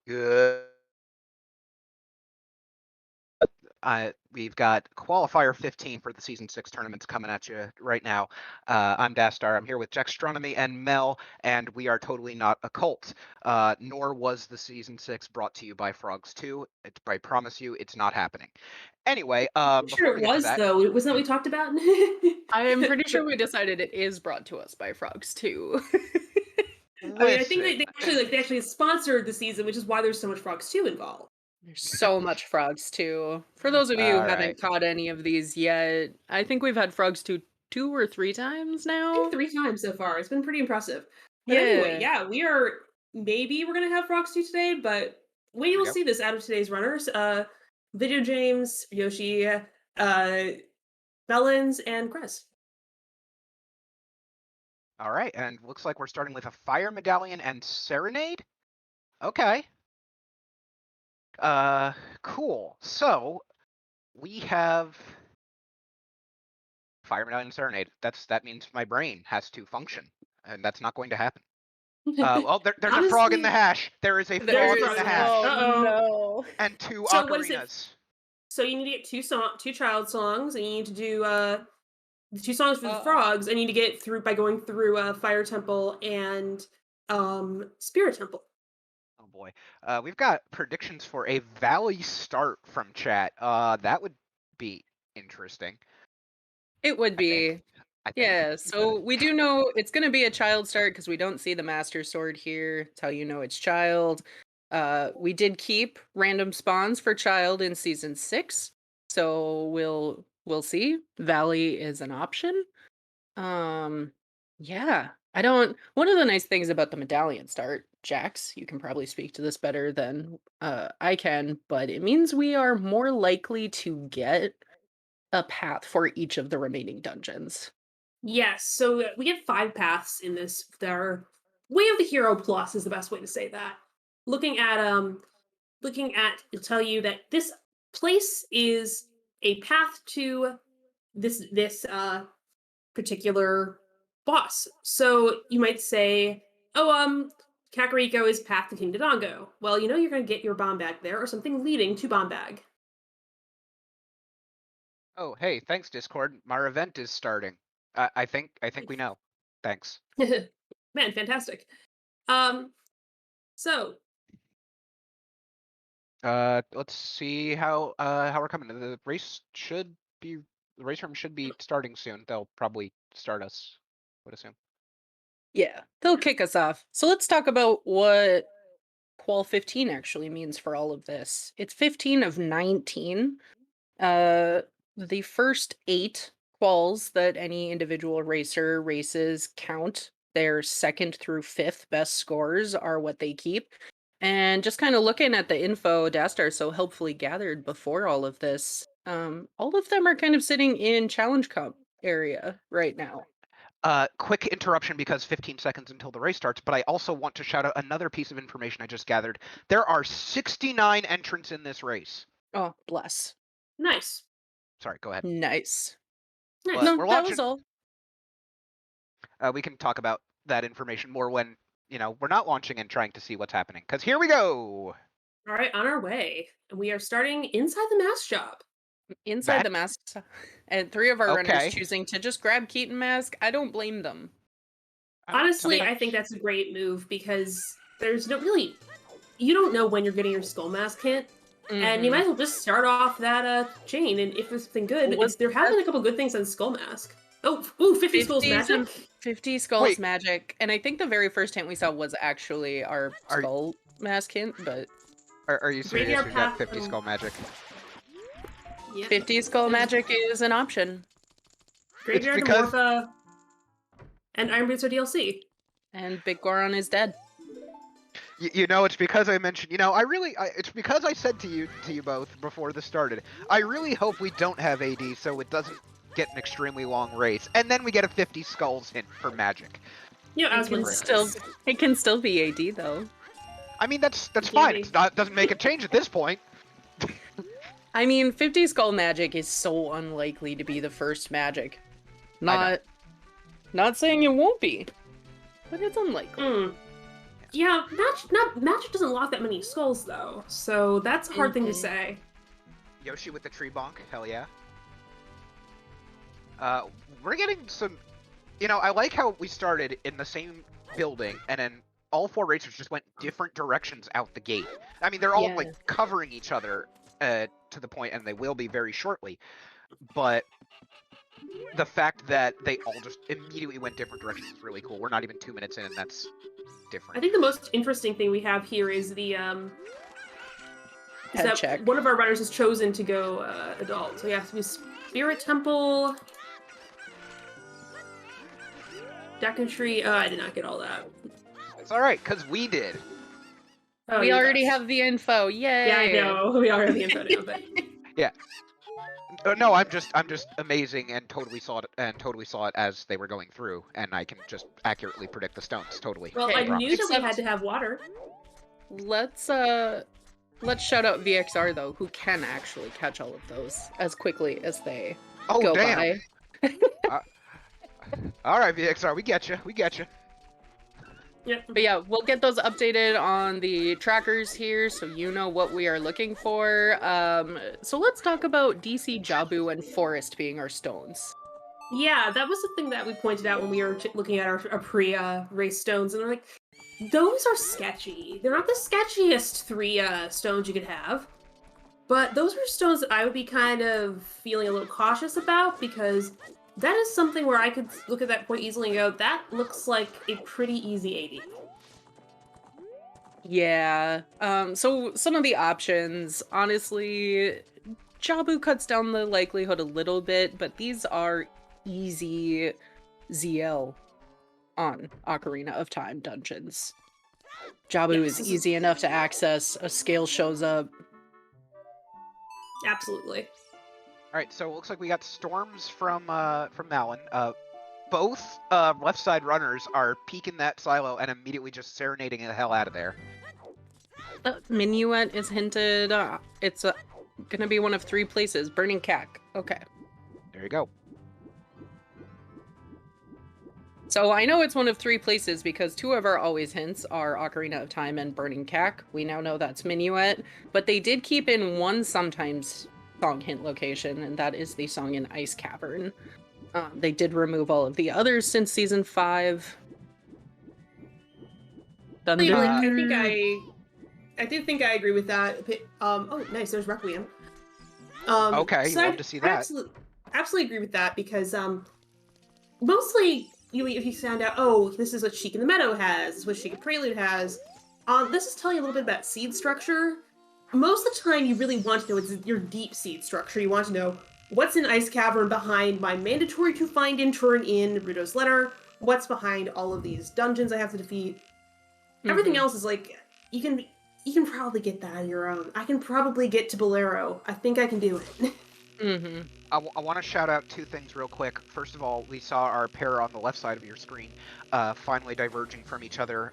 Good. We've got Qualifier 15 for the Season 6 tournaments coming at you right now. I'm Dastar. I'm here with jaxstronomy and Mel, and we are totally not a cult. Nor was the Season 6 brought to you by Frogs 2. I promise you, it's not happening. Anyway, before Sure we it get to was, that, though. Wasn't that what we talked about? I am pretty sure we decided it is brought to us by frogs too. I mean, I think listen. they actually sponsored the season, which is why there's so much Frogs 2 involved. There's so much frogs too. For those of you who All right. haven't caught any of these yet, I think we've had frogs two or three times I think now. 3 times so far. It's been pretty impressive. But anyway, Yeah. yeah, we're gonna have Frogs 2 today, but wait Here we you'll go. see this out of today's runners. VidyaJames, Yoshi, Melons, and Krez. All right, and looks like we're starting with a Fire Medallion and Serenade. Okay. Cool. So we have Fire Medallion and Serenade. That means my brain has to function, and that's not going to happen. Well, there's a frog in the Honestly, hash. There is a there's a frog in frog the in the hash. hash, Oh Uh-oh. no. and two So what is it? ocarinas. So you need to get two child songs, and you need to do the 2 songs for the Uh-oh. frogs. I need to get through by going through Fire Temple and Spirit Temple. Oh boy. We've got predictions for a Valley start from chat. That would be interesting. It would I think. be. I think. Yeah, so we do know it's going to be a child start because we don't see the master sword here. It's how you know it's child. We did keep random spawns for child in season 6, so we'll see. Valley is an option. Um, yeah, I don't. One of the nice things about the medallion start, Jax, you can probably speak to this better than I can, but it means we are more likely to get a path for each of the remaining dungeons. Yes, so we get 5 paths in this. They're Way of the Hero Plus is the best way to say that. Looking at it'll tell you that this place is a path to this particular boss. So you might say, "Oh, Kakariko is path to King Dodongo." Well, you know you're going to get your bomb bag there, or something leading to bomb bag. Oh, hey, thanks, Discord. My event is starting. I think we know. Thanks. Man, fantastic. Um, so Let's see how we're coming. The race room should be starting soon. They'll probably start us, I would assume. Yeah, they'll kick us off. So let's talk about what Qual 15 actually means for all of this. It's 15 of 19. The first 8 quals that any individual racer races count. Their second through 5th best scores are what they keep. And just kind of looking at the info Dastar so helpfully gathered before all of this, all of them are kind of sitting in challenge comp area right now. Quick interruption because 15 seconds until the race starts, but I also want to shout out another piece of information I just gathered. There are 69 entrants in this race. Oh, bless. nice, Sorry, go ahead. Nice. nice. But No, we're that was launching. all. We can talk about that information more when, we're not launching and trying to see what's happening. Because here we go. All right, on our way, and we are starting inside the mask shop. Inside the That's masks, and 3 of our runners okay. choosing to just grab Keaton mask. I don't blame them. Honestly, I think Sometimes that's a great move because there's no really you don't know when you're getting your skull mask hint, and you might Mhm. as well just start off that chain. And if there's something good, Was there have that been a couple good things on skull mask. Oh, ooh, 50 skulls 50s and magic. 50 skulls wait. magic? And I think the very first hint we saw was actually our Are skull mask hint, but are you serious? Graveyard We've got path. 50 skull magic. Yeah, 50 skull magic is an option. It's Graveyard because Morpha and Iron Boots are DLC. And Big Goron is dead. it's because I mentioned. It's because I said to you both before this started. I really hope we don't have AD, so it doesn't get an extremely long race, and then we get a 50 skulls hint for magic. You know, It as can one still does. it can still be AD though. I mean, that's It can fine. be. It's not doesn't make a change at this point. I mean, 50 skull magic is so unlikely to be the first magic. I know. Not saying it won't be, but it's unlikely. Mm. Yeah, magic doesn't lock that many skulls though, so that's a hard thing to say. Yoshi with the tree bonk, hell yeah. We're getting some. I like how we started in the same building, and then all 4 racers just went different directions out the gate. I mean, they're all Yeah. like covering each other to the point, and they will be very shortly. But the fact that they all just immediately went different directions is really cool. We're not even 2 minutes in, and that's different. I think the most interesting thing we have here is the Head check. one of our runners has chosen to go adult. So we have to be Spirit Temple, Deckentry. I did not get all that. It's all right, because we did. Oh, We yeah, already that's- have the info. Yay! Yeah, I know. We already have the info now, but Yeah. No, I'm just amazing and totally saw it as they were going through, and I can just accurately predict the stones. Totally. well, Okay, I knew that we except- had to have water. Let's shout out VXR though, who can actually catch all of those as quickly as they Oh go damn! by. All right, VXR, we get you. Yeah. But yeah, we'll get those updated on the trackers here so you know what we are looking for. So let's talk about DC, Jabu, and Forest being our stones. Yeah, that was the thing that we pointed out when we were looking at our pre-race stones, and they're like, those are sketchy. They're not the sketchiest 3 stones you could have, but those are stones that I would be kind of feeling a little cautious about, because that is something where I could look at that point easily and go, that looks like a pretty easy 80. Yeah. So some of the options, honestly, Jabu cuts down the likelihood a little bit, but these are easy ZL on Ocarina of Time dungeons. Jabu Yes, is easy enough to access. A scale shows up. Absolutely. All right, so it looks like we got storms from Malin. Both left side runners are peeking that silo and immediately just serenading the hell out of there. Minuet is hinted. It's gonna be one of 3 places. Burning Cack. Okay. There you go. So I know it's one of 3 places because 2 of our always hints are Ocarina of Time and Burning Cack. We now know that's Minuet, but they did keep in one sometimes song hint location, and that is the song in Ice Cavern. They did remove all of the others since season 5. Dun, Like, dun. I do think I agree with that. Oh, nice. There's Requiem. Okay, so love to see that. Absolutely agree with that, because mostly if you found out, oh, this is what Sheik in the Meadow has, this is what Sheik in Prelude has. This is telling you a little bit about seed structure. Most of the time, you really want to know it's your deep seed structure. You want to know what's in Ice Cavern behind my mandatory to find and turn in Ruto's letter. What's behind all of these dungeons I have to defeat. Everything else is like you can probably get that on your own. I can probably get to Bolero. I think I can do it. I want to shout out 2 things real quick. First of all, we saw our pair on the left side of your screen finally diverging from each other.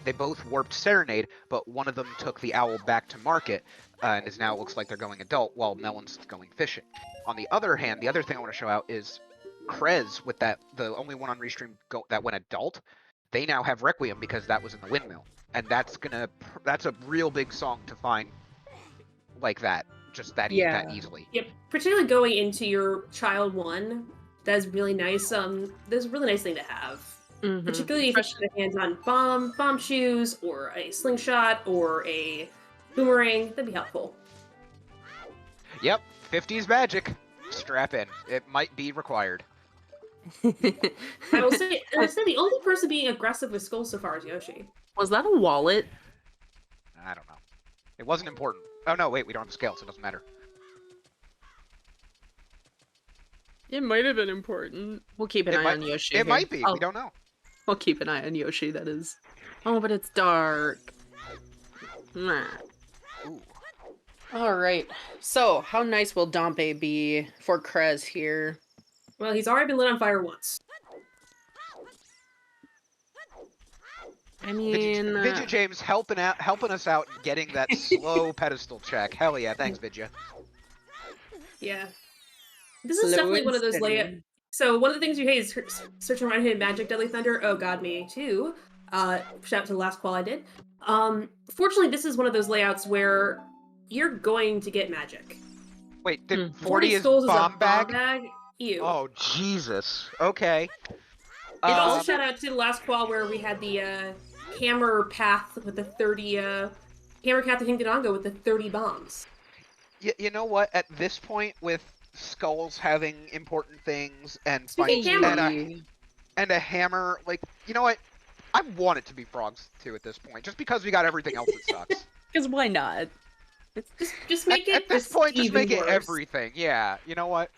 They both warped Serenade, but one of them took the owl back to market, and is now looks like they're going adult, while Melon's going fishing. On the other hand, the other thing I want to show out is Krez, with the only one on Restream that went adult. They now have Requiem because that was in the windmill, and that's a real big song to find like that, just that easily. Yep, particularly going into your child 1, that's really nice. That's a really nice thing to have. Particularly if you get your hands on bomb shoes, or a slingshot, or a boomerang, that'd be helpful. Yep, 50s magic. Strap in. It might be required. I will say the only person being aggressive with skulls so far is Yoshi. Was that a wallet? I don't know. It wasn't important. Oh no, wait, we don't have a scale, so it doesn't matter. It might have been important. We'll keep an eye on Yoshi. It might be. We don't know. We'll keep an eye on Yoshi, that is. Oh, but it's dark. Nah. Ooh. Alright. So, how nice will Dompe be for Krez here? Well, he's already been lit on fire once. I mean... VidyaJames helping us out and getting that slow pedestal check. Hell yeah, thanks, Vidya. Yeah. This is definitely one of those layup. So one of the things you hate is searching around hidden magic, Deadly Thunder. Oh god, me too. Shout out to the last qual I did. Fortunately, this is one of those layouts where you're going to get magic. Wait, did 40 40 is skulls bomb is a bag? bomb bag. Ew. Oh, Jesus. Okay. And also shout out to the last qual where we had the hammer path with the 30 hammer path to Hingadongo with the 30 bombs. You know what? At this point, with skulls having important things and Speaking of hammer, and a hammer, like, you know what? I want it to be frogs too at this point, just because we got everything else that sucks. Because why not? Just make it at this point, just make it worse. everything. Yeah, you know what?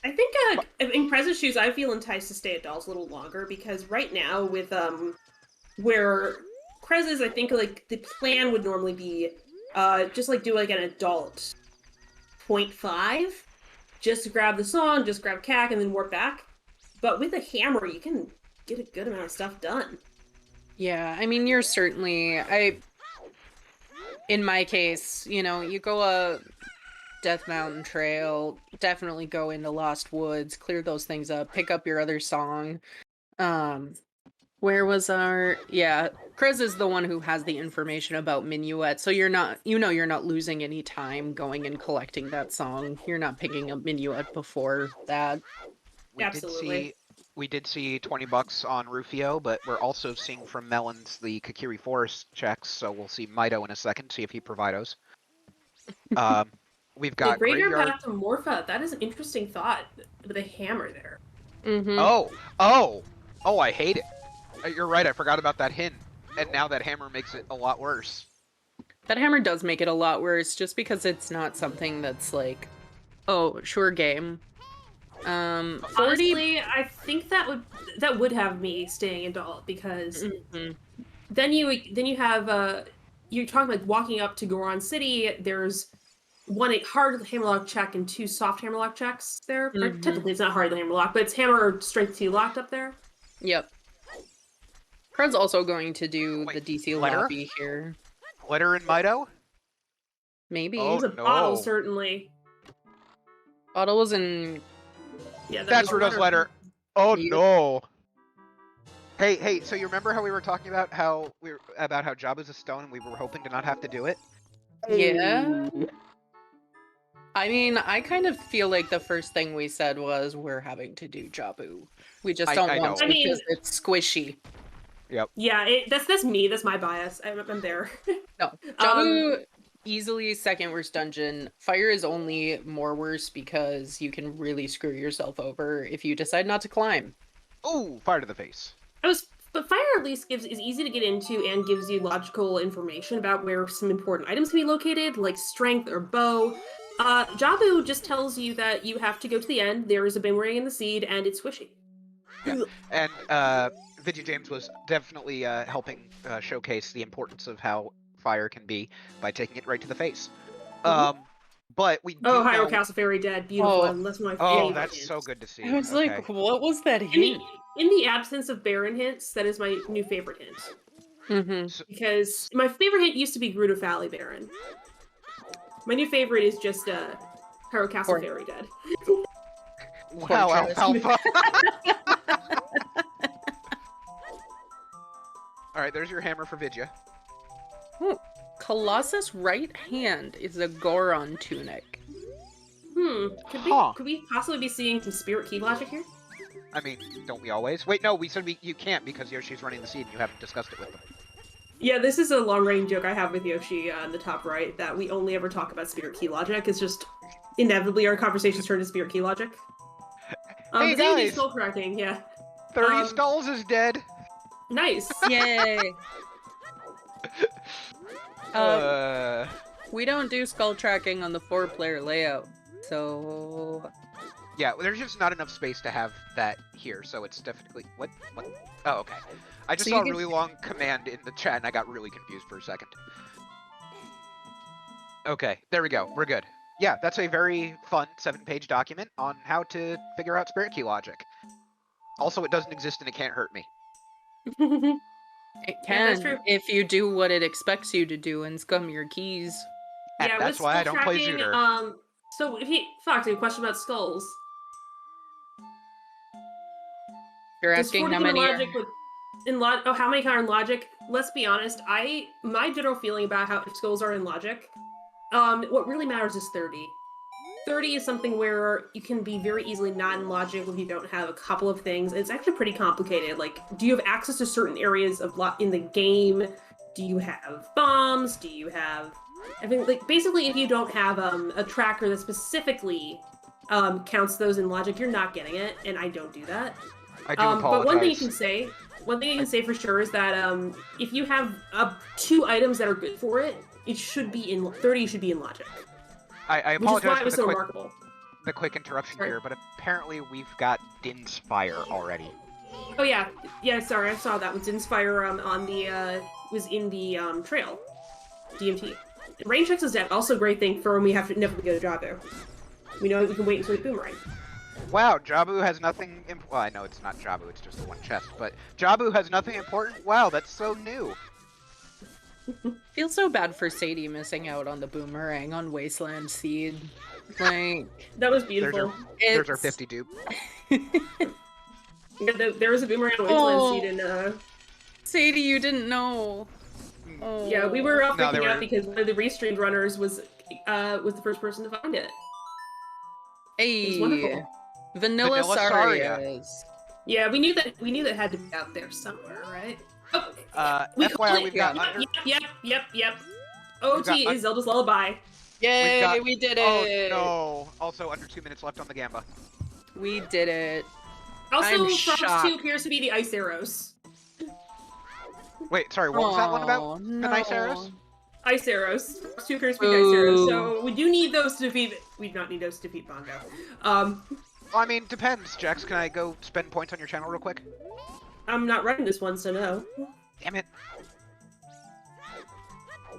I think in Prez's shoes, I feel enticed to stay at Dolls a little longer because right now with where Prez is, I think like the plan would normally be just like do like an adult 0.5, just grab the song, just grab CAC, and then warp back. But with a hammer, you can get a good amount of stuff done. Yeah, I mean, you're certainly in my case, you know, you go a Death Mountain Trail, definitely go into Lost Woods, clear those things up, pick up your other song. Where was our... Yeah, Krez is the one who has the information about Minuet, so you're not losing any time going and collecting that song. You're not picking up Minuet before that. Absolutely. We did see $20 on Rufio, but we're also seeing from Melons the Kakiri Forest checks, so we'll see Mido in a second, see if he provides. We've got the graveyard graveyard path to Morpha. That is an interesting thought with a hammer there. Mm-hmm. Oh, I hate it. You're right, I forgot about that hint, and now that hammer makes it a lot worse. That hammer does make it a lot worse, just because it's not something that's like, oh, sure game. 40... Honestly, I think that would have me staying adult because then you have you're talking like walking up to Goron City. There's one hard hammerlock check and two soft hammerlock checks there. Or technically, it's not hard hammerlock, but it's hammer strength 2 locked up there. Yep. Cred's also going to do the DC lobby here. Glitter and Mido? Maybe. Oh, It was a bottle, certainly. Bottle was in... Yeah, that's Rudo's letter. Oh no. Hey, so you remember how we were talking about how Jabu's a stone and we were hoping to not have to do it? Yeah. I mean, I kind of feel like the first thing we said was we're having to do Jabu. We just don't want to because it's squishy. Yep. Yeah, that's me. That's my bias. I'm there. No, Jabu easily second worst dungeon. Fire is only more worse because you can really screw yourself over if you decide not to climb. Oh, fire to the face. But fire at least is easy to get into and gives you logical information about where some important items can be located, like strength or bow. Jabu just tells you that you have to go to the end. There is a boomerang in the seed, and it's squishy. Yeah. And VidyaJames was definitely helping showcase the importance of how fire can be by taking it right to the face. But we do Hyrule Castle Fairy Dead, beautiful. That's my favorite. Oh, that's so good to see. I was like, what was that hint? In the absence of Baron hints, that is my new favorite hint. Because my favorite hint used to be Gerudo Valley Baron. My new favorite is just Hyrule Castle Fairy Dead. Wow, Alfalfa. Alright, there's your hammer for Vidya. Oh, Colossus right hand is a Goron tunic. Could we possibly be seeing some spirit key logic here? I mean, don't we always? Wait, no, we said you can't because Yoshi's running the seed and you haven't discussed it with them. Yeah, this is a long-range joke I have with Yoshi in the top right, that we only ever talk about spirit key logic. It's just inevitably our conversations turn to spirit key logic. Hey guys! Skull cracking, yeah. 30 skulls is dead! Nice! Yay! We don't do skull tracking on the 4-player layout, so... Yeah, there's just not enough space to have that here, so it's definitely... What? Oh, okay. I just saw a really long command in the chat and I got really confused for a second. Okay, there we go. We're good. Yeah, that's a very fun 7-page document on how to figure out spirit key logic. Also, it doesn't exist and it can't hurt me. It can, if you do what it expects you to do and scum your keys. And yeah, that's why I don't play Zooter. So, Fox, a question about skulls. You're asking how many how many are in logic? Let's be honest. My general feeling about how skills are in logic, what really matters is 30. 30 is something where you can be very easily not in logic if you don't have a couple of things. It's actually pretty complicated. Like, do you have access to certain areas of in the game? Do you have bombs? Do you have... I think, like, basically, if you don't have a tracker that specifically counts those in logic, you're not getting it, and I don't do that. I do apologize. But one thing you can say for sure is that if you have 2 items that are good for it, it should be in 30 should be in logic. I apologize which is why it was for so remarkable. The quick interruption Sorry. here, but apparently we've got Din's Fire already. Oh yeah, sorry, I saw that with Din's Fire on the was in the trail, DMT. Rain checks is dead. Also, a great thing for when we have to never go to Jabu. We know we can wait until the boomerang. Wow, Jabu has nothing. Well, I know it's not Jabu; it's just the one chest. But Jabu has nothing important. Wow, that's so new. Feels so bad for Sadie missing out on the boomerang on Wasteland Seed. Like, that was beautiful. There's our 50 dupe. There was a boomerang on Wasteland Seed and Sadie, you didn't know. Oh. Yeah, we were freaking out because one of the restreamed runners was the first person to find it. Hey, it was wonderful. Vanilla Sarias. Yeah, we knew that it had to be out there somewhere, right? Oh, FYI, we've got Yep. OoT is Zelda's Lullaby. Yay, we did it! Oh no! Also, under 2 minutes left on the Gamba. We did it. Also, Frost 2 appears to be the ice arrows. Wait, sorry, what was that one about? No. The ice arrows? Ice arrows. Frost 2 appears to be the ice arrows, so we do need those to defeat... We do not need those to defeat Bongo. Well, I mean, depends, Jax. Can I go spend points on your channel real quick? I'm not running this one, so no. Damn it.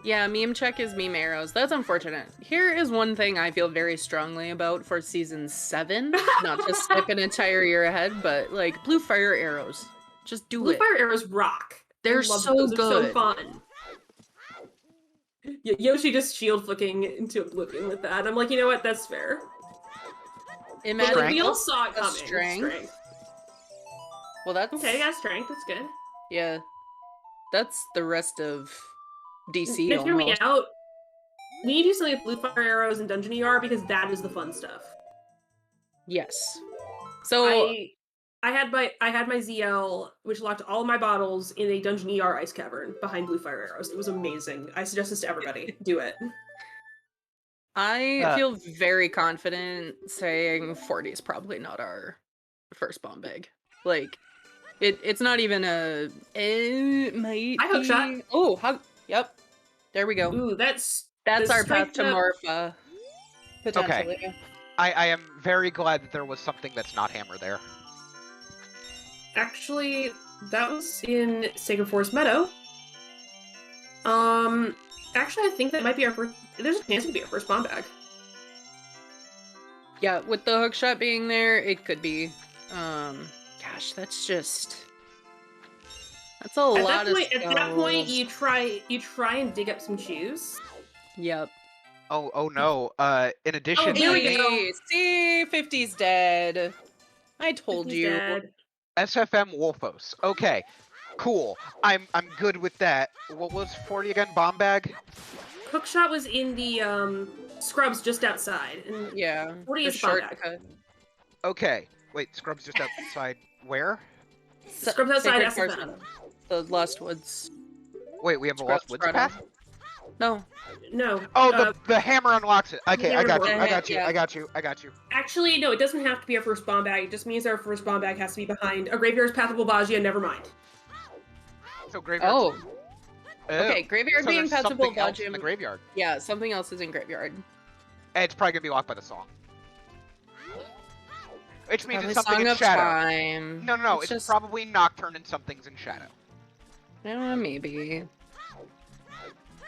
Yeah, meme check is meme arrows. That's unfortunate. Here is one thing I feel very strongly about for season 7. Not to skip an entire year ahead, but like blue fire arrows. Just do it. Blue fire arrows rock. They're so good. They're so fun. Yoshi just shield flicking into oblivion with that. I'm like, you know what? That's fair. Imagine but, like, we all saw it coming. Strength. Well, that's okay. Yeah, strength. That's good. Yeah, that's the rest of DC. Now, hear me out. We need to do something with blue fire arrows and Dungeon ER because that is the fun stuff. Yes. So I had my ZL, which locked all of my bottles in a Dungeon ER ice cavern behind blue fire arrows. It was amazing. I suggest this to everybody. Do it. I feel very confident saying 40 is probably not our first bomb bag. Like, it's not even a... It might I hook shot. Oh, yep. There we go. Ooh, that's our path to Morpha. Potentially. Okay. I am very glad that there was something that's not hammer there. Actually, that was in Sacred Forest Meadow. Actually, I think that might be our first... There's a chance it could be our first bomb bag. Yeah, with the hookshot being there, it could be. Gosh, that's just... That's a lot of stuff. At that point, you try and dig up some shoes. Yep. Oh no. In addition... Oh, here we go. See, 50's dead. I told you. Dead. SFM Wolfos. Okay. Cool. I'm good with that. What was 40 again? Bomb bag? Hookshot was in the scrubs just outside. And yeah. 40 is bomb bag. Okay. Wait, scrubs just outside where? Scrubs outside SFM. The Lost Woods. Wait, we have a Lost Woods path? No. No. Oh, the hammer unlocks it. Okay, I got you. Actually, no, it doesn't have to be our first bomb bag. It just means our first bomb bag has to be behind a Graveyard's Path of Bulbagia, never mind. So Graveyard. Oh. Okay, Graveyard so being Path of Bulbagia. In the Graveyard. Yeah, something else is in Graveyard. It's probably gonna be locked by the song. Which means probably it's something in Shadow. Time. No, it's just... probably Nocturne and something's in Shadow. Maybe.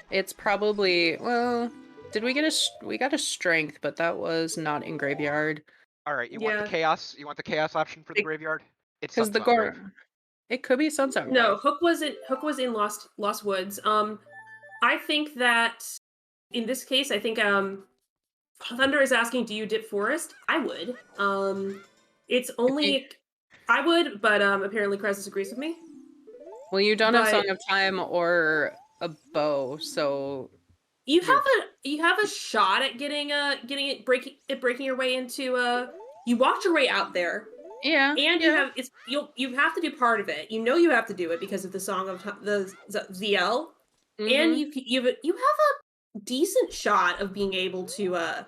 It's probably, well, did we get we got a strength, but that was not in Graveyard. All right, you want the chaos? You want the chaos option for the Graveyard? It's because the gore. It could be Sunset. No, Hook was in Lost Woods. I think that in this case, I think Thunder is asking, do you dip forest? I would. It's only I would, but apparently Krez disagrees with me. Well, you don't have But- Song of Time or a bow, so You You're- have a shot at breaking your way into you walked your way out there, yeah, and yeah. you have to do part of it. You know you have to do it because of the song of the ZL, and Mhm. you have a decent shot of being able to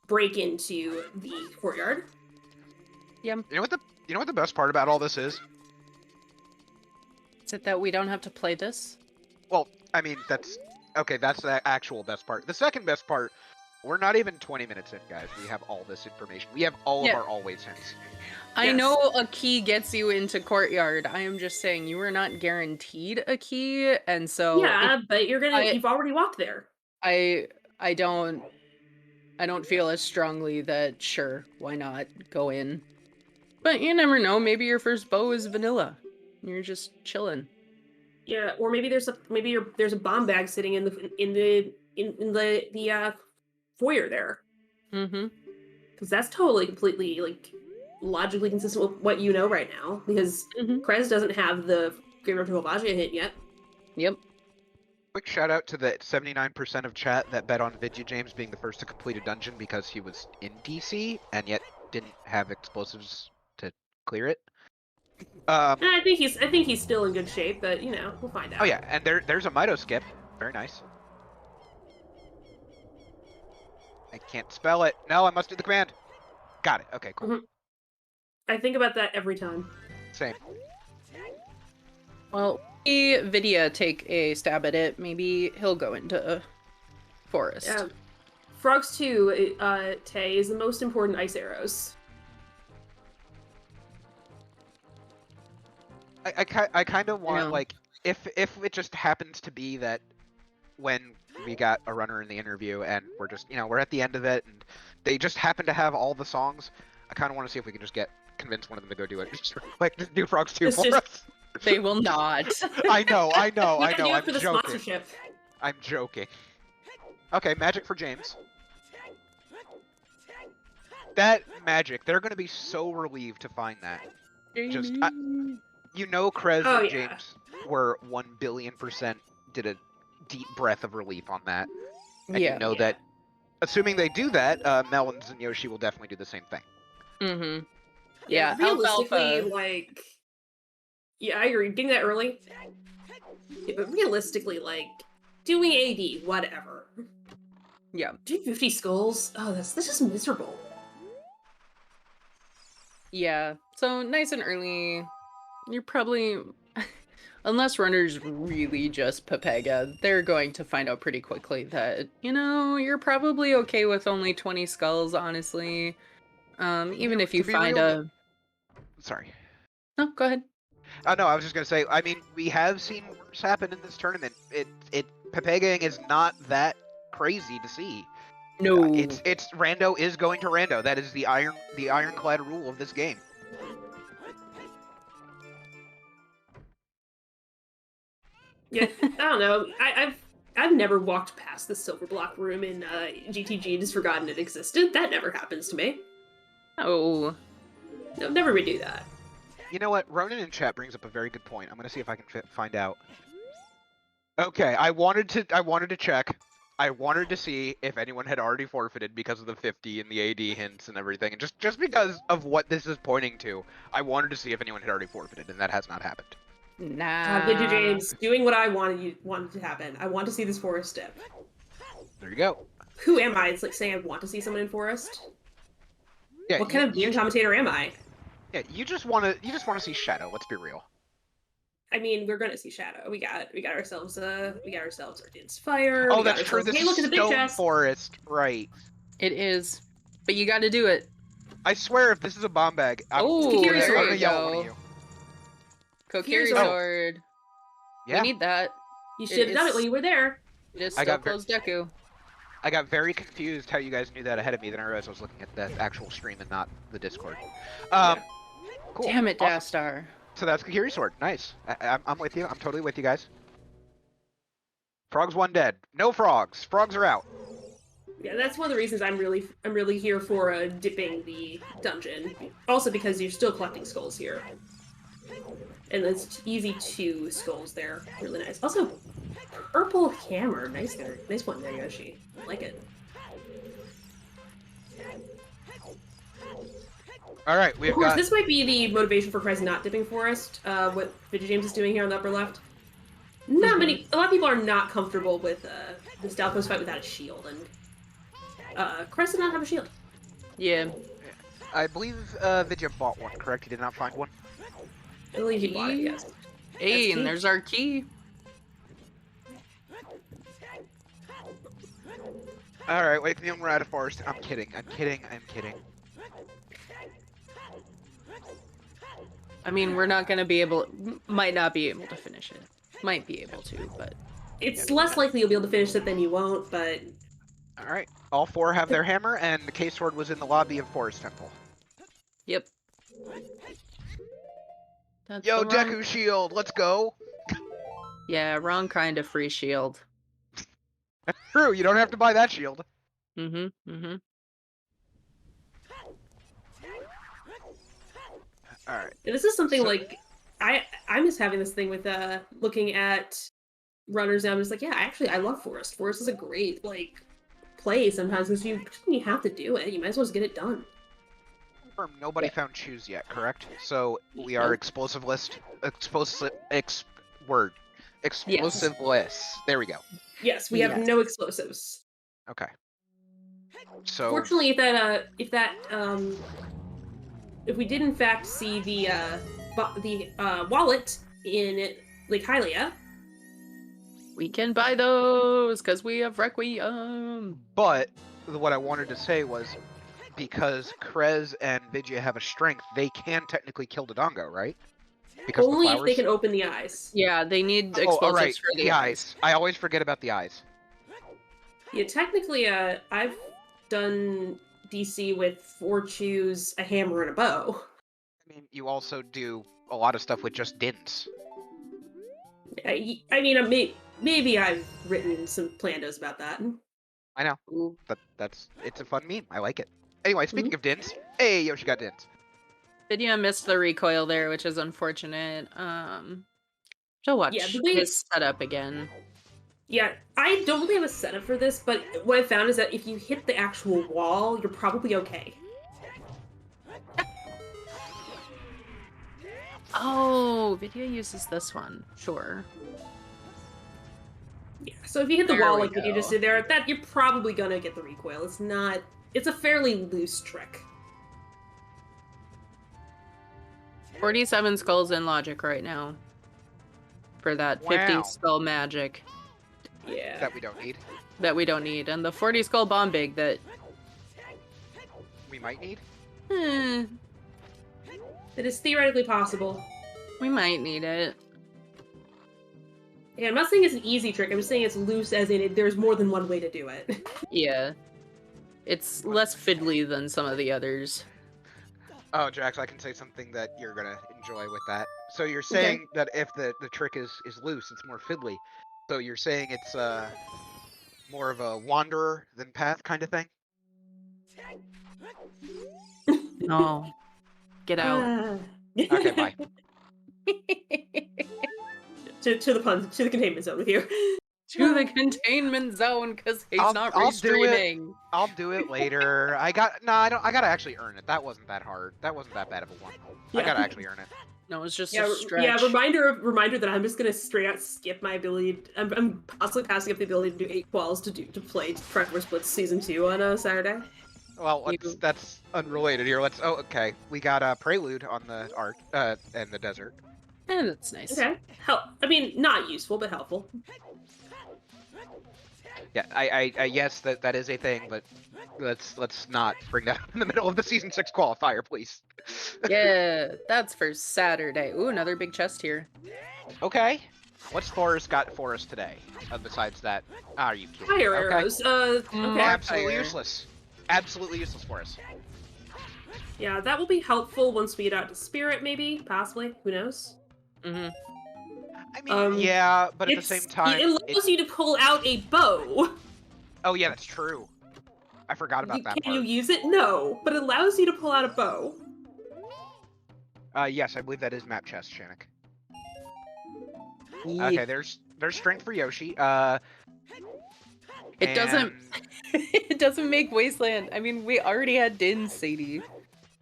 break into the courtyard. You know what the best part about all this is? Is it that we don't have to play this? Well, I mean, that's the actual best part. The second best part, we're not even 20 minutes in, guys. We have all this information. We have all of Yeah. our always hints. I Yes. know a key gets you into courtyard. I am just saying you are not guaranteed a key, and so Yeah, but I- you've already walked there. I don't feel as strongly that sure, why not go in. But you never know, maybe your first bow is vanilla. You're just chilling. Yeah, or maybe there's a bomb bag sitting in the foyer there, Mhm. because that's totally completely like logically consistent with what you know right now. Because Mhm. Krez doesn't have the Great Rotovagia hit yet. Yep. Quick shout out to the 79% of chat that bet on VidyaJames being the first to complete a dungeon because he was in DC and yet didn't have explosives to clear it. And I think he's still in good shape, but we'll find out. Oh yeah, and there's a Mito skip. Very nice. I can't spell it. No, I must do the command. Got it. Okay, cool. Mhm. I think about that every time. Same. Well, Vidya take a stab at it. Maybe he'll go into forest. Yeah. Frogs 2, Tay, is the most important ice arrows. I kind of want know. like if it just happens to be that when we got a runner in the interview and we're just we're at the end of it and they just happen to have all the songs, I kind of want to see if we can just convince one of them to go do it. Just do Frogs 2 for us. They will not. I know. You gotta do it I'm for the joking. sponsorship. I'm joking. Okay, magic for James. That magic, they're gonna be so relieved to find that. Just Krez Oh, and yeah. James were 1,000,000,000% did a deep breath of relief on that. And yeah. that, assuming they do that, Melons and Yoshi will definitely do the same thing. Mm-hmm. Yeah, realistically, alfalfa. Yeah, I agree. Getting that early. Yeah, but realistically, doing AD, whatever. Yeah. Doing 50 skulls? Oh, that's just miserable. Yeah. So nice and early. You're probably, unless runners really just Pepega, they're going to find out pretty quickly that, you're probably okay with only 20 skulls, honestly. Even if you find a... Sorry. No, go ahead. Oh, no, I was just going to say, I mean, we have seen worse happen in this tournament. Pepegaing is not that crazy to see. No. It's Rando is going to Rando. That is the ironclad rule of this game. Yeah, I don't know. I've never walked past the silver block room in GTG and just forgotten it existed. That never happens to me. Oh. No, never redo that. You know what? Ronan in chat brings up a very good point. I'm going to see if I can find out. Okay, I wanted to check. I wanted to see if anyone had already forfeited because of the 50 and the AD hints and everything. And just because of what this is pointing to, I wanted to see if anyone had already forfeited, and that has not happened. Nah. VidyaJames, doing what I wanted to happen. I want to see this forest step. There you go. Who am I? It's like saying I want to see someone in forest. Yeah. What kind of game commentator am I? Yeah, you just want to see Shadow. Let's be real. I mean, we're gonna see Shadow. We got ourselves our Din's Fire. Oh, that's true. This Hey, is look at the big Stone chest. Forest, right? It is. But you got to do it. I swear, if this is a bomb bag, I'm Kokiri sword. gonna yell at one of you. Kokiri sword. sword. Yeah. We need that. You should have done it when you were there. It is I still got closed Deku. I got very confused how you guys knew that ahead of me. Then I realized I was looking at the actual stream and not the Discord. Cool. Damn it, Awesome. Dastar. So that's Kokiri sword. Nice. I'm with you. I'm totally with you guys. Frogs one dead. No frogs. Frogs are out. Yeah, that's one of the reasons I'm really here for dipping the dungeon. Also because you're still collecting skulls here. And it's easy 2 skulls there. Really nice. Also, purple hammer. Nice there. Nice one there, Yoshi. I like it. All right, Of we've course, got. this might be the motivation for Krez not dipping Forest, what VidyaJames is doing here on the upper left. Not many, a lot of people are not comfortable with the Stalkos fight without a shield, and Krez did not have a shield. Yeah. I believe Vidya bought one, correct? He did not find one? I believe he bought it, yes. Hey, That's and key. there's our key. All right, wake me when we're out of forest. I'm kidding. I'm kidding. I'm kidding. I mean, we're not gonna be able, might not be able to finish it. Might be able to, but It's less likely you'll be able to finish it than you won't, but All right, all 4 have their hammer, and the K sword was in the lobby of Forest Temple. yep. That's Yo, the wrong... Deku Shield, let's go. Yeah, wrong kind of free shield. True, you don't have to buy that shield. Mm-hmm. Mm-hmm. All right. this is something So- like I'm just having this thing with looking at runners now. I'm just like, yeah, actually, I love Forest. Forest is a great like play sometimes because you have to do it. You might as well just get it done. Confirm nobody Yeah. found choose yet, correct? So we are Nope. explosive list. Explosive lists. There we go. Yes, we have Yes. no explosives. Okay. So Fortunately, if we did in fact see the wallet in Lake Hylia, We can buy those because we have Requiem. but what I wanted to say was because Krez and Vidya have a strength, they can technically kill Dodongo, right? Because of the only if they flowers? can open the eyes. Yeah, they need Oh, explosives all right. for the eyes. I always forget about the eyes. Yeah, technically, I've done DC with 4 chews, a hammer, and a bow. I mean, you also do a lot of stuff with just dins. I mean, maybe I've written some plandos about that. I know. Ooh. It's a fun meme. I like it. Anyway, speaking of dins, hey, Yoshi got dins. Vidya missed the recoil there, which is unfortunate. She'll watch Yeah, the way- his setup again. Yeah, I don't really have a setup for this, but what I found is that if you hit the actual wall, you're probably okay. Oh, Vidya uses this one. Sure. Yeah, so if you hit the There wall we like you just go. did there, that you're probably gonna get the recoil. It's a fairly loose trick. 47 skulls in logic right now. For that 50 Wow. skull magic Yeah. That we don't need. that we don't need. And the 40 skull bomb big that... We might need. eh, It is theoretically possible. we might need it. Yeah, I'm not saying it's an easy trick, I'm just saying it's loose as in there's more than one way to do it. Yeah. It's less fiddly than some of the others. Oh, Jax, I can say something that you're gonna enjoy with that. So you're saying that if the trick is loose, it's more fiddly. So you're saying it's more of a wanderer than path kind of thing? No. Get out. Okay, bye. to the containment zone with you. To the containment zone because he's not I'll do it. restreaming. I'll do it later. I gotta actually earn it. That wasn't that hard. That wasn't that bad of a one. I Yeah. gotta actually earn it. No, it's just Yeah, a stretch. yeah. Reminder that I'm just gonna straight out skip my ability. I'm possibly passing up the ability to do 8 quals to play Predator Splits Season 2 on a Saturday. Well, that's unrelated here. Okay. We got Prelude on the art and the desert. And that's nice. Okay, I mean, not useful, but helpful. Yeah, I yes, that is a thing, but let's not bring that up in the middle of the season 6 qualifier, please. Yeah, that's for Saturday. Ooh, another big chest here. Okay. What's Forrest got for us today? Besides that, are you kidding? Fire Okay. arrows. Okay. Absolutely Fire. useless. Absolutely useless for us. Yeah, that will be helpful once we get out to Spirit, maybe, possibly. Who knows? Mm-hmm. I mean, yeah, but at the same time, it allows you to pull out a bow. oh yeah, that's true. I forgot about that Can part. you use it? No, but it allows you to pull out a bow. Yes, I believe that is map chest, Shannick. Okay, there's strength for Yoshi. It doesn't. and- It doesn't make Wasteland. I mean, we already had Din, Sadie.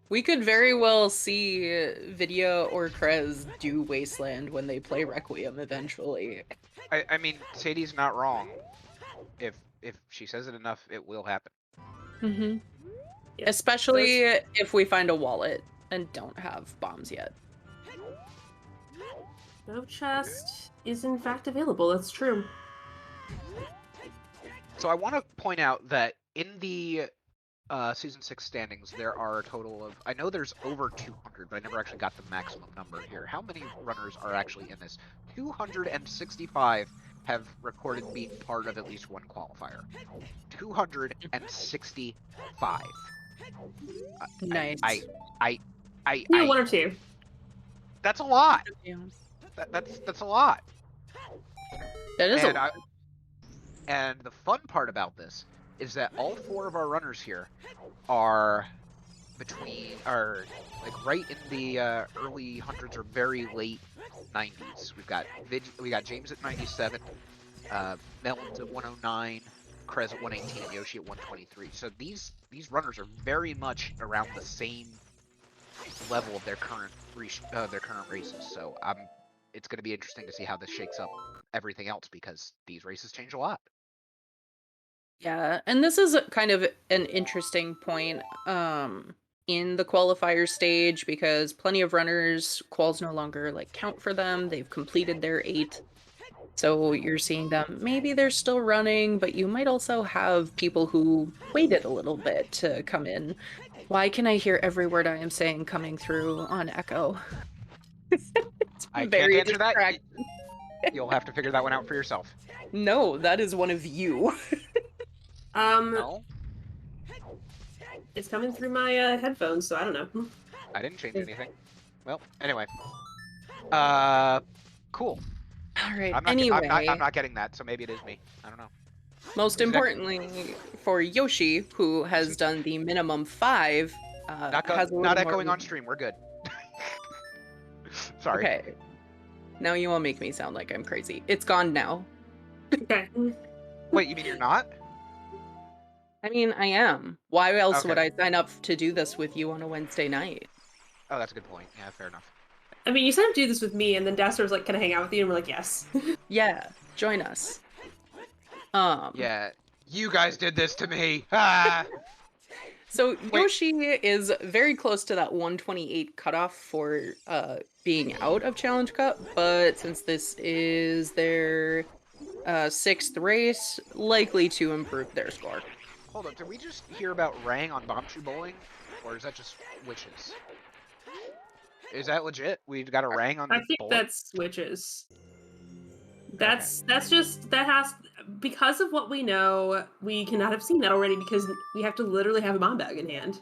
We could very well see Vidya or Krez do Wasteland when they play Requiem eventually. I mean, Sadie's not wrong. If she says it enough, it will happen. Mm-hmm. Yeah. Especially if we find a wallet and don't have bombs yet. No chest is in fact available. That's true. So I want to point out that in the Season 6 standings, there are a total of... I know there's over 200, but I never actually got the maximum number here. How many runners are actually in this? 265 have recorded being part of at least one qualifier. 265. Nice. Yeah, one or two. That's a lot. Yeah. That's a lot. That is a And lot. And the fun part about this is that all 4 of our runners here are like right in the early hundreds or very late 90s. We got James at 97, Melons at 109, Krez at 118, and Yoshi at 123. So these runners are very much around the same level of their current races. So it's going to be interesting to see how this shakes up everything else, because these races change a lot. Yeah, and this is kind of an interesting point in the qualifier stage, because plenty of runners, quals no longer like count for them. They've completed their 8. So you're seeing them, maybe they're still running, but you might also have people who waited a little bit to come in. Why can I hear every word I am saying coming through on Echo? I very can't answer that. distracting. You'll have to figure that one out for yourself. No, that is one of you. No, It's coming through my headphones, so I don't know. I didn't change anything. Well, anyway. Cool. All right. I'm not, Anyway, I'm not getting that, so maybe it is me. I don't know. most importantly for Yoshi, who has done the minimum 5, Not has a little more- echoing on stream. We're good. Sorry. Okay. Now you will make me sound like I'm crazy. It's gone now. Okay. Wait, you mean you're not? I mean, I am. Why else would Okay. I sign up to do this with you on a Wednesday night? Oh, that's a good point. Yeah, fair enough. I mean, you said to do this with me, and then Dastar was like, "Can I hang out with you?" And we're like, "Yes." Yeah, join us. Yeah, you guys did this to me. Ah! So Yoshi is very close to that 128 cutoff for being out of Challenge Cup, but since this is their 6th race, likely to improve their score. Hold up, did we just hear about Rang on Bomb Shoe Bowling? Or is that just witches? Is that legit? We got a Rang on I the think bowling? that's switches. That's just that has, because of what we know, we cannot have seen that already, because we have to literally have a bomb bag in hand.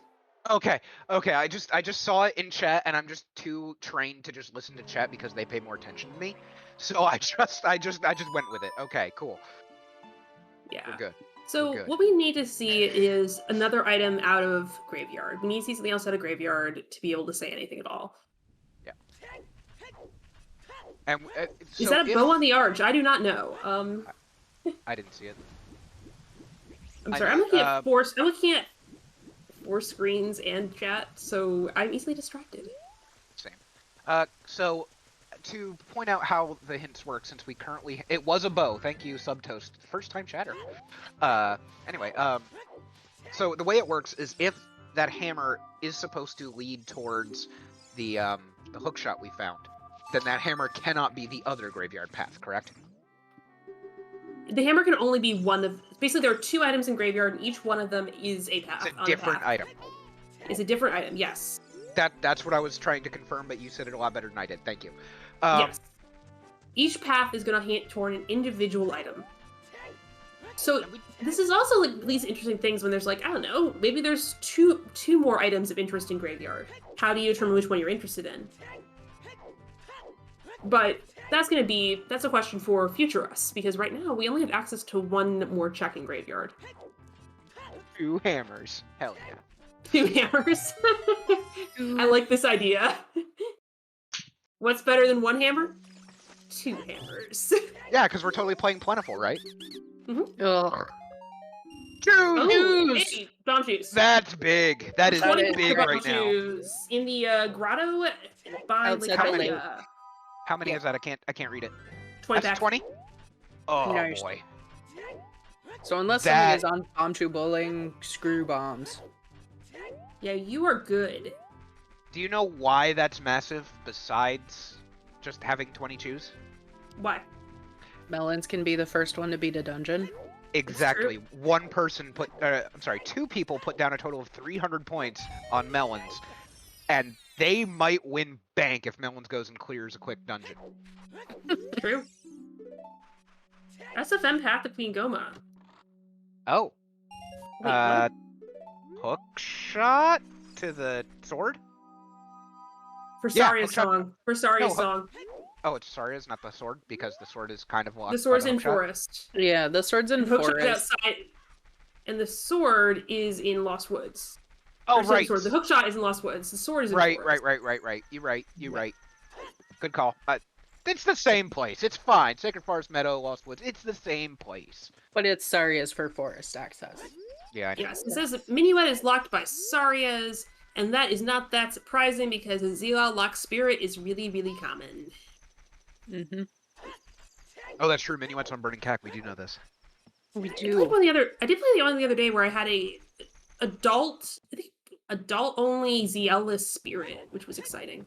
Okay. I just saw it in chat, and I'm just too trained to just listen to chat because they pay more attention to me. So I just went with it. Okay, cool. Yeah. We're good. So We're good. what we need to see is another item out of Graveyard. We need to see something else out of Graveyard to be able to say anything at all. And Is so that a if- bow on the arch? I do not know. I didn't see it. I'm I sorry. know, I'm looking at four screens and chat, so I'm easily distracted. Same. So to point out how the hints work, since we currently... It was a bow. Thank you, Subtoast. First time chatter. Anyway, so the way it works is if that hammer is supposed to lead towards the hook shot we found, then that hammer cannot be the other graveyard path, correct? The hammer can only be one of... Basically, there are 2 items in Graveyard, and each one of them is a path. It's a different item. It's a different item, yes. That's what I was trying to confirm, but you said it a lot better than I did. Thank you. Yes. Each path is going to hint toward an individual item. So this is also like these interesting things when there's like, I don't know, maybe there's two more items of interest in Graveyard. How do you determine which one you're interested in? But that's a question for future us, because right now we only have access to 1 more check in Graveyard. 2 hammers. Hell yeah. 2 hammers. I like this idea. What's better than 1 hammer? 2 hammers. Yeah, because we're totally playing plentiful, right? Ugh. Oh, Juice! hey, bomb shoes. That's big. That is 24 big bomb right now. shoes in the grotto by Outside how many? Lycolia. How many Yeah. is that? I can't read it. 20 That's back. 20? Oh Nice. boy. So unless someone is on bomb shoe bowling, screw bombs. Yeah, you are good. Do you know why that's massive besides just having 20 chews? Why? Melons can be the first one to beat a dungeon. Exactly. One person put, I'm sorry, 2 people put down a total of 300 points on Melons, and they might win bank if Melons goes and clears a quick dungeon. True. SFM path to Queen Goma. Oh. Wait, what? Hook shot to the sword? For yeah, Saria's hook shot- song. For Saria's no, song. Oh, it's Saria's, not the sword, because the sword is kind of locked. The by sword's in hook shot? Forest. Yeah, the sword's in And Hook shot's forest. outside. And the sword is in Lost Woods. Oh, Or, sorry, right. The hook shot is in Lost Woods. The sword is in Right. Forest. Right. You're right. Good call. It's the same place. It's fine. Sacred Forest, Meadow, Lost Woods. It's the same place. But it's Saria's for forest access. Yeah, I know. Yes, it says Minuet is locked by Saria's, and that is not that surprising because a Zila locked spirit is really, really common. Mm-hmm. Oh, that's true. Minuet's on Burning Cack. We do know this. We I did do. play one the other day where I had a adult only ZL-less spirit, which was exciting.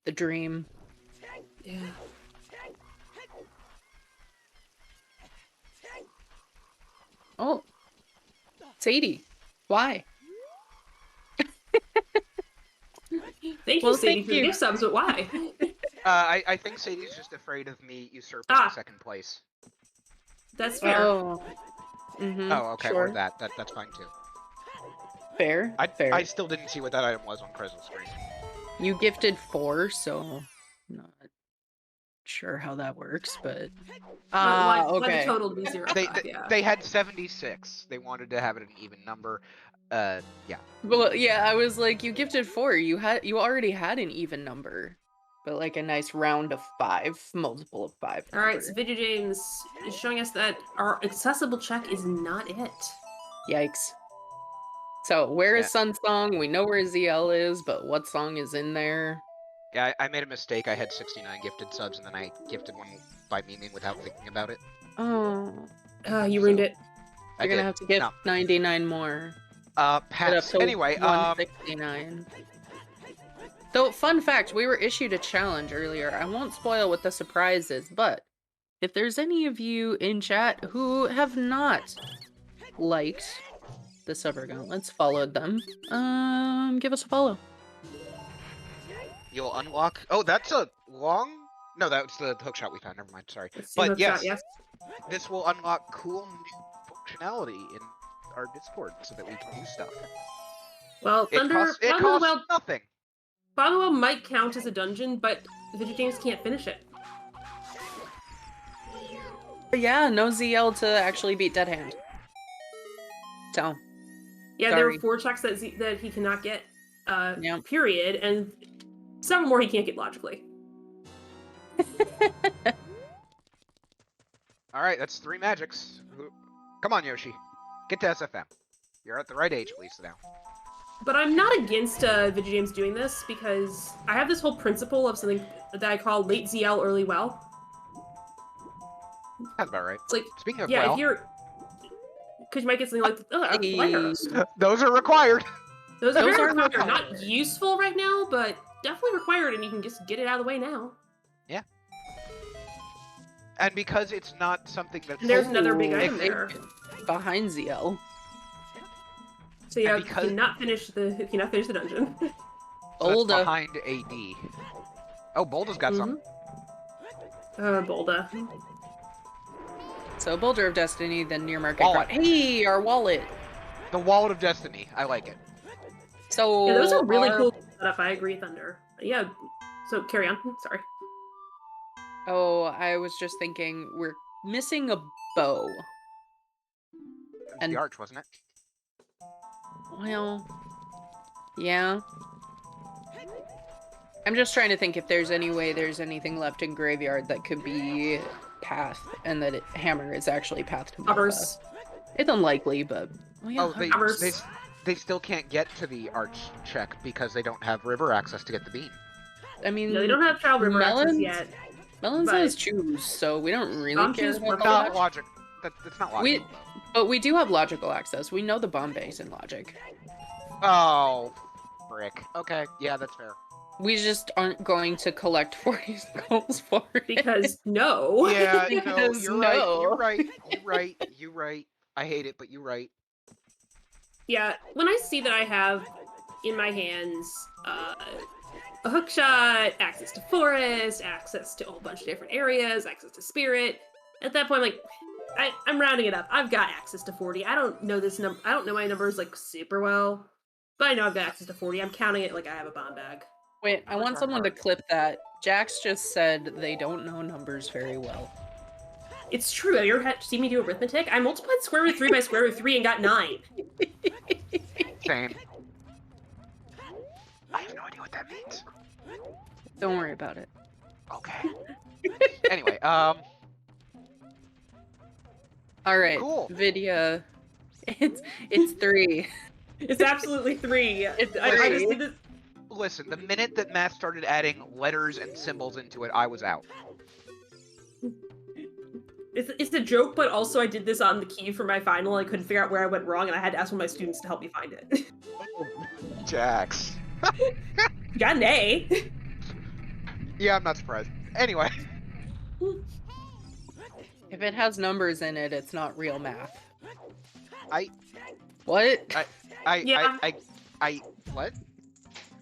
The dream. Yeah. Oh. Sadie. Why? Thank Well, you, Sadie, thank for the you. gift subs, but why? I think Sadie's just afraid of me usurping second place. That's fair. Oh. Mm-hmm. Oh, okay. Sure. Or that's fine too. Fair. Fair. I still didn't see what that item was on Crystal's screen. You gifted 4, so I'm not sure how that works, but Why the okay. total be 0. They had 76. They wanted to have it an even number. Yeah. Well, yeah, I was like, you gifted 4. You already had an even number, but like a nice round of 5, multiple of 5. All right, so VidyaJames is showing us that our accessible check is not it. Yikes. So where is Sun Song? We know where ZL is, but what song is in there? Yeah, I made a mistake. I had 69 gifted subs, and then I gifted one by memeing without thinking about it. Oh. You ruined it. You're gonna have to get 99 more. Pass. Anyway, 169. Though, fun fact, we were issued a challenge earlier. I won't spoil what the surprise is, but if there's any of you in chat who have not liked the Silver Gauntlets, followed them, give us a follow. You'll unlock. Oh, that's a long. No, that's the hookshot we found. Never mind. Sorry. But yes, this will unlock cool new functionality in our Discord so that we can do stuff. Well, Thunder. It costs nothing. Bottlewell might count as a dungeon, but VidyaJames can't finish it. Yeah, no ZL to actually beat Dead Hand. So. Yeah, there are 4 checks that he cannot get. Period, and several more he can't get logically. All right, that's 3 magics. Come on, Yoshi. Get to SFM. You're at the right age, at least now. But I'm not against VidyaJames doing this because I have this whole principle of something that I call late ZL, early well. That's about right. It's like, speaking of if you're, because you might get something like those are required. Those are required. Not useful right now, but definitely required, and you can just get it out of the way now. Yeah. And because it's not something that's... There's another big item there. Behind ZL. So yeah, you cannot finish the dungeon. So that's behind AD. Oh, Bolda's got something. Bolda. So Boulder of Destiny, then near market. Hey, our wallet. The Wallet of Destiny. I like it. So yeah, those are really cool setup. I agree, Thunder. Yeah. So carry on. Sorry. Oh, I was just thinking we're missing a bow. And the arch, wasn't it? Well, yeah. I'm just trying to think if there's any way there's anything left in graveyard that could be path, and that hammer is actually path to Malva. Covers. It's unlikely, but Oh, Covers. they still can't get to the arch check because they don't have river access to get the bean. I mean, No, they don't have Child River access Melons- yet. Melons but- says choose, so we don't really care choose about That's Well, not that. logic. That's not logical. But we do have logical access. We know the Bombay's in logic. Oh, frick. Okay, yeah, that's fair. We just aren't going to collect 40 skulls for it. Because no. Yeah, no, Because you're right. no. You're right. You're right. You're right. I hate it, but you're right. Yeah, when I see that I have in my hands a hookshot, access to forest, access to a whole bunch of different areas, access to spirit, at that point, like, I'm rounding it up. I've got access to 40. I don't know this number. I don't know my numbers like super well, but I know I've got access to 40. I'm counting it like I have a bomb bag. Wait, I want someone to clip that. Jax just said they don't know numbers very well. It's true. Have you ever seen me do arithmetic? I multiplied square root 3 by square root 3 and got 9. Same. I have no idea what that means. Don't worry about it. Okay. Anyway, All right, Cool. Vidya. It's 3. It's absolutely 3. It's I just 3. did this. listen, the minute that Matt started adding letters and symbols into it, I was out. It's a joke, but also I did this on the key for my final. I couldn't figure out where I went wrong, and I had to ask one of my students to help me find it. Jax. Got an A. Yeah, I'm not surprised. Anyway. If it has numbers in it, it's not real math. I- What? Yeah. What?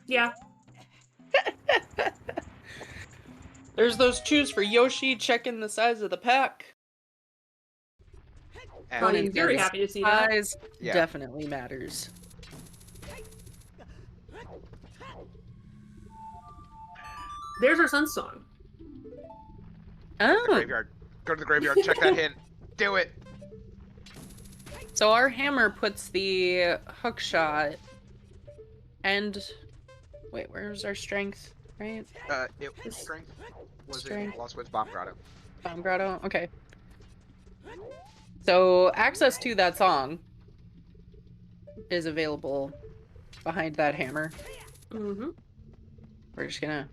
Yeah. There's those choose for Yoshi checking the size of the pack. And- I'm very happy to see that. Size Yeah. definitely matters. There's our sun's song. Oh, Graveyard. Go to the graveyard, check that hint. Do it. so our hammer puts the hook shot and wait, where's our strength? Right? It was strength. Was Strength. it Lost Woods Bomb Grotto? Bomb Grotto? Okay. So access to that song is available behind that hammer. Mm-hmm. We're just gonna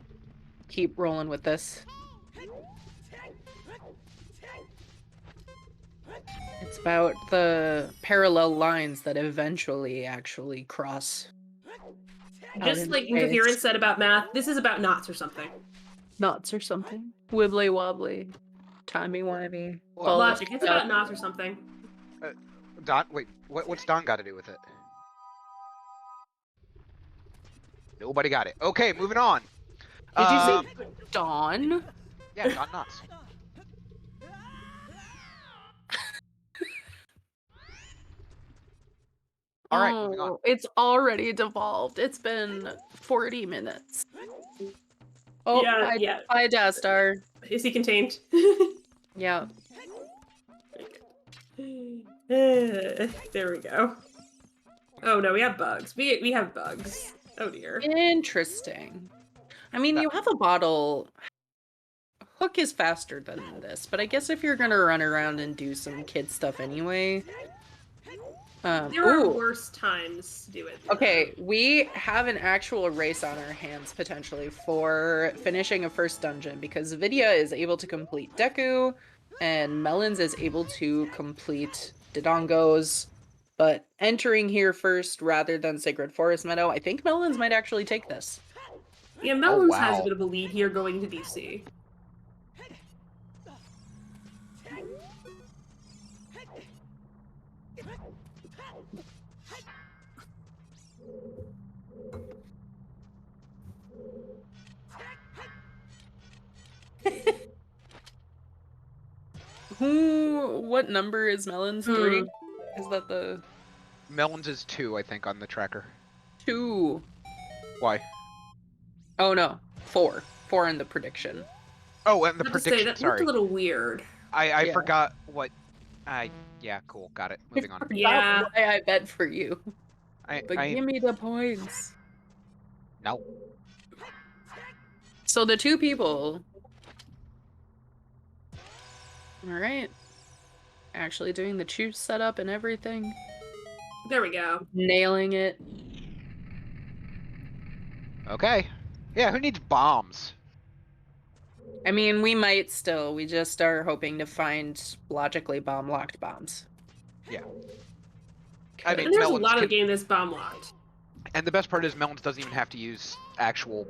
keep rolling with this. It's about the parallel lines that eventually actually cross. out Just in like space. Interference said about math, this is about knots or something. Knots or something. Wibbly wobbly. Timey-wimey. Well, all Logic, it's that about knots or something. Don, wait, what's Don got to do with it? Nobody got it. Okay, moving on. Did you say Dawn? Yeah, Don Knotts. All right, moving on. It's already devolved. It's been 40 minutes. Oh, Yeah, yeah. Hi, Dastar. Is he contained? Yeah. There we go. Oh no, we have bugs. We have bugs. Oh dear. Interesting. I mean, you have a bottle. Hook is faster than this, but I guess if you're gonna run around and do some kid stuff anyway. There are ooh. worse times to do it. Okay, we have an actual race on our hands potentially for finishing a first dungeon because Vidya is able to complete Deku and Melons is able to complete Dodongos, but entering here first rather than Sacred Forest Meadow, I think Melons might actually take this. Yeah, Melons wow. has a bit of a lead here going to DC. What number is Melons? 3? Is that the Melons is 2, I think, on the tracker. 2? Why? Oh no, 4. 4 in the prediction. Oh, and the I have to say, prediction. that Sorry, looked a little weird. I Yeah. forgot what. Yeah, cool, got it. Moving on. Yeah. That's why I bet for you. I But give me the points. no. So the two people. All right. Actually doing the choose setup and everything. There we go. Nailing it. Okay. Yeah, who needs bombs? I mean, we might still. We just are hoping to find logically bomb-locked bombs. Yeah. I mean, And there's a Melons lot of can... the game that's bomb locked. And the best part is Melons doesn't even have to use actual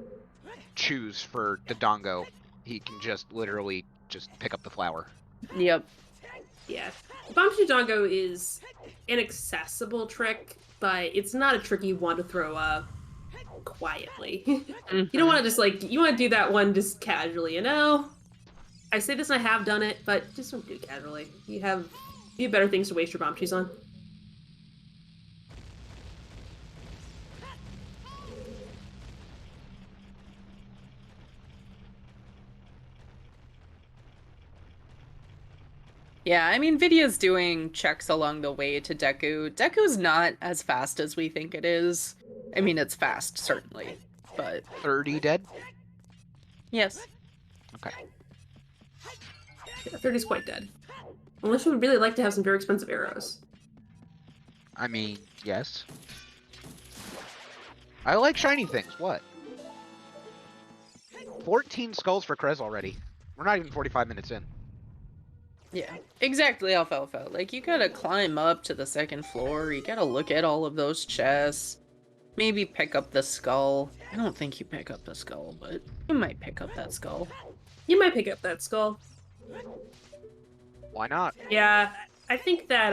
choose for Dodongo. He can just literally just pick up the flower. Yep. Yeah. Bomb Dodongo is an accessible trick, but it's not a trick you want to throw quietly. You don't want to just you want to do that one just casually, you know? I say this and I have done it, but just don't do it casually. You have better things to waste your bomb cheese on. Yeah, I mean, Vidya's doing checks along the way to Deku. Deku's not as fast as we think it is. I mean, it's fast, certainly, but... 30 dead? Yes. Okay. Yeah, 30's quite dead. Unless you would really like to have some very expensive arrows. I mean, yes. I like shiny things, what? 14 skulls for Krez already. We're not even 45 minutes in. Yeah, exactly, Alfalfa. Like, you gotta climb up to the second floor, you gotta look at all of those chests, maybe pick up the skull. I don't think you pick up the skull, but you might pick up that skull. You might pick up that skull. Why not? Yeah, I think that,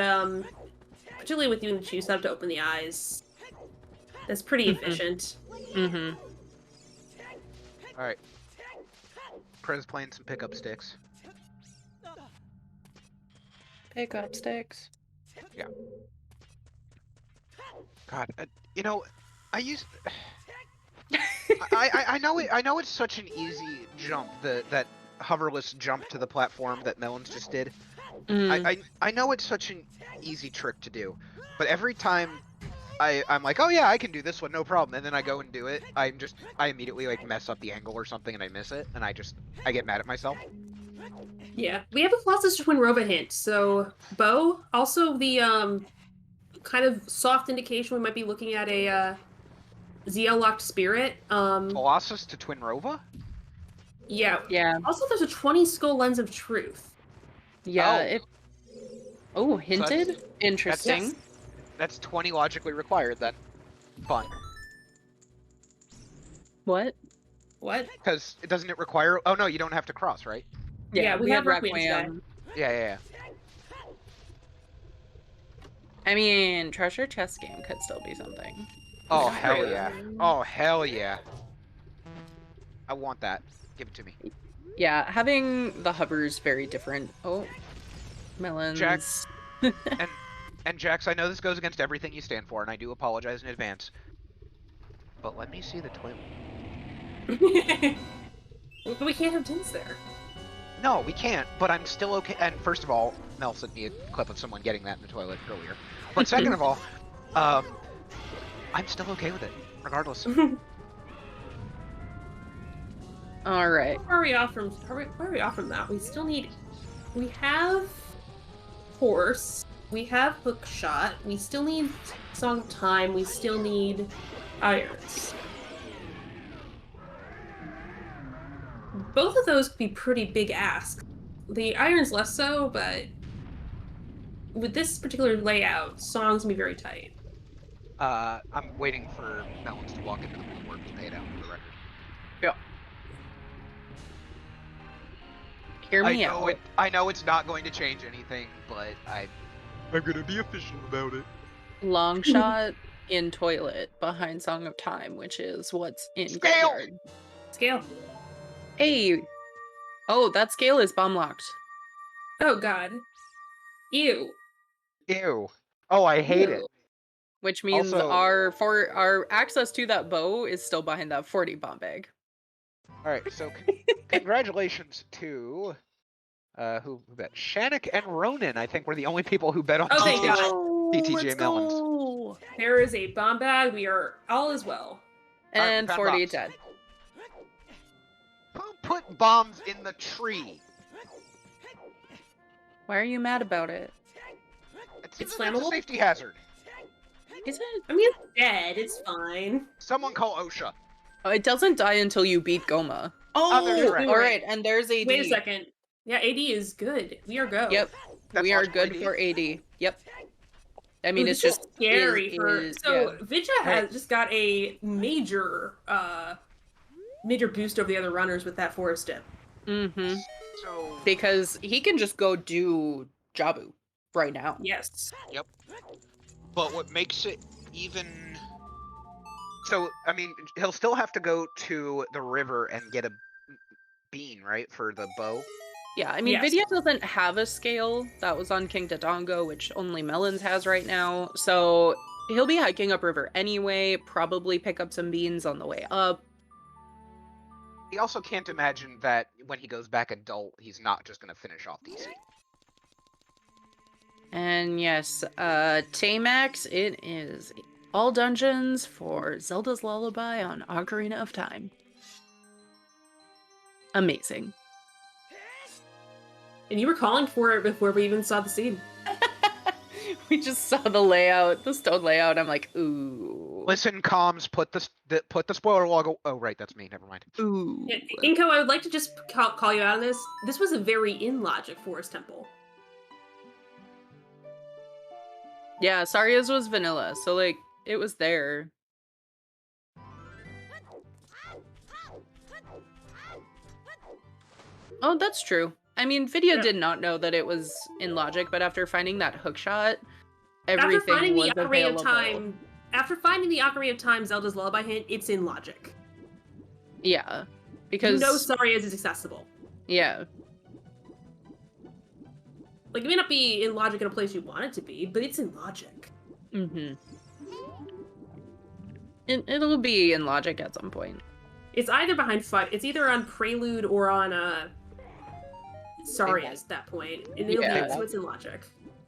particularly with doing the choose up to open the eyes, that's pretty efficient. Mm-hmm. Alright. Krez playing some pickup sticks. Pick up sticks. Yeah. God, you know, I use... I know it's such an easy jump, that hoverless jump to the platform that Melons just did. I know it's such an easy trick to do, but every time I'm like, oh yeah, I can do this one, no problem, and then I go and do it, I immediately like mess up the angle or something and I miss it, and I get mad at myself. Yeah, we have a Colossus Twin Rova hint, so Bo, also the kind of soft indication we might be looking at a ZL locked spirit. Colossus to Twin Rova? Yeah. Yeah. Also, there's a 20 skull lens of truth. Yeah. Oh. Hinted? So interesting. That's 20 logically required then. Fun. What? What? Because doesn't it require... Oh no, you don't have to cross, right? Yeah, we have Requiem. Requiem. Yeah. I mean, treasure chest game could still be something. Oh, Yeah. hell yeah. Oh, hell yeah. I want that. Give it to me. Yeah, having the hovers very different. Oh, melons. Jax, and Jax, I know this goes against everything you stand for, and I do apologize in advance. But let me see the toilet. But we can't have tints there. No, we can't, but I'm still okay. And first of all, Mel sent me a clip of someone getting that in the toilet earlier. But second of all, I'm still okay with it, regardless. All right. Where are we off from? Where are we off from that? We still need. We have horse. We have hook shot. We still need Song of Time. We still need irons. Both of those could be pretty big asks. The irons less so, but with this particular layout, songs can be very tight. I'm waiting for Melons to walk into the woodwork to pay it out for the record. Yeah. Hear me out. I know it's not going to change anything, but I'm gonna be official about it. Long shot in toilet behind Song of Time, which is what's in Scale! Graveyard. Scale. Hey. Oh, that scale is bomb locked. Oh god. Ew. Ew. Oh, I hate it. Which means Also- our access to that bow is still behind that 40 bomb bag. Alright, so congratulations to who bet? Shannick and Ronan, I think, were the only people who bet on Oh, thank DTJ, God. DTJ Melons. Go. There is a bomb bag. We are all as well. And Found 40 box. dead. put bombs in the tree. Why are you mad about it? It's a flammable? safety hazard. Is it? I mean, it's dead. It's fine. Someone call OSHA. Oh, it doesn't die until you beat Goma. Oh, there's Oh, Ray. all right, and there's AD. Wait a second. Yeah, AD is good. We are go. Yep, That's we are logical good AD? for AD. Yep. I mean, Ooh, it's this is just scary so yeah. Vidya has just got a major boost over the other runners with that forest dip. Mm-hmm. So Because he can just go do Jabu right now. Yes. Yep. But what makes it even... So, I mean, he'll still have to go to the river and get a bean, right, for the bow? Yeah, I mean, Yes. Vidya doesn't have a scale. That was on King Dodongo, which only Melons has right now. So he'll be hiking upriver anyway, probably pick up some beans on the way up. He also can't imagine that when he goes back adult, he's not just going to finish off DC. And yes, Tamax, it is all dungeons for Zelda's Lullaby on Ocarina of Time. Amazing. And you were calling for it before we even saw the scene. We just saw the layout, the stone layout. I'm like, ooh. Listen, comms, put the spoiler log. Oh, right, that's me. Never mind. Ooh. Yeah, Inko, I would like to just call you out on this. This was a very in-logic forest temple. Yeah, Saria's was vanilla, so like it was there. Oh, that's true. I mean, Vidya did not know that it was in logic, but after finding that hook shot, everything was available. After finding the Ocarina of Time Zelda's Lullaby hint, it's in logic. Yeah, because you know Saria's is accessible. Yeah. Like, it may not be in logic in a place you want it to be, but it's in logic. Mm-hmm. It'll be in logic at some point. It's either behind fight. It's either on Prelude or on Saria's at that point, and it'll be so it's in logic.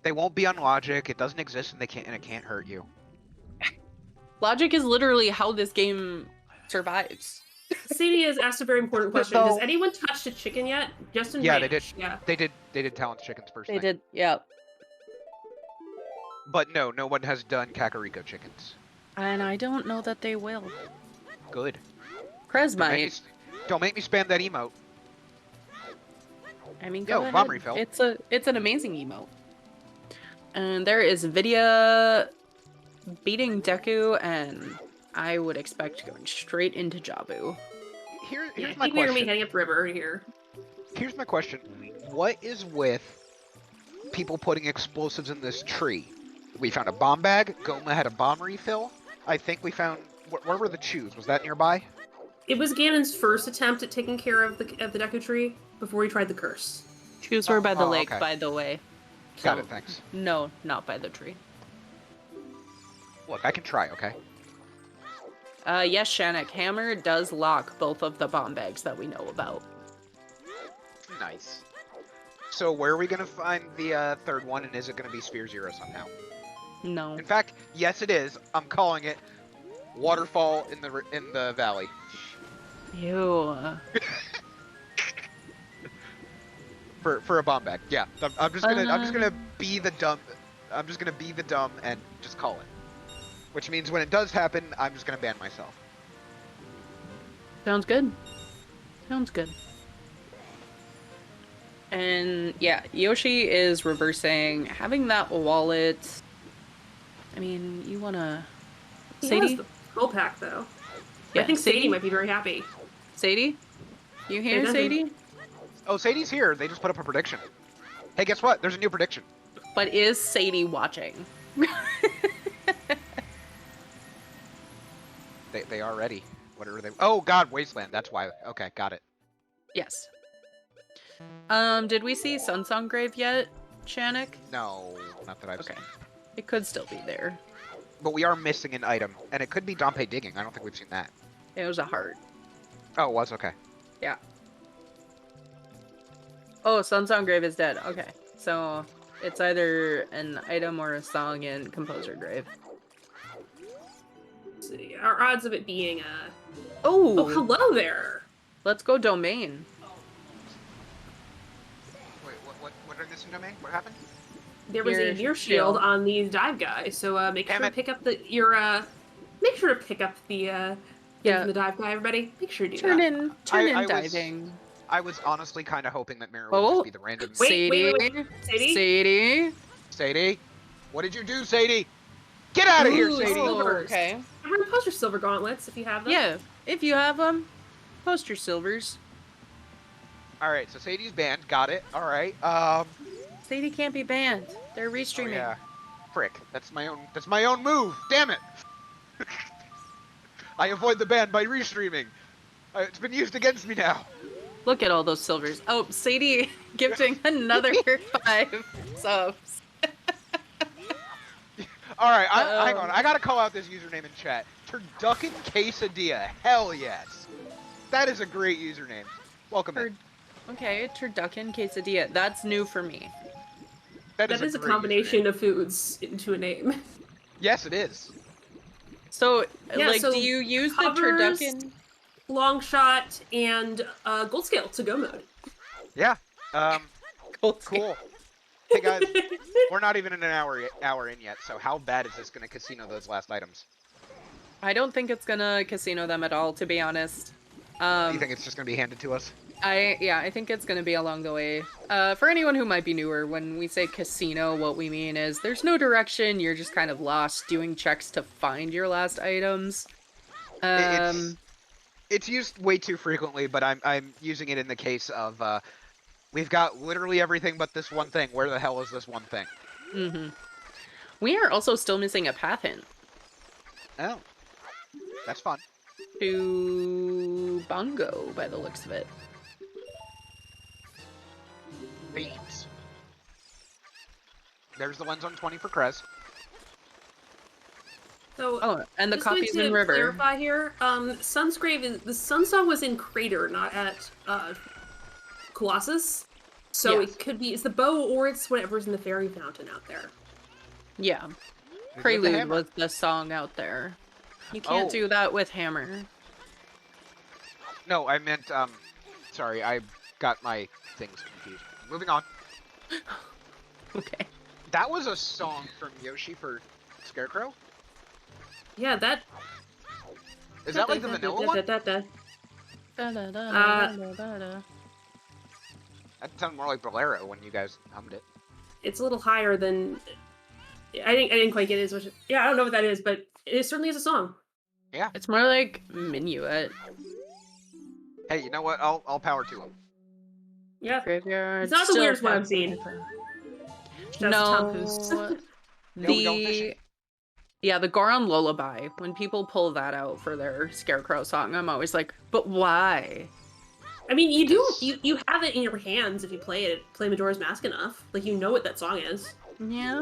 They won't be on logic. It doesn't exist, and it can't hurt you. Logic is literally how this game survives. Sadie has asked a very important question. Has anyone touched a chicken yet? Justin. Yeah, Ranch. they did. Yeah, They did talent chickens first. They did. Yeah. But no one has done Kakariko chickens. And I don't know that they will. Good. Krez might. Don't make me spam that emote. I mean, go ahead. Bomb refill. It's an amazing emote. And there is Vidya beating Deku, and I would expect going straight into Jabu. Here's I my think question. we're gonna be heading up river here. Here's my question. What is with people putting explosives in this tree? We found a bomb bag. Goma had a bomb refill. I think we found... Where were the chews? Was that nearby? It was Ganon's first attempt at taking care of the Deku tree before he tried the curse. Shoes were by the lake, okay. by the way. Got it, thanks. No, not by the tree. Look, I can try, okay? Yes, Shannon, Hammer does lock both of the bomb bags that we know about. Nice. So where are we gonna find the third one, and is it gonna be Sphere Zero somehow? No. In fact, yes, it is. I'm calling it waterfall in the valley. Ew. For a bomb bag, yeah. I'm just gonna be the dumb. I'm just gonna be the dumb and just call it. Which means when it does happen, I'm just gonna ban myself. Sounds good. Sounds good. And yeah, Yoshi is reversing. Having that wallet. I mean, you wanna. Sadie? The full pack though. Yeah, I think Sadie might be very happy. Sadie? You here, Sadie? Oh, Sadie's here. They just put up a prediction. Hey, guess what? There's a new prediction. But is Sadie watching? They are ready. What are they? Oh God, Wasteland. That's why. Okay, got it. Yes. Did we see Sunsong Grave yet, Shanik? No, not that I've seen. It could still be there. But we are missing an item, and it could be Dompe digging. I don't think we've seen that. It was a heart. Oh, it was? Okay. Yeah. Oh, Sunsong Grave is dead. Okay. So, it's either an item or a song in Composer Grave. Let's see. Our odds of it being Oh, hello there. Let's go domain. Wait, what are this in domain? What happened? There was a Your near shield. shield on these dive guys, so make Damn sure to it. pick up make sure to pick up the thing Yeah. from the dive guy, everybody. Make sure to do Turn that. in I was- diving. I was honestly kind of hoping that Mirror would Oh, just be the random. Wait, Sadie. Sadie? Sadie. Sadie, what did you do, Sadie? Get out of here, Ooh, Sadie! silvers. Okay. Everyone post your silver gauntlets if you have them. Yeah, if you have them, post your silvers. All right, so Sadie's banned. Got it. All right. Sadie can't be banned. They're Oh restreaming. yeah. Frick. That's my own move. Damn it. I avoid the ban by restreaming. It's been used against me now. Look at all those silvers. Oh, Sadie gifting another 5 subs. All right, hang on. I gotta call out this username in chat. Turducken Quesadilla. Hell yes. That is a great username. Welcome in. Okay, turducken quesadilla. That's new for me. That is a great combination username. of foods into a name. Yes, it is. So, Yeah, like, so do you use the covers, turducken? long shot, and gold scale to go mode. Yeah. Gold Cool. Hey guys, we're not even in an hour in yet. So how bad is this gonna casino those last items? I don't think it's gonna casino them at all, to be honest. You think it's just gonna be handed to us? I think it's gonna be along the way. For anyone who might be newer, when we say casino, what we mean is there's no direction, you're just kind of lost doing checks to find your last items. It's used way too frequently, but I'm using it in the case of we've got literally everything but this one thing. Where the hell is this one thing? Mm-hmm. We are also still missing a path hint Oh, that's fun. to Bongo, by the looks of it. Beans. There's the lens on 20 for Krez. So, Oh, and the just going copies to in River. clarify here, Sun's Grave the Sun Song was in Crater, not at Colossus. So Yes. it could be it's the bow or it's whatever's in the fairy fountain out there. Yeah. With the Prelude hammer. was the song out there. You can't Oh. do that with Hammer. No, I meant sorry, I got my things confused. Moving on. Okay. That was a song from Yoshi for Scarecrow? Yeah, that. Is that like the vanilla one? That sounded more like Bolero when you guys hummed it. It's a little higher than. I didn't quite get it as much. Yeah, I don't know what that is, but it certainly is a song. Yeah. It's more like Minuet. Hey, you know what? I'll power to him. Yeah. Graveyard. It's not the still weirdest one I've has seen. No. Tampus. No, we don't fish The it. yeah, the Goron Lullaby. When people pull that out for their Scarecrow song, I'm always like, but why? I mean, you have it in your hands if you play Majora's Mask enough. Like you know what that song is. Yeah.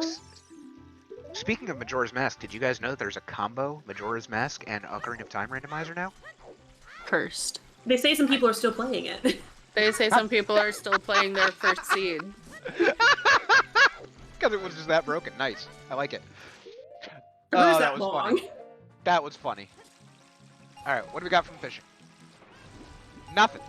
Speaking of Majora's Mask, did you guys know that there's a combo Majora's Mask and Ocarina of Time randomizer now? Cursed. They say some people are still playing it. They say some people are still playing their first seed. Because it was just that broken. Nice. I like it. Where's Oh, that was long? funny. That was funny. Alright, what do we got from fishing? Nothing.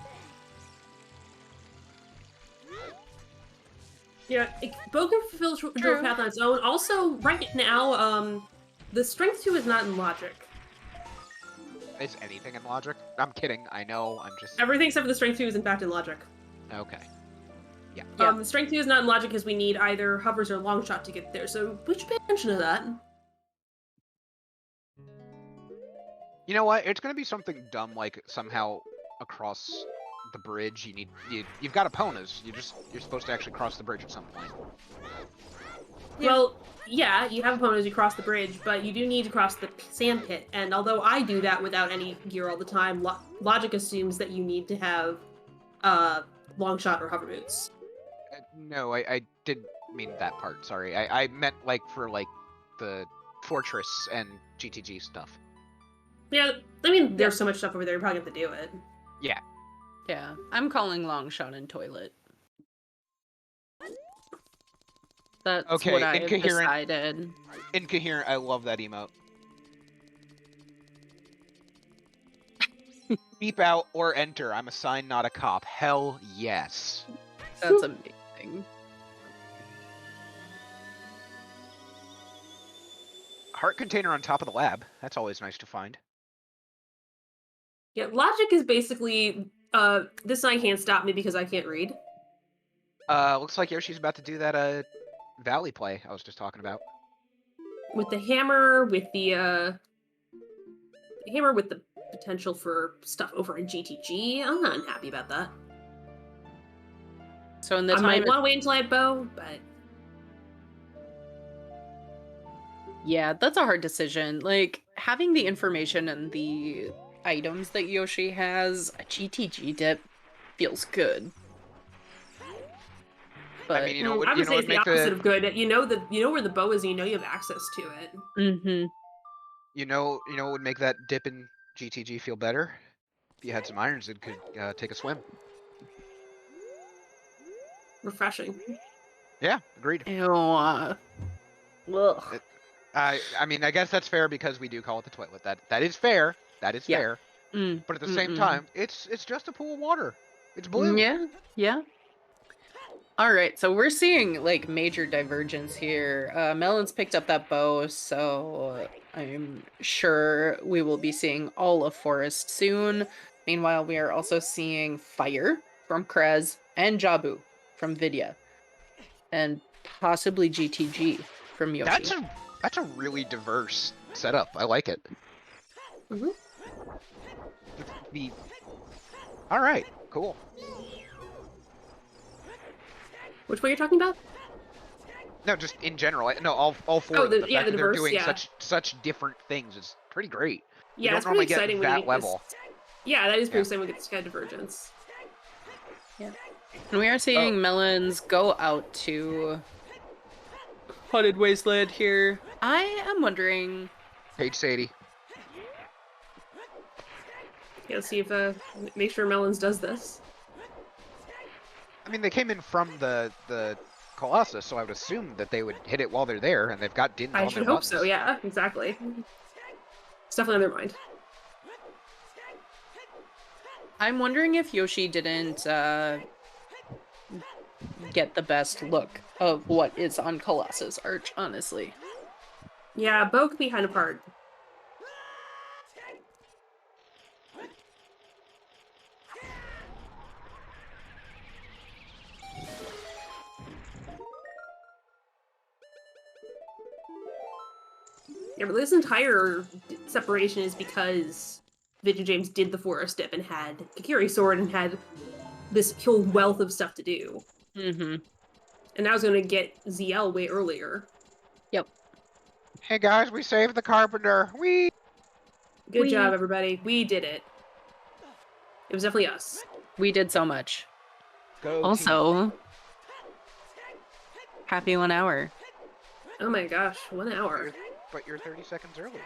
Yeah, both can fulfill Drove Path on its own. Also, right now, the Strength 2 is not in Logic. Is anything in Logic? I'm kidding. I know. I'm just... Everything except for the Strength 2 is in fact in Logic. Okay. Yeah. The Strength 2 is not in Logic because we need either hovers or long shot to get there, so we should pay attention to that. You know what? It's gonna be something dumb like somehow across the bridge you've got Eponas. You're supposed to actually cross the bridge at some point. Yeah. Well, yeah, you have opponents you cross the bridge, but you do need to cross the sand pit, and although I do that without any gear all the time, Logic assumes that you need to have long shot or hover boots. No, I didn't mean that part. Sorry. I meant like for like the fortress and GTG stuff. Yeah, I mean, there's so much stuff over there, you're probably gonna have to do it. Yeah. Yeah, I'm calling long shot and toilet. That's Okay, what I've incoherent. decided. Incoherent. I love that emote. Beep out or enter. I'm a sign, not a cop. Hell yes. That's amazing. Heart container on top of the lab. That's always nice to find. Yeah, logic is basically this sign can't stop me because I can't read. Looks like Yoshi's about to do that Valley play I was just talking about. With the hammer, with the potential for stuff over in GTG. I'm not unhappy about that. So in the I time, might want to wait until I have bow, but yeah, that's a hard decision. Like having the information and the items that Yoshi has, a GTG dip feels good. But I mean, you know, I would say would it's the make opposite of good. You know where the bow is, and you know you have access to it. mm-hmm. you know what would make that dip in GTG feel better? If you had some irons, it could take a swim. Refreshing. Yeah, agreed. Ew. Ugh. I mean, I guess that's fair because we do call it the toilet. That is fair. That is Yeah. fair. Mm, But at the same time, it's just a pool of water. It's blue. Yeah, yeah. All right, so we're seeing like major divergence here. Melon's picked up that bow, so I'm sure we will be seeing all of Forest soon. Meanwhile, we are also seeing Fire from Krez and Jabu from Vidya, and possibly GTG from Yoshi. That's a really diverse setup. I like it. Mm-hmm. All right, cool. Which one you're talking about? No, just in general. No, all four. Oh, of them. the The fact that diverse, they're doing yeah. such different things is pretty great. Yeah, You don't it's pretty normally get exciting when you that get level. this. Yeah, that is pretty Yeah. exciting when we get this kind of divergence. Yeah. And we are seeing Melons go out to Haunted Wasteland here. I am wondering. Page Sadie. Yeah, let's see if make sure Melons does this. I mean, they came in from the Colossus, so I would assume that they would hit it while they're there, and they've got dins on I their should hope buttons. so. Yeah, exactly. It's definitely on their mind. I'm wondering if Yoshi didn't get the best look of what is on Colossus Arch, honestly. Yeah, bow can be kind of hard. Yeah, but this entire separation is because VidyaJames did the forest dip and had Kakiri sword and had this whole wealth of stuff to do. Mm-hmm. And I was going to get ZL way earlier. Yep. Hey guys, we saved the carpenter. Good job, everybody. We did it. It was definitely us. We did so much. Go Also, happy 1 hour. Oh my gosh, 1 hour. But you're 30 seconds early.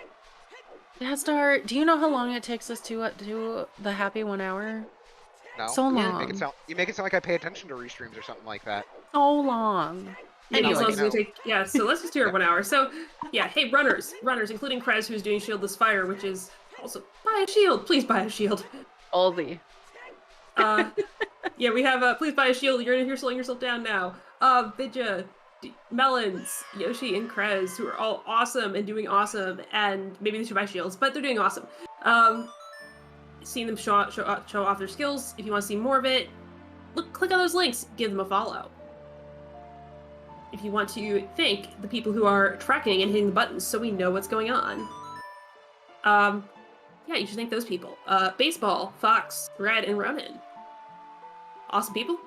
Dastar, do you know how long it takes us to do the happy 1 hour? No. So You long. make it sound like I pay attention to restreams or something like that. So long. Yeah, Anyway. so gonna take, so let's just do our 1 hour. So, yeah, hey, runners, including Krez, who's doing Shieldless Fire, which is also, buy a shield, please buy a shield. Aldi. Yeah, we have, please buy a shield, you're in here slowing yourself down now. Vidya, Melons, Yoshi, and Krez, who are all awesome and doing awesome, and maybe they should buy shields, but they're doing awesome. Seeing them show off their skills, if you want to see more of it, click on those links, give them a follow. If you want to thank the people who are tracking and hitting the buttons so we know what's going on. Yeah, you should thank those people. Baseball, Fox, Red, and Ronan. Awesome people.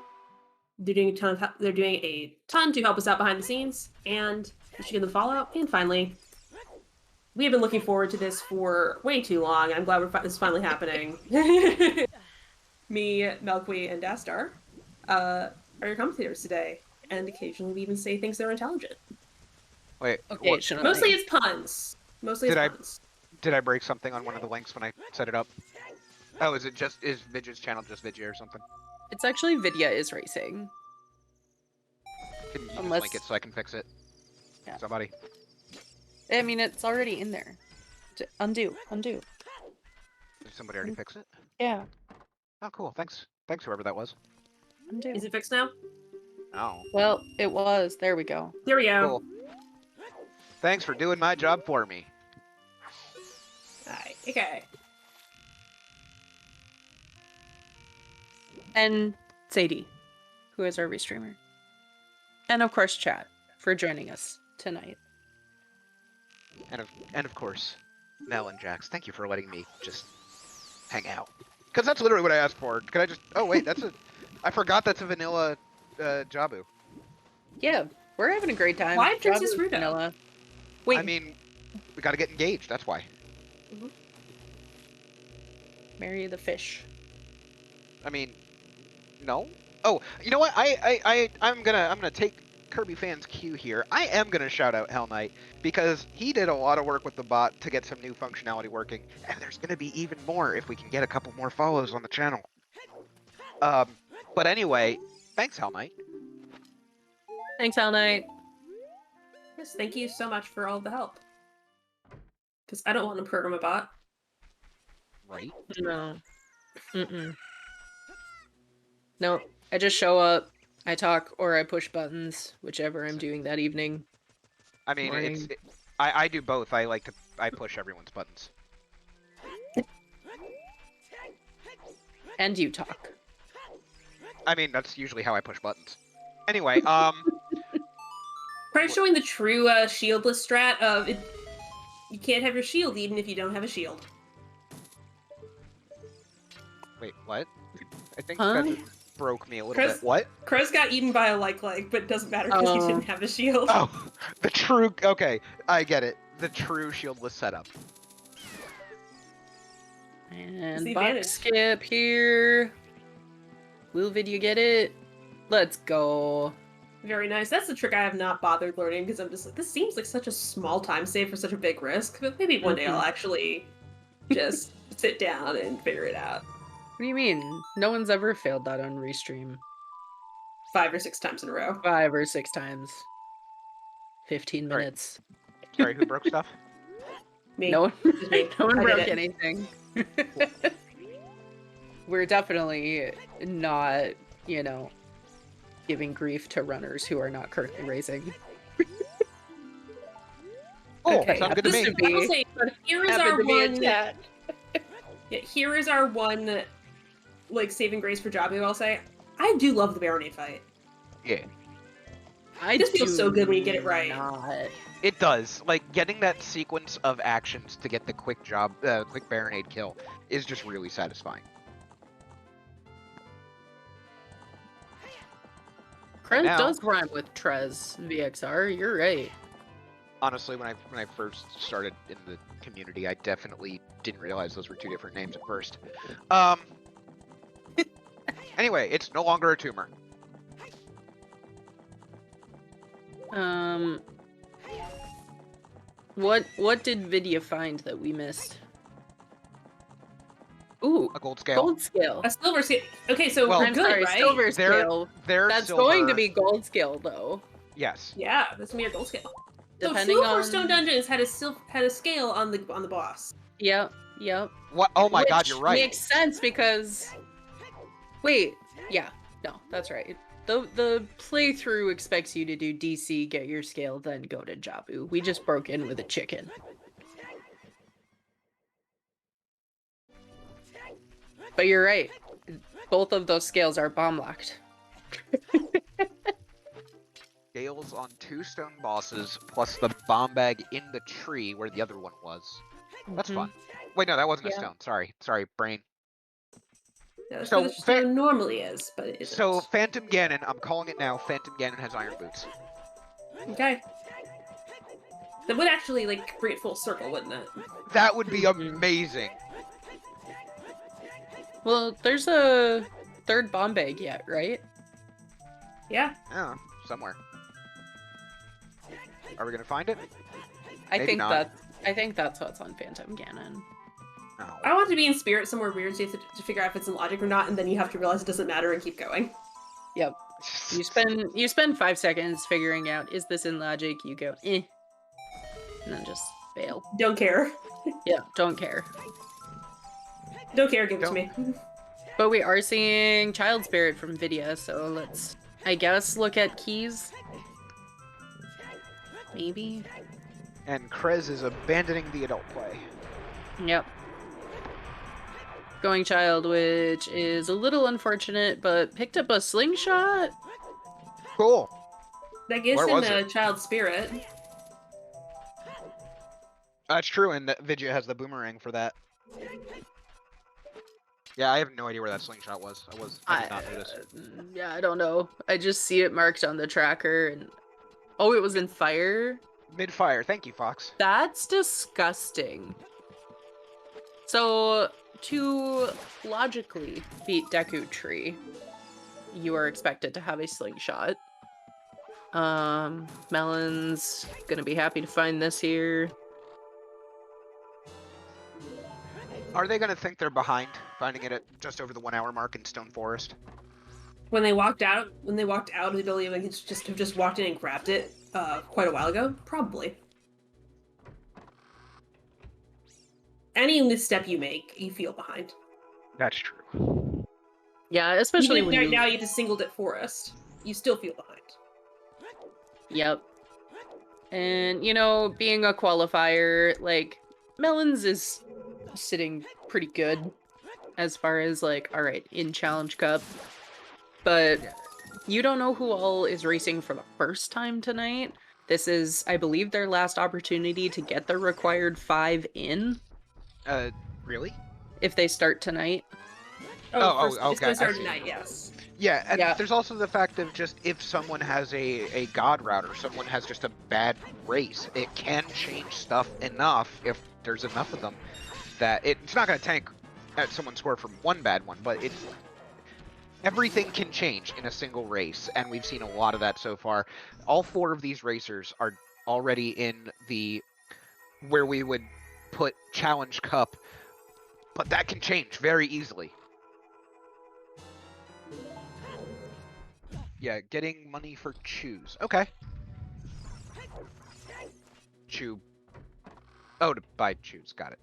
They're doing a ton to help us out behind the scenes, and you should give them a follow. And finally, we have been looking forward to this for way too long. I'm glad this is finally happening. Me, melqwii, and Dastar are your commentators today, and occasionally we even say things that are intelligent. Wait, Occasionally. Mostly it's puns. Did I break something on one of the links when I set it up? Oh, is Vidya's channel just Vidya or something? It's actually Vidya is racing. Can you just link it so I can fix it? Yeah. Did somebody already fix it? Yeah. Oh, cool. Thanks. Thanks, whoever that was. Is it fixed now? Oh, Well, it was. There we go. There we go. cool. Thanks for doing my job for me. Alright, okay. And Sadie, who is our restreamer. And of course, chat for joining us tonight. And of course, Mel and Jax, thank you for letting me just hang out. Because that's literally what I asked for. Can I just... Oh, wait, that's a... I forgot that's a vanilla Jabu. Yeah, we're having a great time. Why Princess Jabu, Ruto? vanilla. Wait, I mean, we gotta get engaged, that's why. marry the fish. I mean, no? Oh, you know what? I'm gonna take Kirby fans' cue here. I am gonna shout out Hell Knight because he did a lot of work with the bot to get some new functionality working, and there's gonna be even more if we can get a couple more follows on the channel. But anyway, thanks, Hell Knight. Thanks, Hell Knight. Yes, thank you so much for all the help. Because I don't want to program a bot. Right? No. Mm-mm. No, I just show up, I talk, or I push buttons, whichever I'm doing that evening. I mean, Morning. I do both. I push everyone's buttons. And you talk. I mean, that's usually how I push buttons. Anyway, Probably showing the true shieldless strat of you can't have your shield even if you don't have a shield. wait, what? I think Huh? that broke me a little Chris? bit. What? Crows got eaten by a like, but it doesn't matter because he Oh. didn't have a shield. Oh, the true... Okay, I get it. The true shieldless setup. And the buck advantage. skip here. Will Vidya get it? Let's go. Very nice. That's the trick I have not bothered learning because I'm just like, this seems like such a small time save for such a big risk. But maybe one day I'll actually just sit down and figure it out. What do you mean? No one's ever failed that on Restream. 5 or 6 times in a row. 5 or 6 times. 15 Sorry. minutes. Sorry, who broke stuff? Me. No one, me. no one I did broke it. anything. We're definitely not, you know, giving grief to runners who are not currently racing. Oh, Okay, sounds good to happens me. to I will be- say, but here is happened our to be a one. chat. Yeah, here is our one, like, saving grace for Jabu. I'll say, I do love the Baronade fight. Yeah, I This feels do so good when you get it right. not. it does. Like, getting that sequence of actions to get the quick Baronade kill is just really satisfying. Krez Now- does rhyme with Trez VXR. You're right. Honestly, when I first started in the community, I definitely didn't realize those were 2 different names at first. Anyway, it's no longer a tumor. What did Vidya find that we missed? Ooh, A gold scale. gold scale. A silver scale. Okay, so Well, we're I'm good, sorry, right? silver They're- scale. They're That's silver... going to be gold scale though. Yes. Yeah, that's gonna be a gold scale. So Depending Food on for Stone Dungeons had a scale on the boss. Yep. What? Oh my god, Which you're right. Makes sense because wait, yeah, no, that's right. The playthrough expects you to do DC, get your scale, then go to Jabu. We just broke in with a chicken. But you're right. Both of those scales are bomb locked. Scales on 2 stone bosses, plus the bomb bag in the tree where the other one was. That's fun. Wait, no, that wasn't a Yeah. stone. Sorry, brain. Yeah, that's So, what the stone normally is, but it isn't. So, Phantom Ganon, I'm calling it now, Phantom Ganon has iron boots. Okay. That would actually, like, bring it full circle, wouldn't it? That would be amazing. Well, there's a third bomb bag yet, right? Yeah. Yeah, somewhere. Are we gonna find it? I Maybe not. think that's what's on Phantom Ganon. No. I want to be in spirit somewhere weird so you have to figure out if it's in logic or not, and then you have to realize it doesn't matter and keep going. Yep. You spend 5 seconds figuring out, is this in logic? You go, eh. And then just fail. Don't care. Yeah, don't care. Don't care, give it to Don't- me. But we are seeing Child Spirit from Vidya, so let's, I guess, look at keys. Maybe? And Krez is abandoning the adult play. Yep. Going Child, which is a little unfortunate, but picked up a slingshot? Cool. That gives Where him was a it? child spirit. That's true, and Vidya has the boomerang for that. Yeah, I have no idea where that slingshot was. I did not notice. Yeah, I don't know. I just see it marked on the tracker, and oh, it was in fire? Mid-fire. Thank you, Fox. That's disgusting. So, to logically beat Deku Tree, you are expected to have a slingshot. Melon's gonna be happy to find this here. Are they going to think they're behind, finding it at just over the 1 hour mark in Stone Forest? When they walked out, of the building, they could just have just walked in and grabbed it quite a while ago. Probably. Any misstep you make, you feel behind. That's true. Yeah, especially Even when right you... now you just singled it forest. You still feel behind. Yep. And, you know, being a qualifier, like, Melons is sitting pretty good as far as, like, alright, in Challenge Cup. But you don't know who all is racing for the first time tonight. This is, I believe, their last opportunity to get the required 5 in. Really? If they start tonight. It's okay, gonna I start see. tonight, yes. Yeah, and Yeah. there's also the fact of just if someone has a god route or someone has just a bad race, it can change stuff enough if there's enough of them that it's not going to tank at someone's score from one bad one, but everything can change in a single race, and we've seen a lot of that so far. All 4 of these racers are already in the where we would put Challenge Cup, but that can change very easily. Yeah, getting money for Chews. Okay. Chew. Oh, to buy Chews. Got it.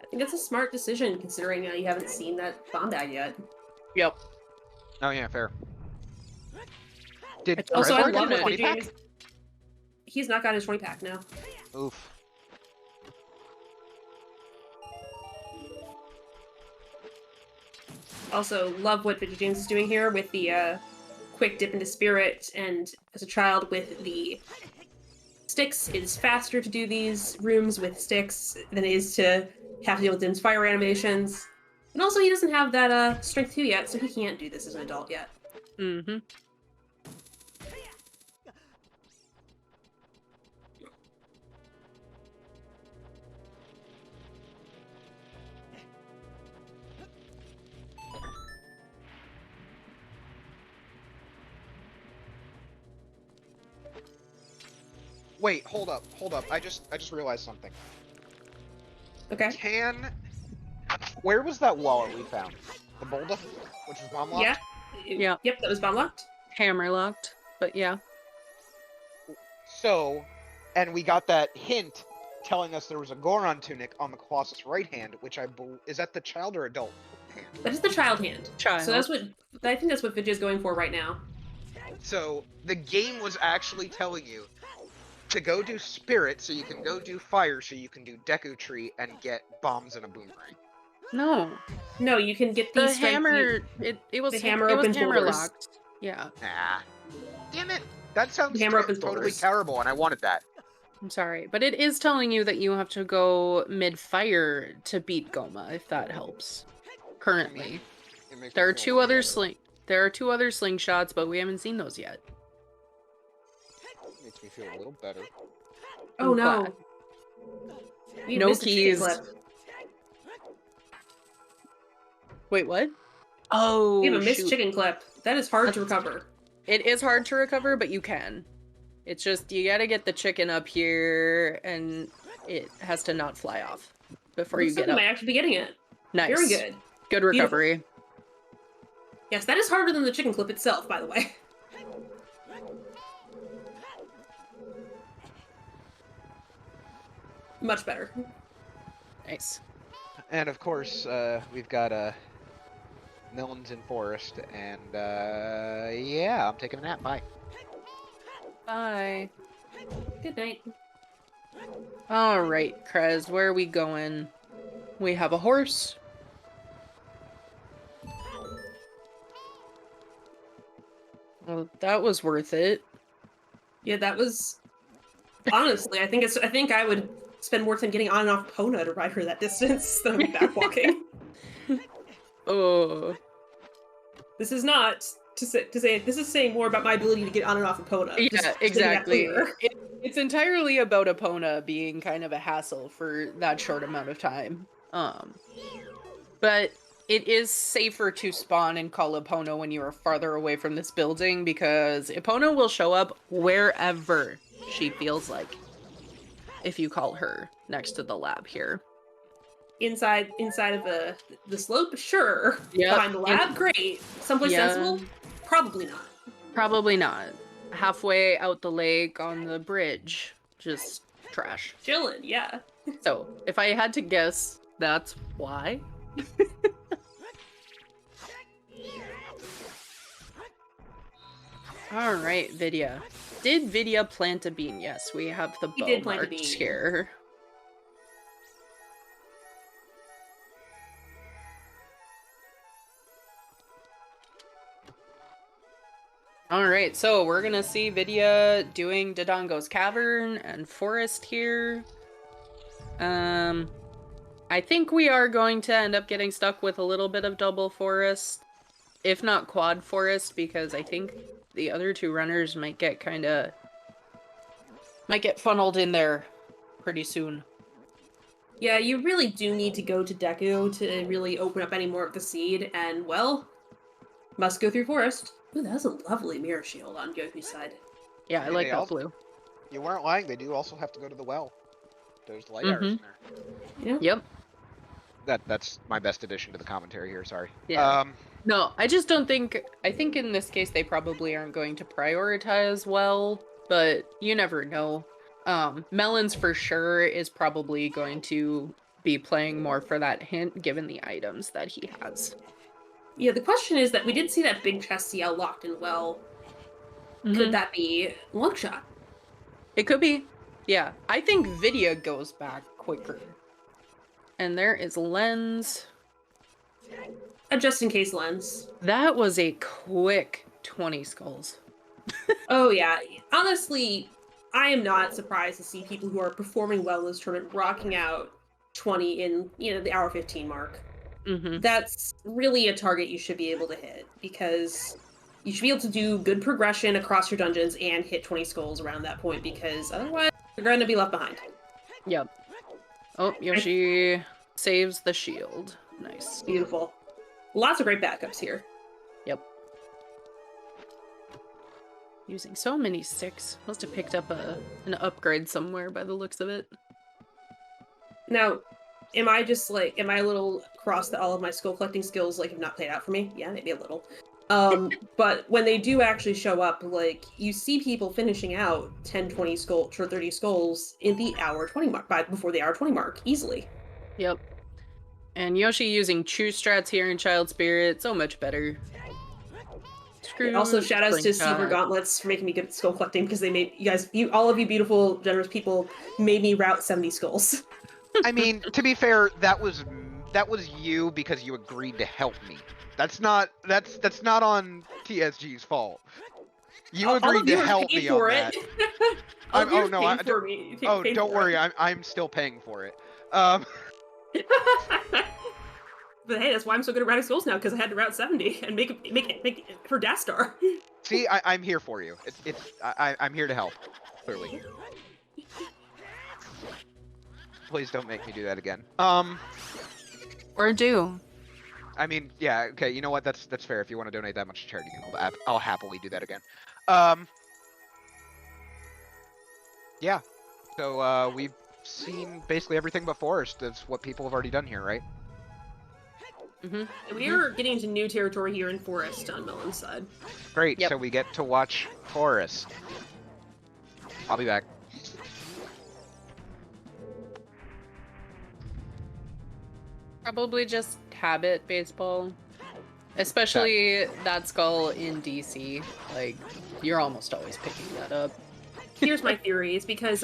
I think it's a smart decision considering you haven't seen that bomb bag yet. Yep. Oh, yeah, fair. Did Also, Krez I not get love the what 20 pack? VidyaJames. He's not got his 20 pack now. Oof. Also, love what VidyaJames is doing here with the quick dip into spirit, and as a child with the sticks, it is faster to do these rooms with sticks than it is to have to deal with Dim's fire animations. And also, he doesn't have that strength 2 yet, so he can't do this as an adult yet. Mm-hmm. Wait, hold up. I just realized something. Okay. Where was that wallet we found? The boulder, which was bomb locked? Yeah. Yeah. Yep, that was bomb locked. Hammer locked, but yeah. So, and we got that hint telling us there was a Goron tunic on the Colossus right hand, which is that the child or adult hand? That is the child hand. Child. So I think that's what Vidya is going for right now. So the game was actually telling you to go do spirit, so you can go do fire, so you can do Deku Tree and get bombs and a boomerang. No. No, you can get The these hammer, it was the hammer it was opens hammer boulders. locked. Yeah. Ah, damn it! That sounds The hammer opens totally boulders. terrible, and I wanted that. I'm sorry, but it is telling you that you have to go mid-fire to beat Goma, if that helps. Currently. It makes There me are feel a little there are 2 other slingshots, but we haven't seen those yet. Makes me feel a little better. Oh I'm no. glad. You No missed a chicken keys. clip. Wait, what? Oh, You have a missed shoot. chicken clip. That is hard to recover. It is hard to recover, but you can. It's just, you gotta get the chicken up here, and it has to not fly off before you Looks like get you up. might actually be getting it. Nice. Very good. Good recovery. Yes, that is harder than the chicken clip itself, by the way. Much better. Nice. And of course, we've got melons in forest, and yeah, I'm taking a nap. Bye. Bye. Good night. All right, Krez, where are we going? We have a horse. Well, that was worth it. Yeah, that was honestly. I think I would spend more time getting on and off Pona to ride her that distance than back walking. Oh. This is not to say this is saying more about my ability to get on and off of Pona. Yeah, Just exactly. making that clear. It's entirely about Epona being kind of a hassle for that short amount of time. But it is safer to spawn and call Epona when you are farther away from this building because Epona will show up wherever she feels like if you call her next to the lab here. Inside of the slope, sure. Yep. Behind the lab, great. Someplace sensible, probably not. Probably not. Halfway out the lake on the bridge, just trash. Chillin', yeah. So, if I had to guess, that's why. All right, Vidya. Did Vidya plant a bean? Yes, we have the bow did plant a marked bean. here. All right, so we're gonna see Vidya doing Dodongo's Cavern and Forest here. I think we are going to end up getting stuck with a little bit of double forest, if not quad forest, because I think the other two runners might get funneled in there pretty soon. Yeah, you really do need to go to Deku to really open up any more of the seed, and, well, must go through forest. Ooh, that's a lovely mirror shield on Goku's side. Yeah, I like that blue. You weren't lying, they do also have to go to the well. There's light arrows in there. Yeah. Yep. That's my best addition to the commentary here, sorry. Yeah. No, I just don't think... I think in this case they probably aren't going to prioritize well, but you never know. Melons for sure is probably going to be playing more for that hint given the items that he has. Yeah, the question is that we did see that big chest CL locked in well. Could that be long shot? It could be. Yeah, I think Vidya goes back quicker. And there is Lens. A just in case lens. That was a quick 20 skulls. Oh yeah, honestly, I am not surprised to see people who are performing well in this tournament rocking out 20 in, the hour 15 mark. That's really a target you should be able to hit, because you should be able to do good progression across your dungeons and hit 20 skulls around that point, because otherwise you're going to be left behind. Yep. Oh, Yoshi saves the shield. Nice. Beautiful. Lots of great backups here. Yep. Using so many sticks. Must have picked up an upgrade somewhere by the looks of it. Now, am I a little cross that all of my skull collecting skills have not played out for me? Yeah, maybe a little. But when they do actually show up, you see people finishing out 10, 20 skulls or 30 skulls in the hour 20 mark, before the hour 20 mark, easily. Yep. And Yoshi using true strats here in Child Spirit, so much better. Also, shout outs to Silver Gauntlets for making me good at skull collecting, because they made all of you beautiful, generous people made me route 70 skulls. I mean, to be fair, that was you because you agreed to help me. That's not on TSG's fault. You agreed to help me on that. Don't worry, I'm still paying for it. But hey, that's why I'm so good at routing skulls now, because I had to route 70 and make it for Dastar. See, I'm here for you. I'm here to help. Clearly. Please don't make me do that again. Or do. I mean, yeah, okay, you know what? That's fair. If you want to donate that much to charity, I'll happily do that again. Yeah. So we've seen basically everything but forest. That's what people have already done here, right? We are getting into new territory here in forest on Melon's side. Great. Yep. So we get to watch forest. I'll be back. Probably just habit baseball. Especially that skull in DC. Like, you're almost always picking that up. Here's my theory: is because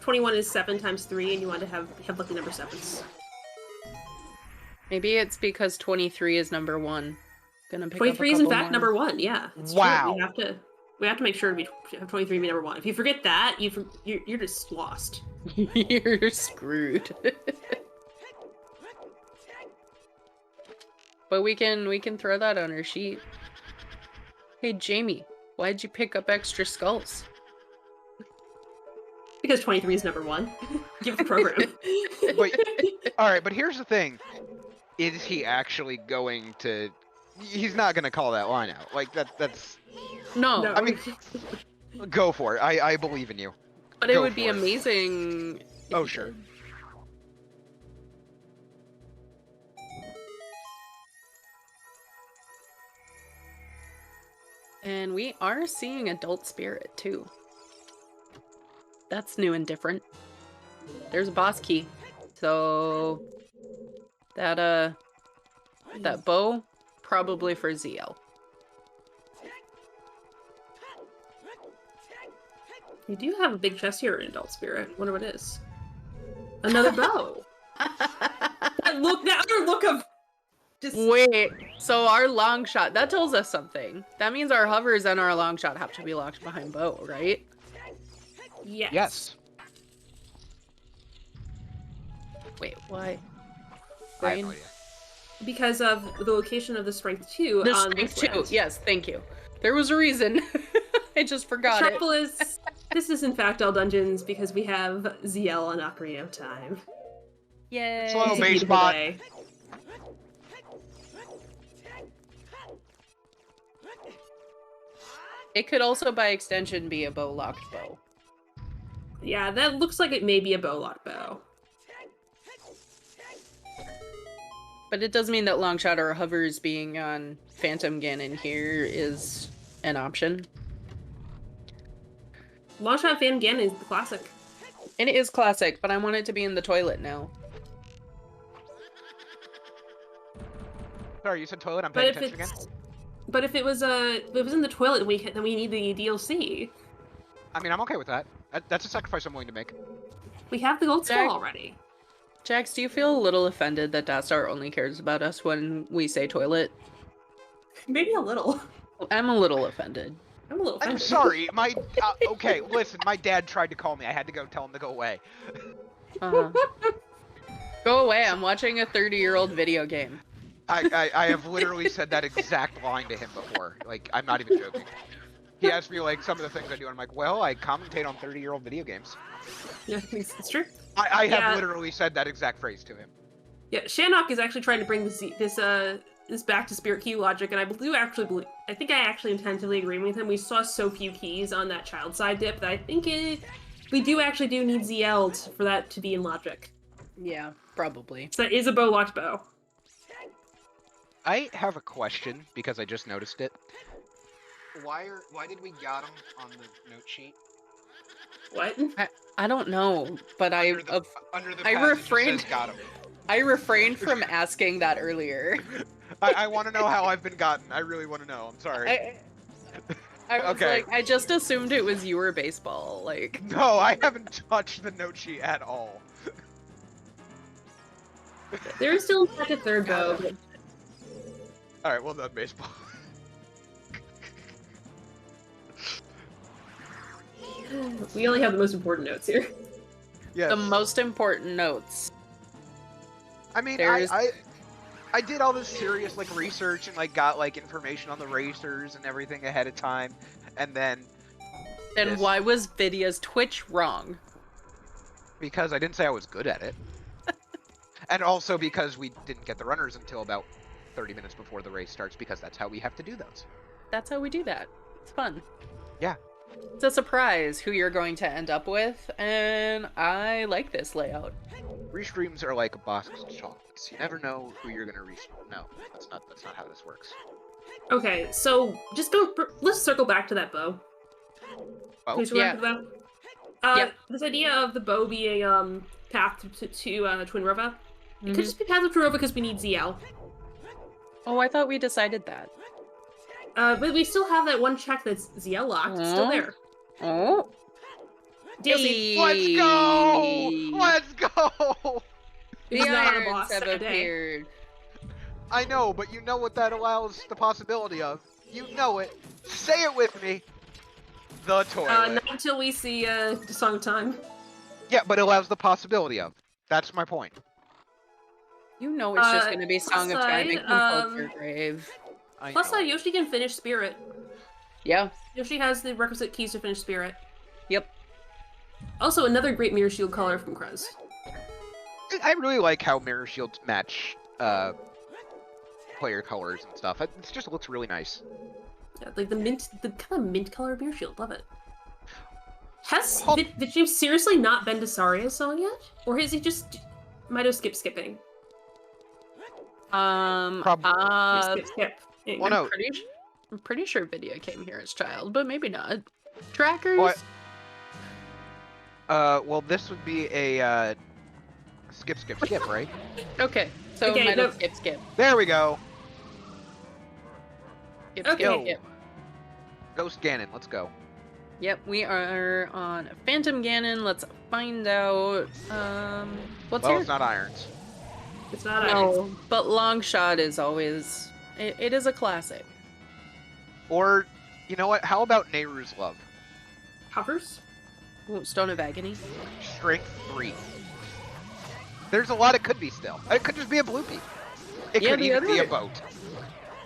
21 is 7 times 3, and you want to have lucky number 7s. Maybe it's because 23 is number 1. Gonna pick 23 up is a in couple fact more. number 1. Yeah, it's Wow. true. We have to make sure to have 23 be number 1. If you forget that, you're just lost. You're screwed. But we can throw that on our sheet. Hey Jamie, why'd you pick up extra skulls? Because 23 is number 1. Give the program. But all right, but here's the thing: is he actually going to? He's not going to call that line out. Like that's. No, No. I mean, go for it. I believe in you. but it Go would be for it. amazing. if Oh you sure. did. And we are seeing adult spirit too. That's new and different. There's a boss key. So that bow probably for ZL. You do have a big chest here in Adult Spirit. I wonder what it is. Another bow. That other look of just Wait, so our long shot, that tells us something. That means our hovers and our long shot have to be locked behind bow, right? yes. Yes. Wait, why? I have Brain? no idea. Because of the location of the strength 2 The on strength this 2, land. yes, thank you. There was a reason. I just forgot it. Trouble is, this is in fact all dungeons because we have ZL on Ocarina of Time. Yay. Slow It's a base beautiful spot. day. It could also, by extension, be a bow-locked bow. Yeah, that looks like it may be a bow lock bow. But it does mean that longshot or hovers being on Phantom Ganon here is an option. Longshot Phantom Ganon is the classic. And it is classic, but I want it to be in the toilet now. Sorry, you said toilet. I'm But paying if attention it's again. but if it was in the toilet, then we need the DLC. I mean, I'm okay with that. That's a sacrifice I'm willing to make. We have the gold skull Jack- already. Jax, do you feel a little offended that Dastar only cares about us when we say toilet? Maybe a little. I'm a little offended. I'm a little I'm offended. sorry. My okay. Listen, my dad tried to call me. I had to go tell him to go away. Go away, I'm watching a 30-year-old video game. I have literally said that exact line to him before. Like, I'm not even joking. He asked me like some of the things I do, and I'm like, well, I commentate on 30-year-old video games. Yeah, it's true. I have Yeah. literally said that exact phrase to him. Yeah, Shannock is actually trying to bring this back to Spirit Key logic, and I think I actually intentionally agree with him. We saw so few keys on that child side dip that I think we do need ZL for that to be in logic. Yeah, probably. So that is a bow locked bow. I have a question because I just noticed it. Why did we got him on the note sheet? What? I don't know, but Under the I passage it refrained- says got him. I refrained from asking that earlier. I want to know how I've been gotten. I really want to know. I'm sorry. I was Okay. like, I just assumed it was you or baseball. Like, No, I haven't touched the note sheet at all. There is still in fact a third bow, but All right, well done, baseball. we only have the most important notes here. Yes. the most important notes. I mean, There's- I did all this serious like research and like got like information on the racers and everything ahead of time, and then Then Yes. why was Vidya's Twitch wrong? because I didn't say I was good at it, and also because we didn't get the runners until about 30 minutes before the race starts, because that's how we have to do those. That's how we do that. It's fun. Yeah. It's a surprise who you're going to end up with, and I like this layout. Restreams are like a box of chocolates. You never know who you're gonna restream. No, that's not how this works. Okay, so let's circle back to that bow. Oh, Can we circle back yeah. to the bow? Yep. This idea of the bow being path to Twin River. It could just be Path of Torova because we need ZL. Oh, I thought we decided that. But we still have that one check that's ZL locked. It's still there. Oh. DLC. Let's go! Let's go! The He's not a irons boss have that day. appeared. I know, but you know what that allows the possibility of. You know it. Say it with me. The toilet. Not until we see the Song of Time. Yeah, but it allows the possibility of. That's my point. You know it's just gonna be Song of Time and side, Compulsory Grave. Plus, Yoshi can finish Spirit. Yeah. Yoshi has the requisite keys to finish Spirit. Yep. Also, another great Mirror Shield color from Krez. I really like how mirror shields match player colors and stuff. It just looks really nice. Yeah, like the kind of mint color of Mirror Shield. Love it. Has Hop- VidyaJames seriously not been to Saria's song yet? Or is he just might have skipping? Skip. Well, no. I'm pretty sure Vidya came here as child, but maybe not. Trackers? What? Well, this would be a skip, right? Okay, so Okay, might no. have skip. There we go. Skip, Okay. skip, skip. Ghost Ganon, let's go. Yep, we are on Phantom Ganon. Let's find out. What's Well, here? it's not irons. It's not No, but Long Shot is always. It is a classic. Or, you know what? How about Nehru's Love? Hovers? Ooh, Stone of Agony. Strength 3. There's a lot it could be still. It could just be a bloopy. It Yeah, could the even be a other- boat.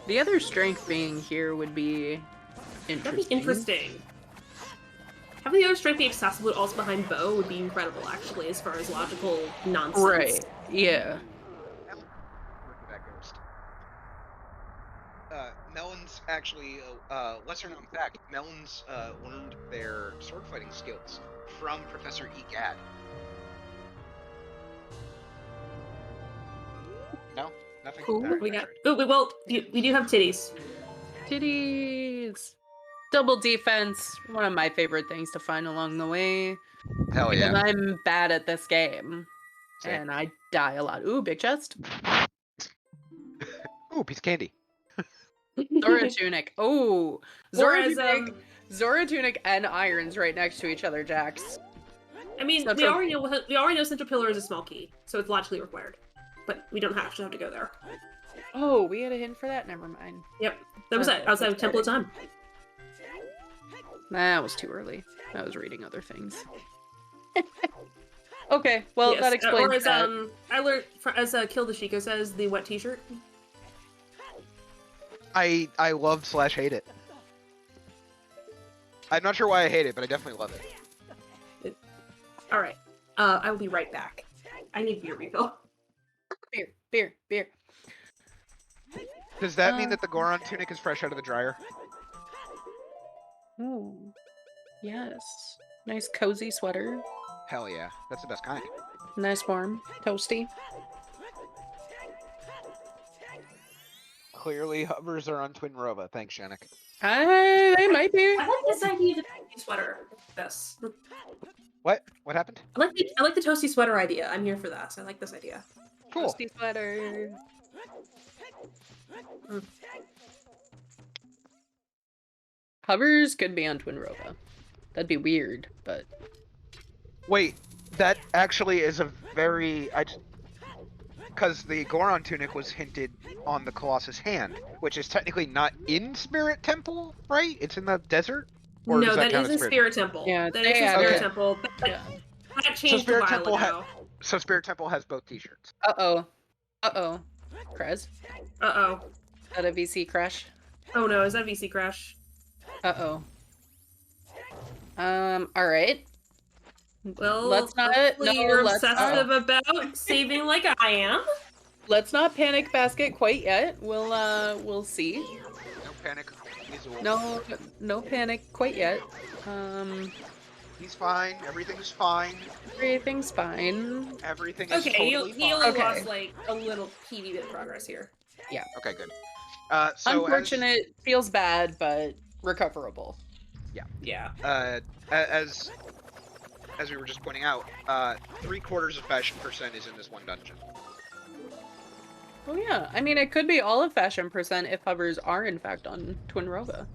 The other strength being here would be interesting. That'd be interesting. Having the other strength be accessible also behind Bo would be incredible, actually, as far as logical nonsense. Right. Yeah. That ghost. Melons actually, lesser known fact, Melons learned their sword fighting skills from Professor Egad. No? Nothing? Cool. Alright, We that's got. right. Oh, we do have titties. Titties. Double defense. One of my favorite things to find along the way. Hell Because yeah. I'm bad at this game. Same. And I die a lot. Ooh, big chest. Ooh, piece of candy. Zora Tunic. Oh, Or as, Zora Tunic and irons right next to each other, Jax. I mean, we Central- already know Central Pillar is a small key, so it's logically required. But we don't have to go there. Oh, we had a hint for that? Never mind. Yep. That was it. Outside of Temple of Time. That was too early. I was reading other things. Okay, well, Yes, that explains or as, that. I learned, as Kill the Chico says, the wet t-shirt. I love / hate it. I'm not sure why I hate it, but I definitely love it. Alright. I will be right back. I need beer refill. Beer. Does that mean that the Goron tunic is fresh out of the dryer? Ooh. Yes. Nice cozy sweater. Hell yeah. That's the best kind. Nice warm. Toasty. Clearly, hovers are on Twin Rova. Thanks, Yannick. They might be. I like this idea of the toasty sweater. This. What? What happened? I like the toasty sweater idea. I'm here for that. I like this idea. Cool. Toasty sweater. Hovers could be on Twin Rova. That'd be weird, but Wait, that actually is a very... Because the Goron tunic was hinted on the Colossus hand, which is technically not in Spirit Temple, right? It's in the desert? Or No, does that count is as in Spirit Temple. Yeah, that is in yeah, Spirit okay. Temple. yeah. That changed Spirit a while Temple ago. So Spirit Temple has both t-shirts. Uh-oh. Krez? Uh-oh. Is that a VC crash? Oh no, is that VC Crash? Uh-oh. Alright. Well, Let's not- hopefully no, you're let's obsessive about saving like I am. Let's not panic basket quite yet. We'll see. No panic. He's a wolf. No panic quite yet. He's fine. Everything's fine. Everything's fine. Everything is Okay, totally he fine. only Okay. lost like a little teeny bit of progress here. Okay, good. So Unfortunate, feels bad, but recoverable. Yeah. As we were just pointing out, 3/4 of fashion % is in this one dungeon. Oh yeah, I mean it could be all of Fashion Percent if hovers are in fact on Twin Rova.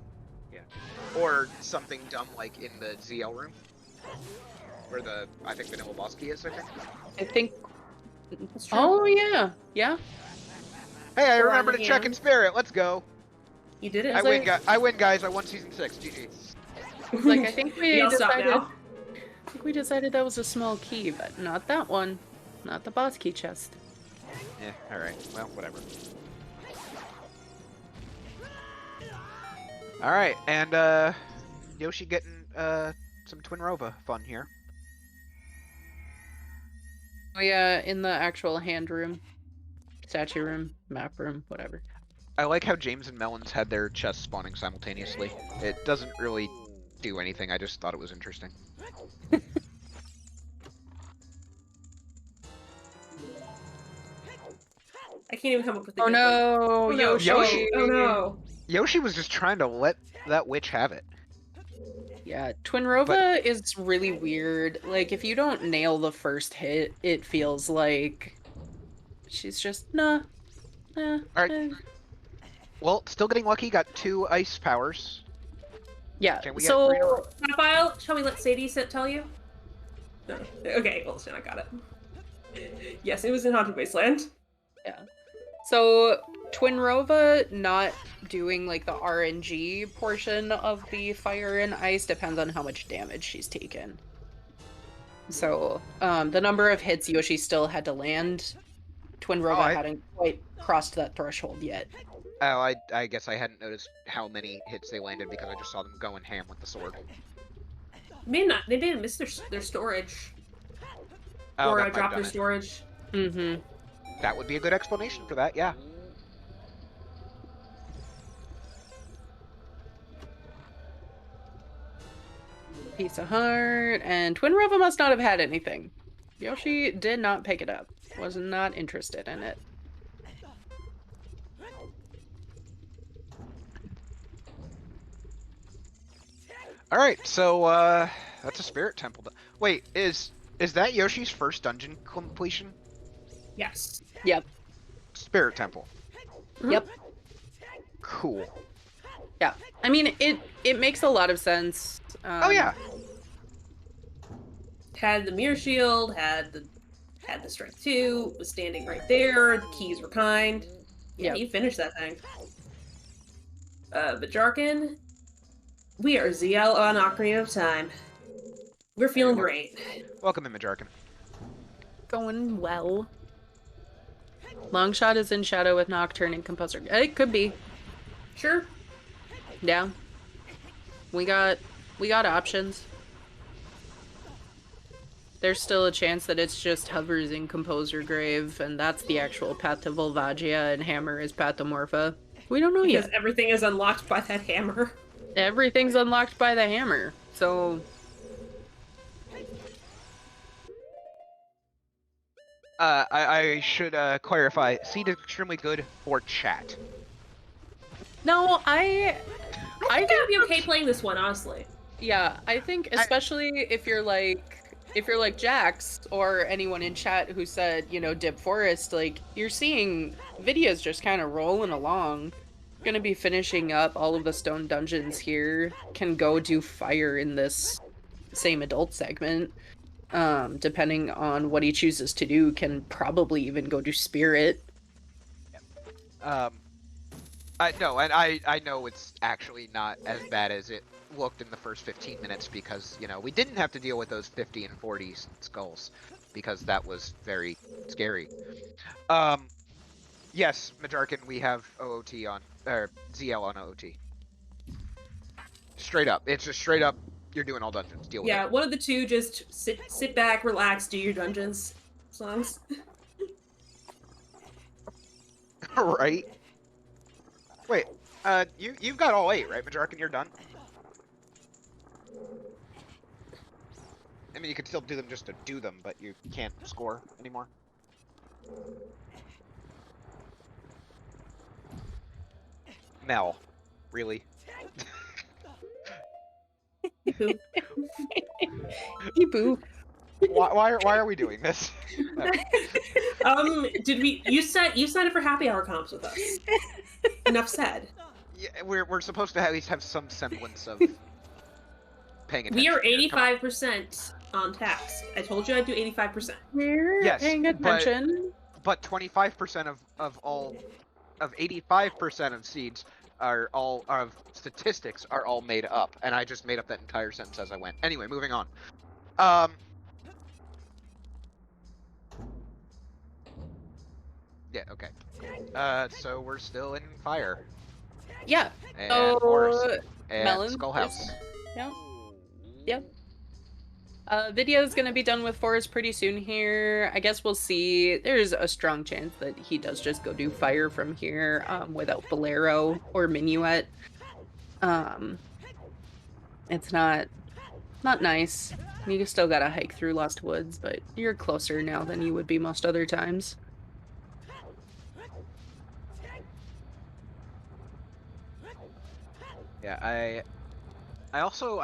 Or something dumb like in the ZL room, where I think Vanilla Boss Key is. I think. I think. That's true. Oh yeah, yeah. Hey, I Or remember on to check in hand. Spirit. Let's go. You did it. I win, I win, guys. I won season 6. GG. Like I think we I'll stop decided. now. I think we decided that was a small key, but not that one. Not the boss key chest. Yeah. All right. Well, whatever. All right, and Yoshi getting some Twin Rova fun here. Oh yeah, in the actual hand room, statue room, map room, whatever. I like how James and Melons had their chests spawning simultaneously. It doesn't really do anything. I just thought it was interesting. I can't even come up with a Oh good no, one. Oh, Yoshi! Oh no! Yoshi was just trying to let that witch have it. Yeah, Twin Rova is really weird. Like, if you don't nail the first hit, it feels like she's just, nah. Alright. Well, still getting lucky, got 2 ice powers. Yeah, Can we get 3 in a row? File, shall we let Sadie tell you? No. Okay, well, then I got it. Yes, it was in Haunted Wasteland. Yeah. So, Twin Rova not doing, like, the RNG portion of the fire and ice depends on how much damage she's taken. So, the number of hits Yoshi still had to land, Twin Rova hadn't quite crossed that threshold yet. Oh, I guess I hadn't noticed how many hits they landed because I just saw them going ham with the sword. They didn't miss their storage. Oh, or that drop might their have done it. storage. Mm-hmm. That would be a good explanation for that, yeah. Piece of heart, and Twin Rova must not have had anything. Yoshi did not pick it up. Was not interested in it. Alright, so, that's a spirit temple. Wait, is that Yoshi's first dungeon completion? Yes. Yep. Spirit temple. Yep. Cool. Yeah. I mean, it makes a lot of sense. Oh, yeah. Had the mirror shield, had the strength 2, was standing right there, the keys were kind. Yeah, Yep. you finished that thing. Vajarkin, we are ZL on Ocarina of Time. We're feeling great. Welcome in, Majarkin. Going well. Longshot is in shadow with Nocturne and Composer. It could be. Sure. Yeah. We got options. There's still a chance that it's just Hovers in Composer Grave, and that's the actual path to Volvagia, and Hammer is Pathomorpha. We don't know yet. Because everything is unlocked by that hammer. Everything's unlocked by the hammer, so... I should clarify. Seed is extremely good for chat. No, I think I'd be okay playing this one, honestly. Yeah, I think especially if you're like Jax or anyone in chat who said, you know, Dip Forest, like, you're seeing Vidya's just kind of rolling along. Gonna be finishing up all of the stone dungeons here. Can go do fire in this same adult segment. Depending on what he chooses to do, can probably even go do spirit. I know it's actually not as bad as it looked in the first 15 minutes because, you know, we didn't have to deal with those 50 and 40 skulls because that was very scary. Yes, Majarkin, we have OOT on, or ZL on OOT. Straight up. It's just straight up, you're doing all dungeons. Deal with it. Yeah, one of the two, just sit back, relax, do your dungeons songs. Right? Wait, you've got all 8, right, Majarkin? You're done? I mean, you could still do them just to do them, but you can't score anymore. Mel, really? Boo. Why are we doing this? Did we? You signed up for happy hour comps with us. Enough said. Yeah, we're supposed to at least have some semblance of paying attention. We are here. Come on. 85% on tax. I told you I'd do 85%. We're Yes, paying attention. But 25% of 85% of seeds are all of statistics are all made up, and I just made up that entire sentence as I went. Anyway, moving on. Yeah. Okay. So we're still in fire. Yeah. And forest and melons. Skullhouse. Yep. Yep. Video's gonna be done with forest pretty soon here. I guess we'll see. There's a strong chance that he does just go do fire from here without Bolero or Minuet. It's not nice. You still gotta hike through Lost Woods, but you're closer now than you would be most other times. Yeah, I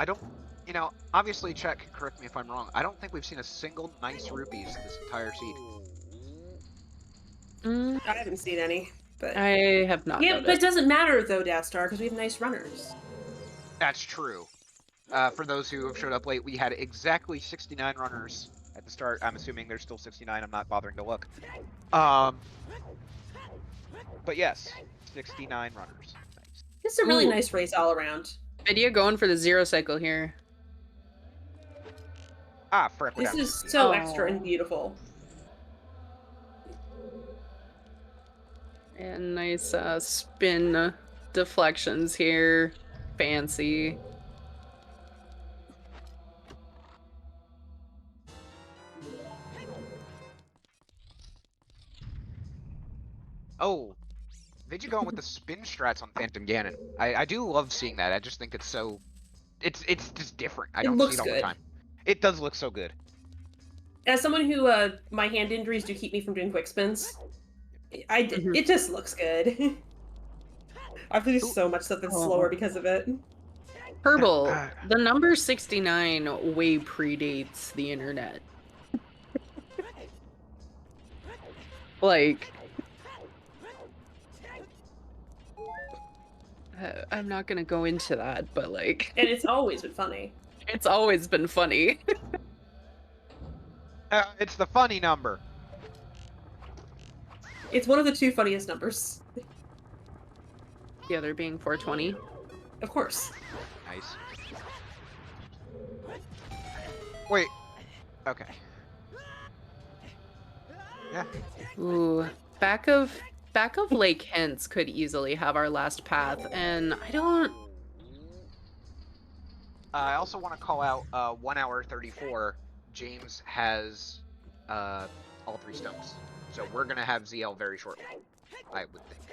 don't, you know, obviously Chat can correct me if I'm wrong. I don't think we've seen a single nice rupees this entire seed. I haven't seen any, but I have not. Yeah, noticed. but it doesn't matter though, Dastar, because we have nice runners. That's true. For those who have showed up late, we had exactly 69 runners at the start. I'm assuming there's still 69. I'm not bothering to look. But yes, 69 runners. Nice. It's a really nice race all around. Vidya going for the 0 cycle here. Ah, frick. This is so extra and beautiful. And nice spin deflections here. Fancy. Oh, Vidya going with the spin strats on Phantom Ganon. I do love seeing that. I just think it's so... It's just different. I don't see it all the time. It does look so good. As someone who, my hand injuries do keep me from doing quick spins, it just looks good. I have to do so much stuff that's slower because of it. Herbal, the number 69 way predates the internet. Like... I'm not gonna go into that, but like... And it's always been funny. It's always been funny. It's the funny number. It's one of the 2 funniest numbers. The other being 420. Of course. Nice. Wait. Okay. Yeah. Ooh. Back of Lake Hence could easily have our last path, and I don't... I also want to call out 1 hour 34. James has all 3 stones. So we're going to have ZL very shortly, I would think.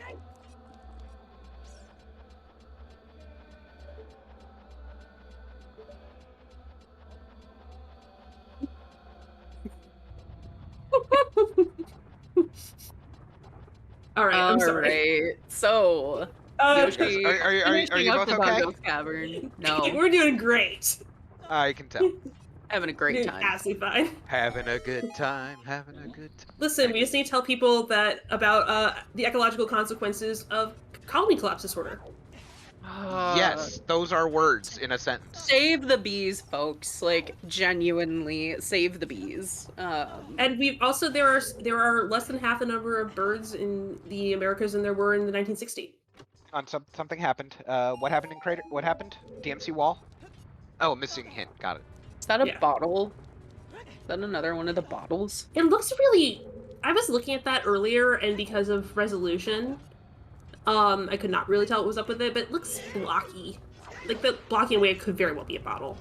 All right, I'm sorry. Alright, so... Yoshi, are you both okay? Cavern. No. We're doing great. I can tell. Having a great time. Absolutely fine. Having a good time. Having a good time. Listen, we just need to tell people that about the ecological consequences of colony collapse disorder. Yes, those are words in a sentence. Save the bees, folks. Like, genuinely, save the bees. And we've also there are less than half the number of birds in the Americas than there were in the 1960s. Something happened. What happened in Crater? What happened? DMC wall? Oh, missing hint. Got it. Is that a bottle? Is that another one of the bottles? It looks really... I was looking at that earlier, and because of resolution, I could not really tell what was up with it, but it looks blocky. Like, the blocking away could very well be a bottle.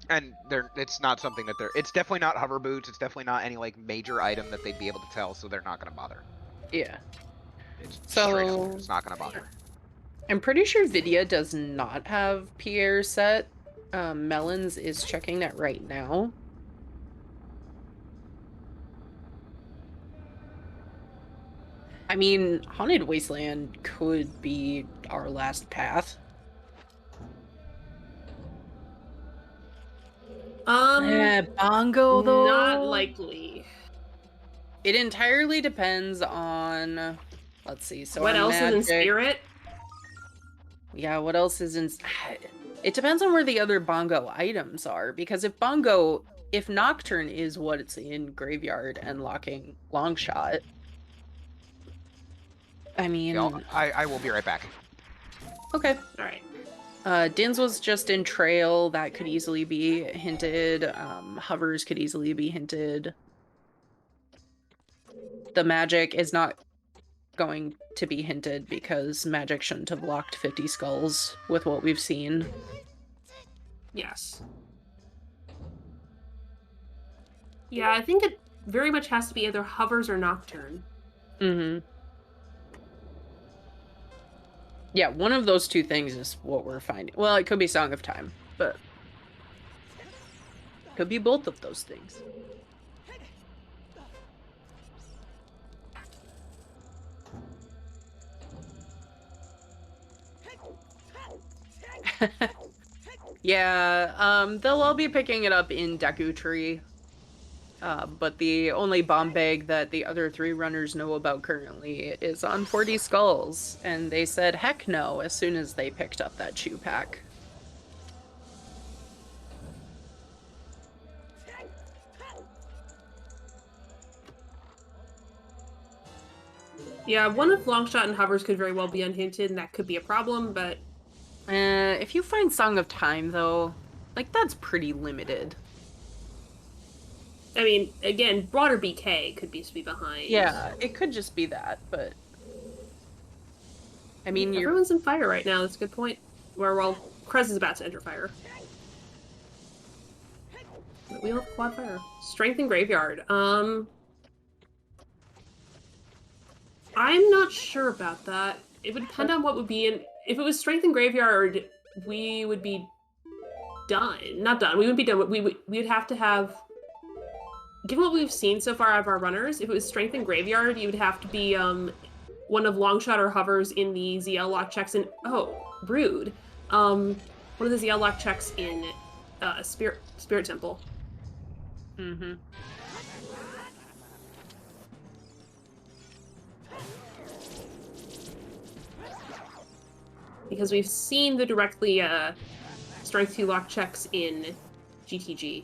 And it's not something that it's definitely not hover boots. It's definitely not any, like, major item that they'd be able to tell, so they're not going to bother. Yeah. It's straight up, it's not going to bother. I'm pretty sure Vidya does not have Pierre set. Melons is checking that right now. I mean, Haunted Wasteland could be our last path. Bongo though? Not likely. It entirely depends on, let's see, so What our else is in magic. spirit? Yeah, what else is in... It depends on where the other bongo items are, because if Nocturne is what's in Graveyard and locking Longshot, I mean... Yeah, I will be right back. Okay. Alright. Dins was just in Trail, that could easily be hinted. Hovers could easily be hinted. The magic is not going to be hinted because magic shouldn't have locked 50 skulls with what we've seen. Yes. Yeah, I think it very much has to be either Hovers or Nocturne. Mm-hmm. Yeah, one of those two things is what we're finding. Well, it could be Song of Time, but could be both of those things. Yeah, they'll all be picking it up in Deku Tree. But the only bomb bag that the other 3 runners know about currently is on 40 skulls, and they said heck no as soon as they picked up that chew pack. Yeah, one of Longshot and Hovers could very well be unhinted, and that could be a problem, but... If you find Song of Time, though, like, that's pretty limited. I mean, again, broader BK could be behind. Yeah, it could just be that, but... I mean, everyone's in fire right now, that's a good point. Well, Krez is about to enter fire. We all have quad fire. Strength in Graveyard. I'm not sure about that. It would depend on what would be in... If it was Strength in Graveyard, we would be done. Not done. We wouldn't be done. We would have to have... Given what we've seen so far out of our runners, if it was Strength in Graveyard, you would have to be one of Longshot or Hovers in the ZL lock checks in... Oh, rude. One of the ZL lock checks in Spirit Temple. Mm-hmm. Because we've seen the directly Strength 2 lock checks in GTG.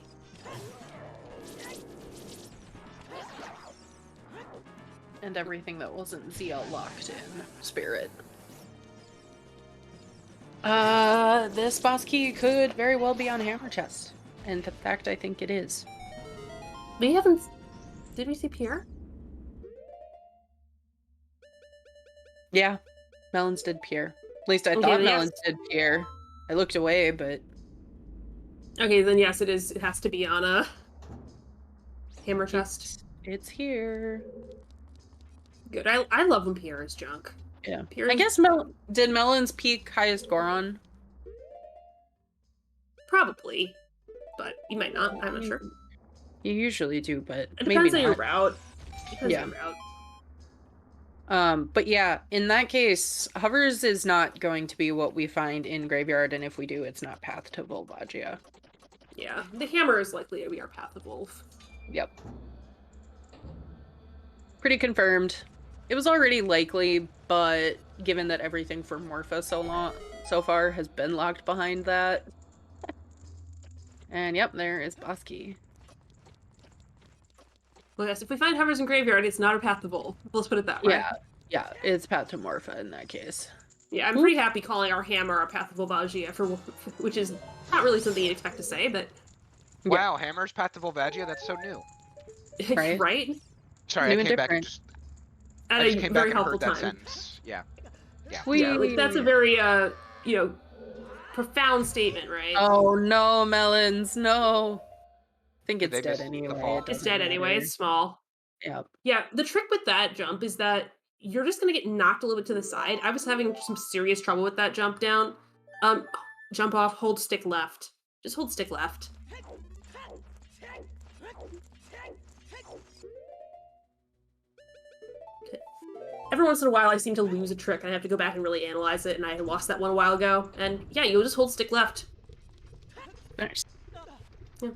And everything that wasn't ZL locked in Spirit. This boss key could very well be on Hammer Chest. And in fact, I think it is. We haven't... Did we see Pierre? Yeah, Melons did Pierre. At least I thought Melons did Pierre. I looked away, but... Okay, then yes, it is. It has to be on a Hammer Chest. It's here. Good. I love when Pierre is junk. Yeah. Pierre I guess did Melons peak highest Goron? Probably. But you might not. I'm not sure. You usually do, but it depends on your route. Depends on your route. But yeah, in that case, Hovers is not going to be what we find in Graveyard, and if we do, it's not Path to Volvagia. Yeah, the Hammer is likely to be our Path of Wolf. Yep. Pretty confirmed. It was already likely, but given that everything for Morpha so far has been locked behind that. And yep, there is boss key. Well, yes, if we find Hovers in Graveyard, it's not a Path to Wolf. Let's put it that way. Yeah, it's Path to Morpha in that case. Yeah, I'm pretty happy calling our Hammer our Path of Volvagia, which is not really something you'd expect to say, but... Wow, Hammer's Path to Volvagia? That's so new. Right? Right? Sorry, New I came back and just... I just came back and heard that sentence. Yeah. Yeah, like, that's a very, you know, profound statement, right? Oh no, Melons, no. I think it's dead anyway. It's dead anyway, it's small. Yep. Yeah, the trick with that jump is that you're just gonna get knocked a little bit to the side. I was having some serious trouble with that jump down. Jump off, hold stick left. Just hold stick left. Every once in a while, I seem to lose a trick, and I have to go back and really analyze it, and I lost that one a while ago. And yeah, you'll just hold stick left. Nice. Yeah.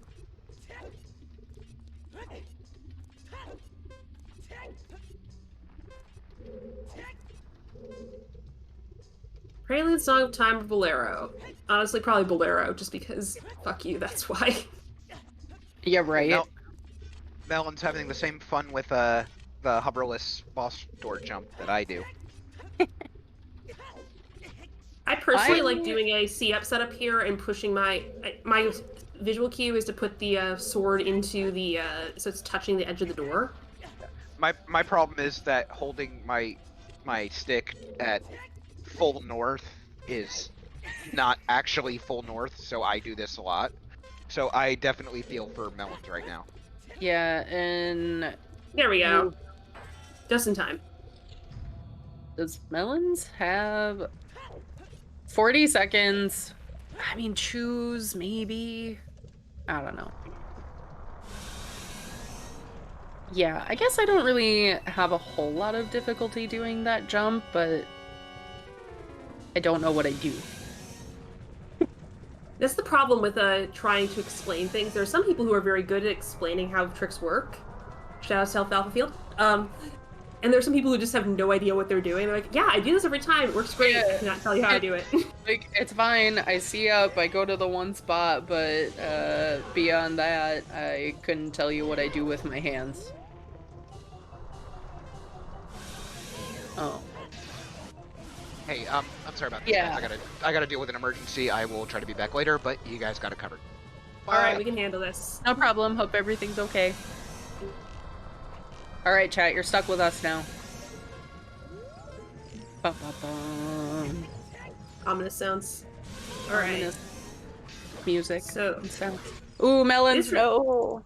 Prelude, Song of Time, or Bolero? Honestly, probably Bolero, just because fuck you, that's why. Yeah, right. Melon's having the same fun with the hoverless boss door jump that I do. I personally like doing a C-up setup here and pushing my visual cue is to put the sword into the so it's touching the edge of the door. My problem is that holding my stick at full north is not actually full north, so I do this a lot. So I definitely feel for Melons right now. Yeah, and there we go. Just in time. Does Melons have 40 seconds? I mean, choose, maybe. I don't know. Yeah, I guess I don't really have a whole lot of difficulty doing that jump, but I don't know what I do. That's the problem with trying to explain things. There are some people who are very good at explaining how tricks work. Shout out to Self Alpha Field. And there's some people who just have no idea what they're doing. They're like, yeah, I do this every time. It works great. I cannot tell you how I do it. Like, it's fine. I see up, I go to the one spot, but beyond that, I couldn't tell you what I do with my hands. Oh. Hey, I'm sorry about this. Yeah. Guys. I gotta deal with an emergency. I will try to be back later, but you guys got it covered. All right, we can handle this. No problem. Hope everything's okay. All right, chat. You're stuck with us now. Ba-ba-bum. Ominous sounds. All right. Ominous music. So sounds. Ooh, Melons. No.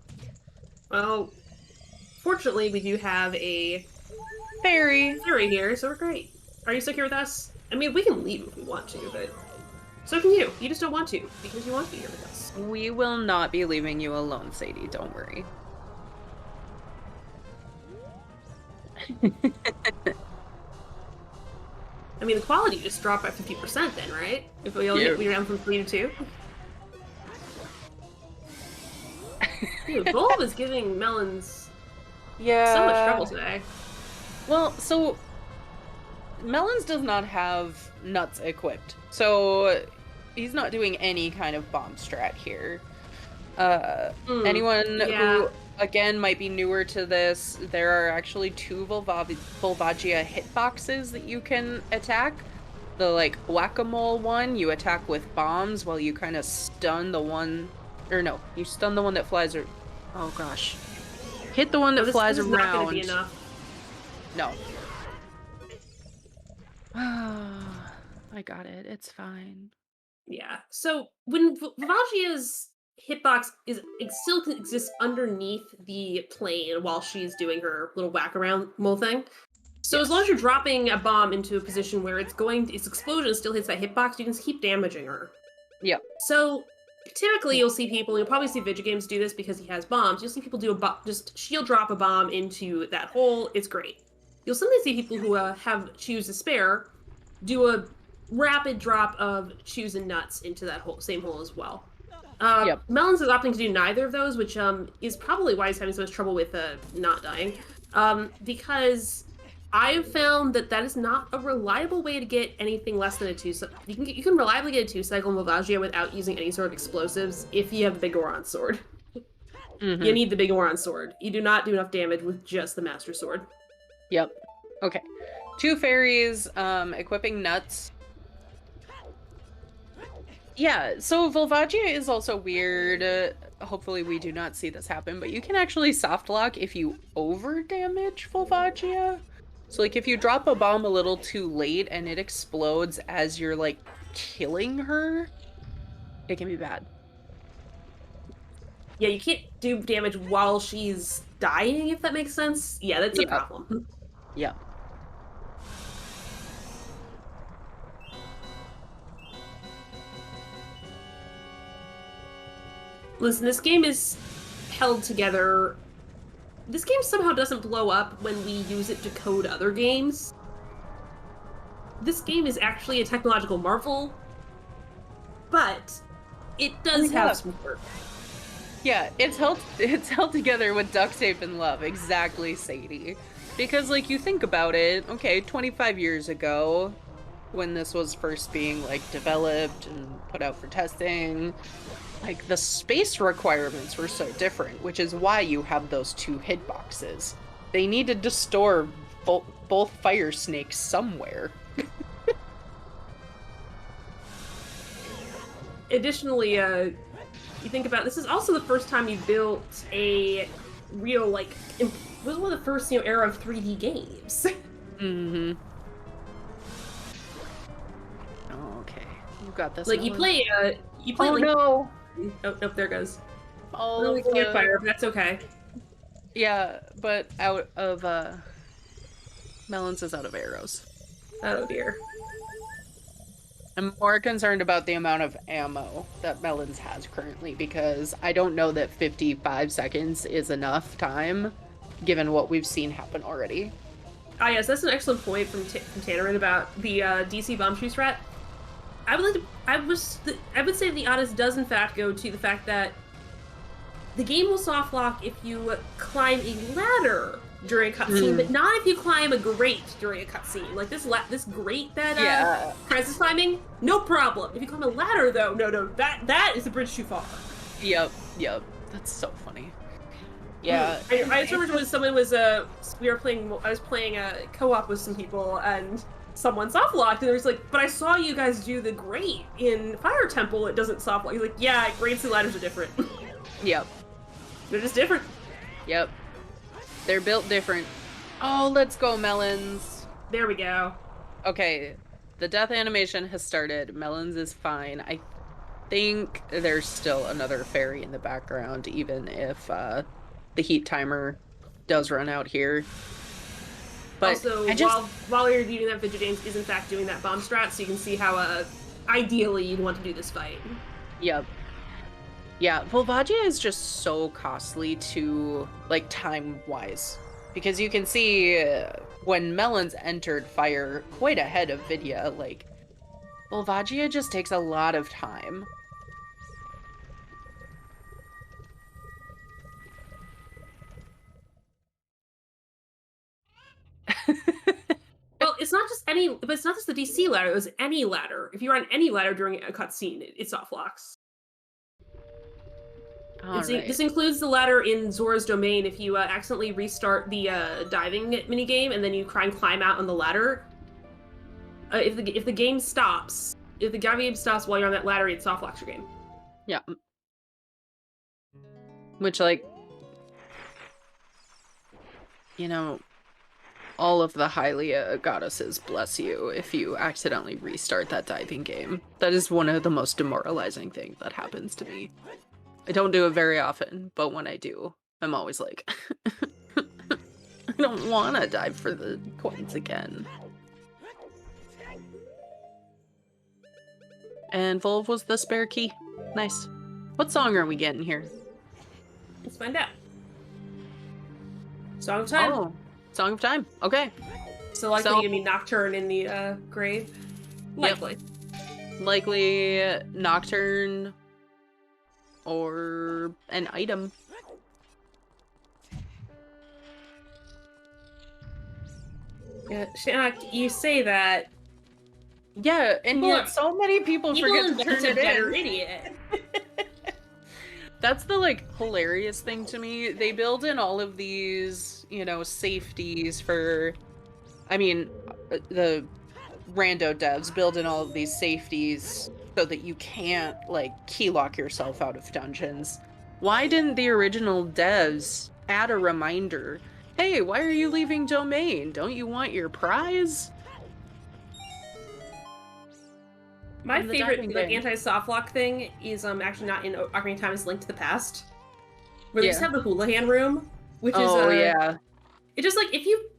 Well, fortunately, we do have a fairy here, so we're great. Are you stuck here with us? I mean, we can leave if we want to, but so can you. You just don't want to because you want to be here with us. We will not be leaving you alone, Sadie. Don't worry. I mean, the quality just dropped by 50% then, right? If we ran from 3 to 2. Dude, Bulb is giving Melons so much trouble today. Well, so Melons does not have nuts equipped, so he's not doing any kind of bomb strat here. Anyone who, again, might be newer to this, there are actually 2 Volvagia hitboxes that you can attack. The, like, whack-a-mole one, you attack with bombs while you kind of stun the one... Or no, you stun the one that flies... Oh, gosh. Hit the one that flies around. This is not going to be enough. No. I got it. It's fine. Yeah. So when Volvagia's hitbox still exists underneath the plane while she's doing her little whack around mole thing. So as long as you're dropping a bomb into a position where its explosion still hits that hitbox, you can keep damaging her. Yep. So typically you'll see people, you'll probably see VidyaJames do this because he has bombs. You'll see people do just shield drop a bomb into that hole. It's great. You'll sometimes see people who have chews to spare do a rapid drop of chews and nuts into that same hole as well. Melons is opting to do neither of those, which is probably why he's having so much trouble with not dying. Because I've found that is not a reliable way to get anything less than a 2. So you can reliably get a 2-cycle Volvagia without using any sort of explosives if you have the Big Oron Sword. You need the Big Oron Sword. You do not do enough damage with just the Master Sword. Yep. Okay. 2 fairies, equipping nuts. Yeah, so Volvagia is also weird. Hopefully we do not see this happen, but you can actually soft lock if you over damage Volvagia. So like if you drop a bomb a little too late and it explodes as you're like killing her, it can be bad. Yeah, you can't do damage while she's dying, if that makes sense. Yeah, that's a problem. Yeah. Listen, this game is held together. This game somehow doesn't blow up when we use it to code other games. This game is actually a technological marvel, but it does have some work. Yeah, it's held together with duct tape and love. Exactly, Sadie. Because, like, you think about it, okay, 25 years ago, when this was first being like developed and put out for testing. Like the space requirements were so different, which is why you have those 2 hitboxes. They needed to store both fire snakes somewhere. Additionally, you think about this is also the first time you built a real like. This was one of the first era of 3D games. Mm-hmm. Oh, okay, you got this. Like you play. Oh Link. no! Oh, nope, there goes. All of fire, but that's okay. Yeah, but out of Melons is out of arrows. Oh dear. I'm more concerned about the amount of ammo that Melons has currently, because I don't know that 55 seconds is enough time, given what we've seen happen already. Ah, yes, that's an excellent point from Tannerin about the DC bomb shoe strat. I would say the honest does in fact go to the fact that the game will soft lock if you climb a ladder during a cutscene, but not if you climb a grate during a cutscene. Like this grate that Prez is climbing, no problem. If you climb a ladder, though, no, that is a bridge too far. Yep, that's so funny. Yeah, I just remember when someone was I was playing a co-op with some people, and someone soft locked, and there was like, but I saw you guys do the grate in Fire Temple. It doesn't soft lock. He's like, yeah, grates and ladders are different. Yep. They're just different. Yep. They're built different. Oh, let's go, Melons. There we go. Okay, the death animation has started. Melons is fine. I think there's still another fairy in the background, even if the heat timer does run out here. But also, while you're doing that, VidyaJames is in fact doing that bomb strat, so you can see how ideally you'd want to do this fight. Yep. Yeah, Volvagia is just so costly to, like, time-wise. Because you can see when Melons entered fire quite ahead of Vidya, like, Volvagia just takes a lot of time. Well, it's not just the DC ladder, it was any ladder. If you're on any ladder during a cutscene, it soft locks. This includes the ladder in Zora's Domain. If you accidentally restart the diving minigame and then you try and climb out on the ladder, if the game stops, while you're on that ladder, it soft locks your game. Yeah. Which, like, you know, all of the Hylia goddesses bless you if you accidentally restart that diving game. That is one of the most demoralizing things that happens to me. I don't do it very often, but when I do, I'm always like, I don't want to dive for the coins again. And Volv was the spare key. Nice. What song are we getting here? Let's find out. Song of Time. Oh, Song of Time. Okay. So likely gonna be Nocturne in the grave. Likely. Yep. Likely Nocturne or an item. Yeah, Shanak, you say that. Yeah, and yet so many people forget to turn it in. Idiot. That's the, like, hilarious thing to me. They build in all of these, you know, safeties for, I mean, the rando devs build in all of these safeties so that you can't, like, key lock yourself out of dungeons. Why didn't the original devs add a reminder? Hey, why are you leaving Domain? Don't you want your prize? My favorite like anti-soft lock thing is actually not in Ocarina of Time, it's Link to the Past. Where they just have the Houlihan room, which is it's just like if you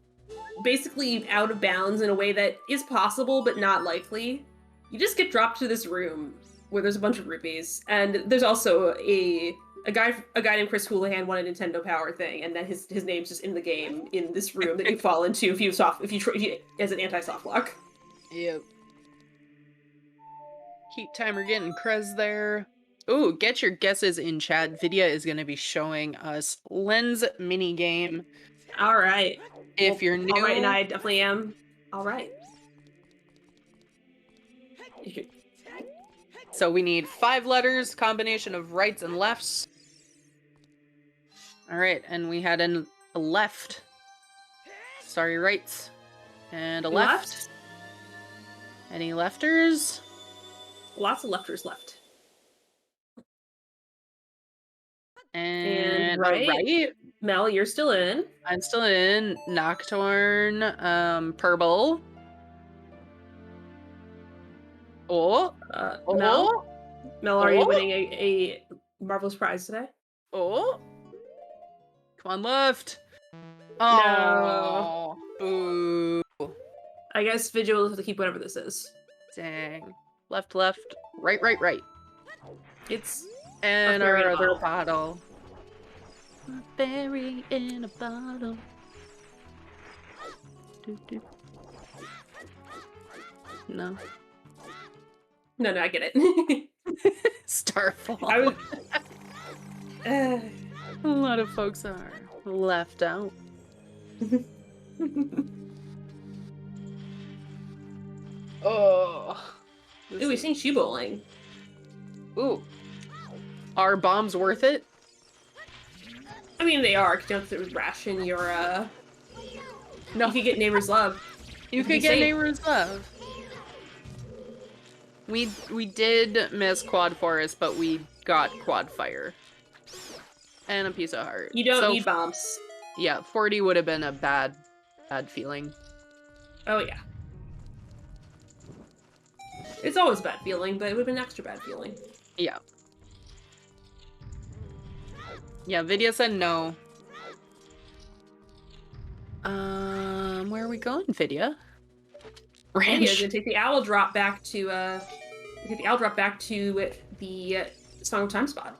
basically out of bounds in a way that is possible but not likely, you just get dropped to this room where there's a bunch of rupees, and there's also a guy named Chris Houlihan won a Nintendo Power thing, and then his name's just in the game in this room that you fall into if you as an anti-soft lock. Yep. Heat timer getting Krez there. Ooh, get your guesses in chat. Vidya is going to be showing us Lens minigame. All right. If you're new. All right, and I definitely am. All right. So we need 5 letters, combination of rights and lefts. All right, and we had a left. Sorry, rights. And a left. Any lefters? Lots of lefters left. And right. right. Mel, you're still in. I'm still in. Nocturne, Purple. Oh. Mel, are you winning a marvelous prize today? Oh. Come on, left. No. Boo. I guess Vidya will have to keep whatever this is. Dang. Left, left. Right, right, right. It's and fairy in our a other bottle. bottle. A fairy in a bottle. No. No, I get it. Starfall. I would... A lot of folks are left out. Oh. Ooh, we've seen shoe bowling. Ooh. Are bombs worth it? I mean, they are, because you don't have to ration your, No. You could get Neighbor's Love. You could get Neighbor's Love. We did miss Quad Forest, but we got Quad Fire. And a piece of heart. You don't need bombs. Yeah, 40 would have been a bad feeling. Oh, yeah. It's always a bad feeling, but it would have been an extra bad feeling. Yeah. Yeah, Vidya said no. Where are we going, Vidya? Ranch. Vidya's gonna take the owl drop back to, the Song of Time spot.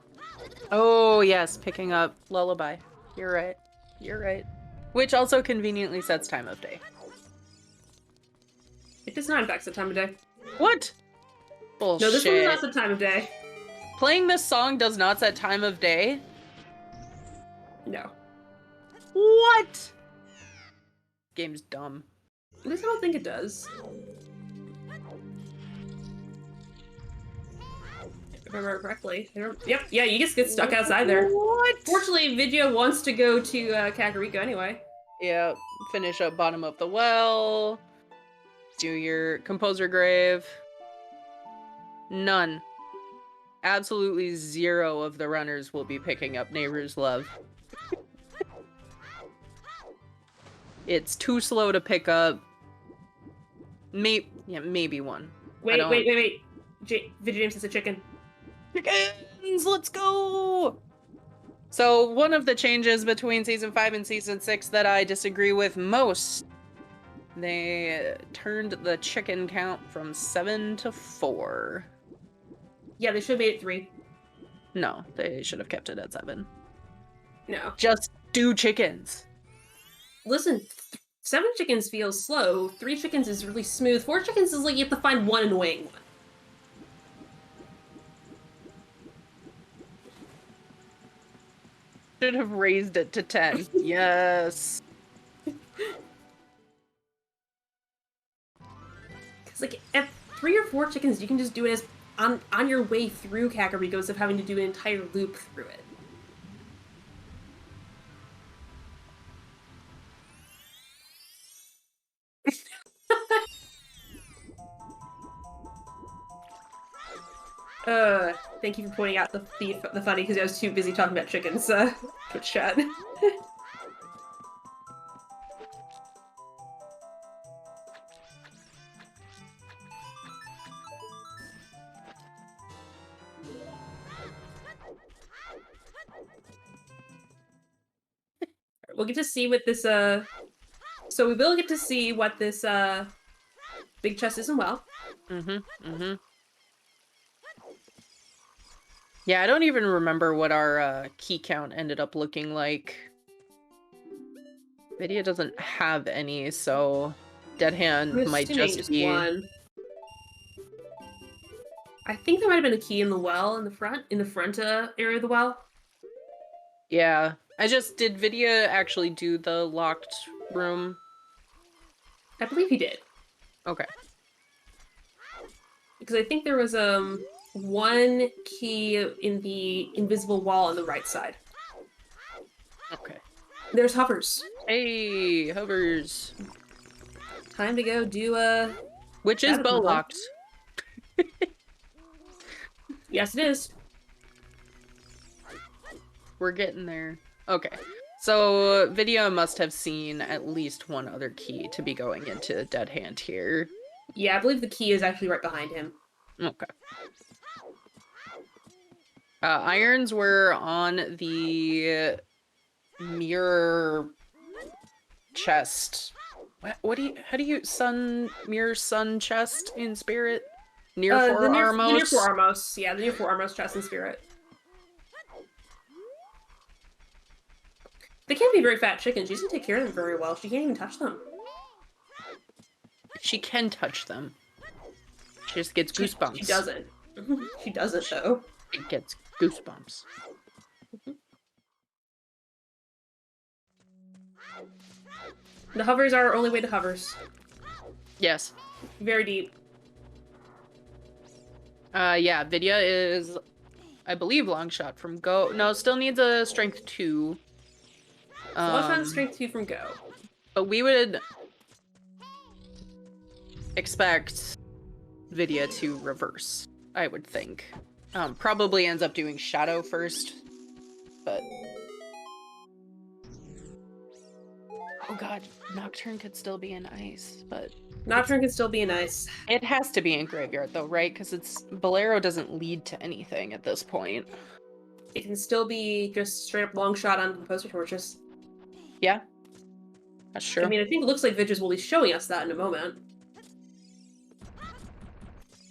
Oh, yes, picking up Lullaby. You're right. You're right. Which also conveniently sets time of day. It does not, in fact, set time of day. What? Bullshit. No, this one does not set time of day. Playing this song does not set time of day? No. What? Game's dumb. At least I don't think it does. If I remember correctly. Yep, yeah, you just get stuck outside there. What? Fortunately, Vidya wants to go to Kakariko anyway. Yeah, finish up bottom of the well. Do your composer grave. None. Absolutely 0 of the runners will be picking up Neighbor's Love. It's too slow to pick up. Maybe one. Wait. VidyaJames is a chicken. Chickens, let's go! So one of the changes between Season 5 and Season 6 that I disagree with most, they turned the chicken count from 7 to 4. Yeah, they should have made it 3. No, they should have kept it at 7. No. Just do chickens. Listen, 7 chickens feels slow. 3 chickens is really smooth. 4 chickens is like you have to find one annoying one. Should have raised it to 10. Yes. Because like at 3 or 4 chickens, you can just do it as on your way through Kakariko instead of having to do an entire loop through it. Thank you for pointing out the funny, because I was too busy talking about chickens, Twitch chat. We'll get to see what this, so we will get to see what this, big chest is in well. Yeah, I don't even remember what our key count ended up looking like. Vidya doesn't have any, so Dead Hand might just be... 1. I think there might have been a key in the well in the front area of the well. Yeah. Did Vidya actually do the locked room? I believe he did. Okay. because I think there was one key in the invisible wall on the right side. Okay. There's hovers. Hey, hovers. Time to go do Which is shadow bow control. locked. Yes, it is. We're getting there. Okay. So Vidya must have seen at least one other key to be going into Dead Hand here. Yeah, I believe the key is actually right behind him. Okay. Irons were on the mirror chest. What do you? How do you mirror sun chest in spirit? Near The near forearmos. forearmos. Yeah, the near forearmos chest in spirit. They can't be very fat chickens. She doesn't take care of them very well. She can't even touch them. She can touch them. She just gets goosebumps. She doesn't. She doesn't, though. It gets goosebumps. The hovers are our only way to hovers. Yes. Very deep. Yeah, Vidya is, I believe, long shot from go. No, still needs a strength 2. Long shot strength 2 from go. But we would expect Vidya to reverse, I would think. Probably ends up doing shadow first, but... Oh god, Nocturne could still be in ice, but... Nocturne can still be an ice. It has to be in graveyard though, right? Because Bolero doesn't lead to anything at this point. It can still be just straight up long shot on Composer Torches. Yeah. That's true. I mean, I think it looks like Vidya's will be showing us that in a moment.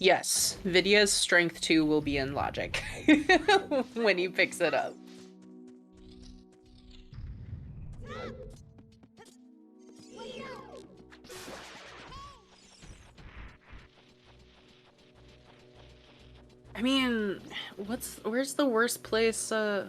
Yes, Vidya's strength 2 will be in logic when he picks it up. I mean, where's the worst place? Oh.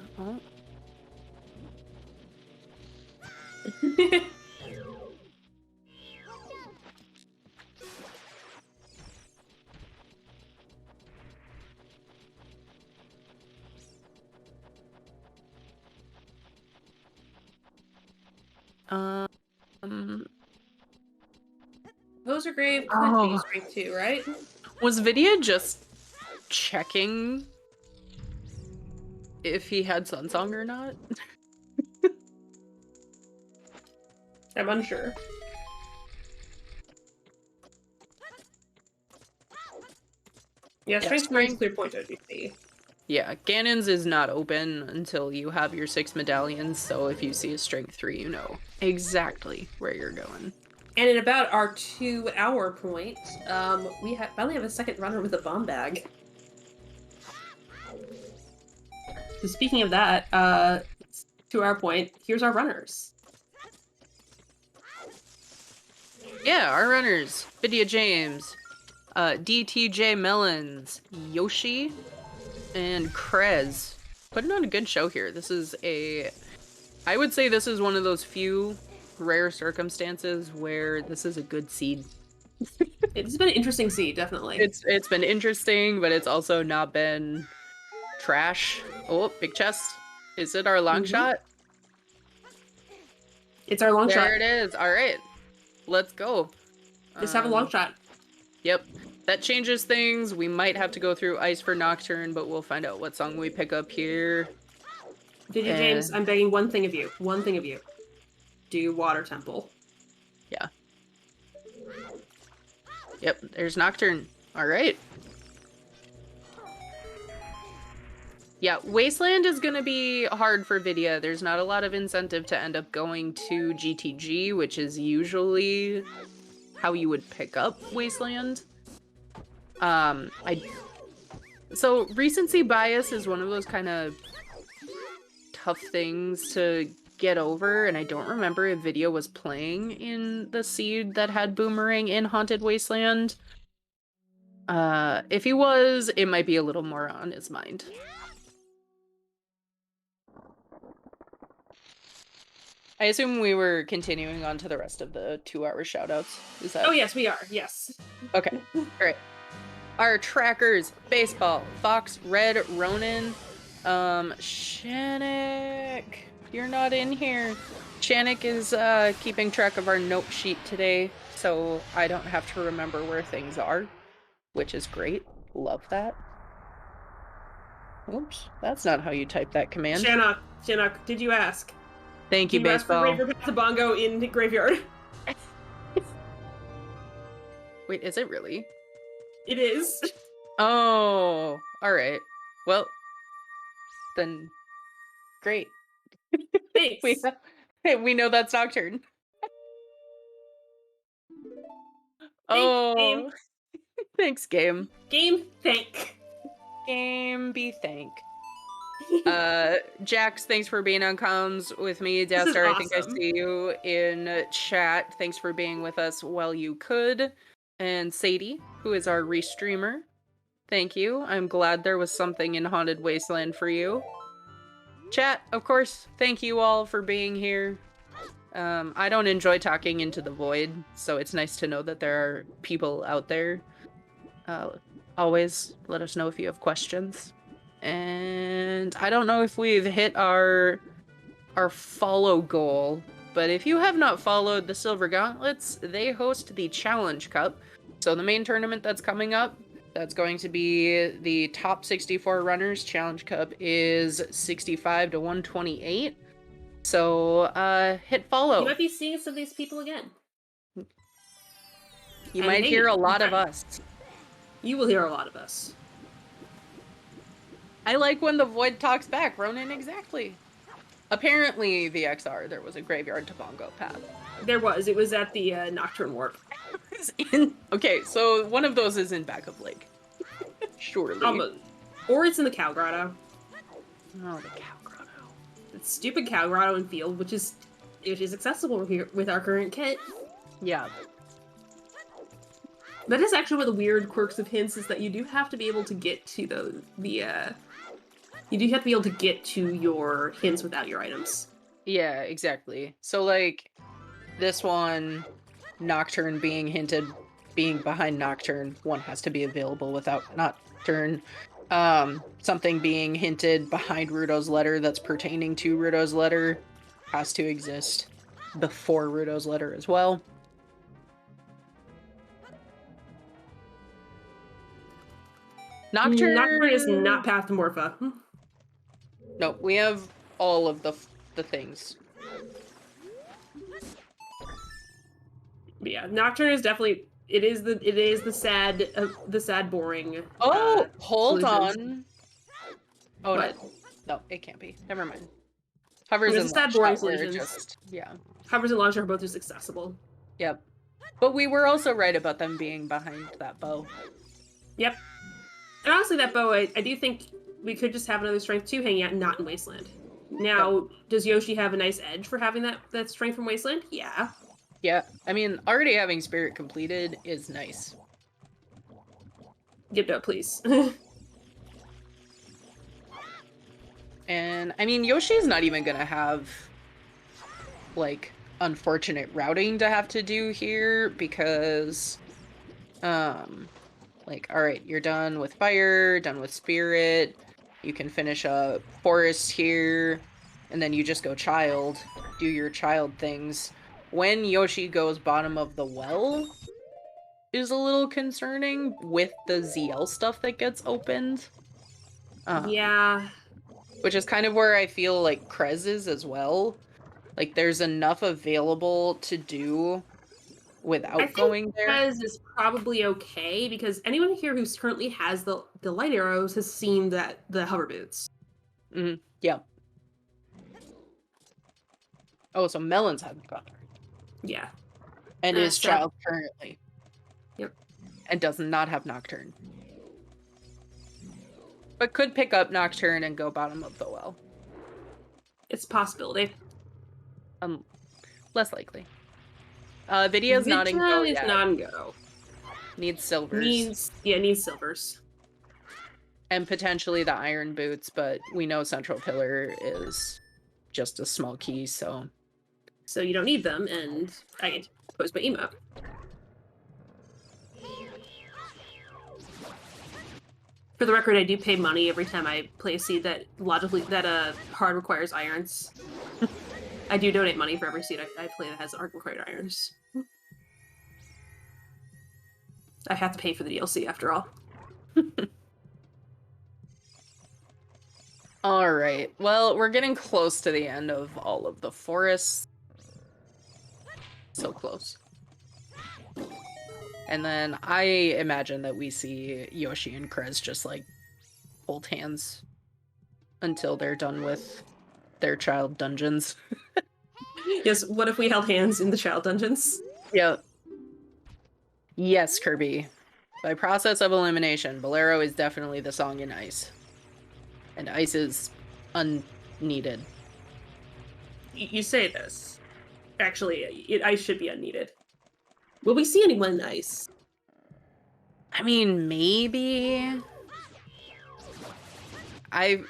Poser Grave could be strength 2, right? Was Vidya just checking if he had Sunsong or not? I'm unsure. Yeah, strength 3 is clear point OGC. Yeah, Ganon's is not open until you have your 6 medallions, so if you see a strength 3, you know exactly where you're going. And at about our 2-hour point, we finally have a second runner with a bomb bag. So speaking of that, 2-hour point, here's our runners. Yeah, our runners. VidyaJames, dtjmelons, Yoshi, and Krez. Putting on a good show here. I would say this is one of those few rare circumstances where this is a good seed. It's been an interesting seed, definitely. It's been interesting, but it's also not been trash. Oh, big chest. Is it our long shot? It's our long shot. There it is. All right. Let's go. Just have a long shot. Yep. That changes things. We might have to go through ice for Nocturne, but we'll find out what song we pick up here. VidyaJames, I'm begging one thing of you. One thing of you. Do Water Temple. Yeah. Yep, there's Nocturne. Alright. Yeah, Wasteland is gonna be hard for Vidya. There's not a lot of incentive to end up going to GTG, which is usually how you would pick up Wasteland. So recency bias is one of those kind of tough things to get over, and I don't remember if Vidya was playing in the seed that had Boomerang in Haunted Wasteland. If he was, it might be a little more on his mind. I assume we were continuing on to the rest of the 2-hour shoutouts. Is that? Oh yes, we are. Yes. Okay. All right. our trackers, Baseball, Fox, Red, Ronin, Shannick, you're not in here. Shannick is keeping track of our note sheet today, so I don't have to remember where things are, which is great. Love that. Oops, that's not how you type that command. Shannock, did you ask? Thank you, Did you ask for Baseball. Graveyard Path to Bongo in the graveyard? Wait, is it really? It is. Oh, all right. Well, then, great. Thanks. We know that's Nocturne. Game. Thanks, game. Game, thank. Game be thank. Jax, thanks for being on comms with me. This is Dastar, I think I awesome. see you in chat. Thanks for being with us while you could. And Sadie, who is our restreamer. Thank you. I'm glad there was something in Haunted Wasteland for you. Chat, of course, thank you all for being here. I don't enjoy talking into the void, so it's nice to know that there are people out there. Always let us know if you have questions. And I don't know if we've hit our follow goal, but if you have not followed the Silver Gauntlets, they host the Challenge Cup. So the main tournament that's coming up, that's going to be the top 64 runners. Challenge Cup is 65 to 128. So hit follow. You might be seeing some of these people again. You might hear a lot of us. You will hear a lot of us. I like when the void talks back, Ronan, exactly. Apparently, the XR, there was a graveyard to Bongo path. There was. It was at the Nocturne Warp. Okay, so one of those is in Backup Lake. Surely. Or it's in the Cow Grotto. Oh, the Cow Grotto. It's stupid Cow Grotto and Field, which is accessible here with our current kit. Yeah. That is actually one of the weird quirks of hints, is that you do have to be able to get to you do have to be able to get to your hints without your items. Yeah, exactly. So, like, this one, Nocturne being hinted, being behind Nocturne, one has to be available without Nocturne. Something being hinted behind Rudo's letter that's pertaining to Rudo's letter has to exist before Rudo's letter as well. Nocturne is not Path to Morpha. No, we have all of the things. Yeah, Nocturne is definitely it is the sad boring. Hold solutions. on. Oh what? no, it can't be. Never mind. Hovers and sad boring solutions. solutions. Yeah. Hovers and launcher are both just accessible. Yep. But we were also right about them being behind that bow. Yep. And honestly, that bow, I do think we could just have another strength 2 hanging out, not in Wasteland. Now, does Yoshi have a nice edge for having that strength from Wasteland? Yeah. Yeah. I mean, already having Spirit completed is nice. Give it up, please. And, I mean, Yoshi's not even gonna have, like, unfortunate routing to have to do here, because, like, alright, you're done with Fire, done with Spirit, you can finish up Forest here, and then you just go Child, do your Child things. When Yoshi goes bottom of the well is a little concerning with the ZL stuff that gets opened. Yeah. Which is kind of where I feel like Krez is as well. Like, there's enough available to do without going there. Krez is probably okay, because anyone here who currently has the light arrows has seen the hover boots. Mm-hmm. Yeah. Oh, so Melons haven't got there. Yeah. And is Child currently. Yep. And does not have Nocturne. But could pick up Nocturne and go bottom of the well. It's a possibility. Less likely. Vidya's nodding go. Is nodding go. Needs silvers. Needs silvers. And potentially the iron boots, but we know Central Pillar is just a small key, so... So you don't need them, and I get to post my emote. For the record, I do pay money every time I play a seed that hard requires irons. I do donate money for every seed I play that has hard required irons. I have to pay for the DLC after all. All right. Well, we're getting close to the end of all of the forests. So close. And then I imagine that we see Yoshi and Krez just like hold hands until they're done with their child dungeons. Yes, what if we held hands in the child dungeons? Yep. Yes, Kirby. By process of elimination, Bolero is definitely the song in Ice. And Ice is unneeded. You say this. Actually, Ice should be unneeded. Will we see anyone in Ice? I mean, maybe. I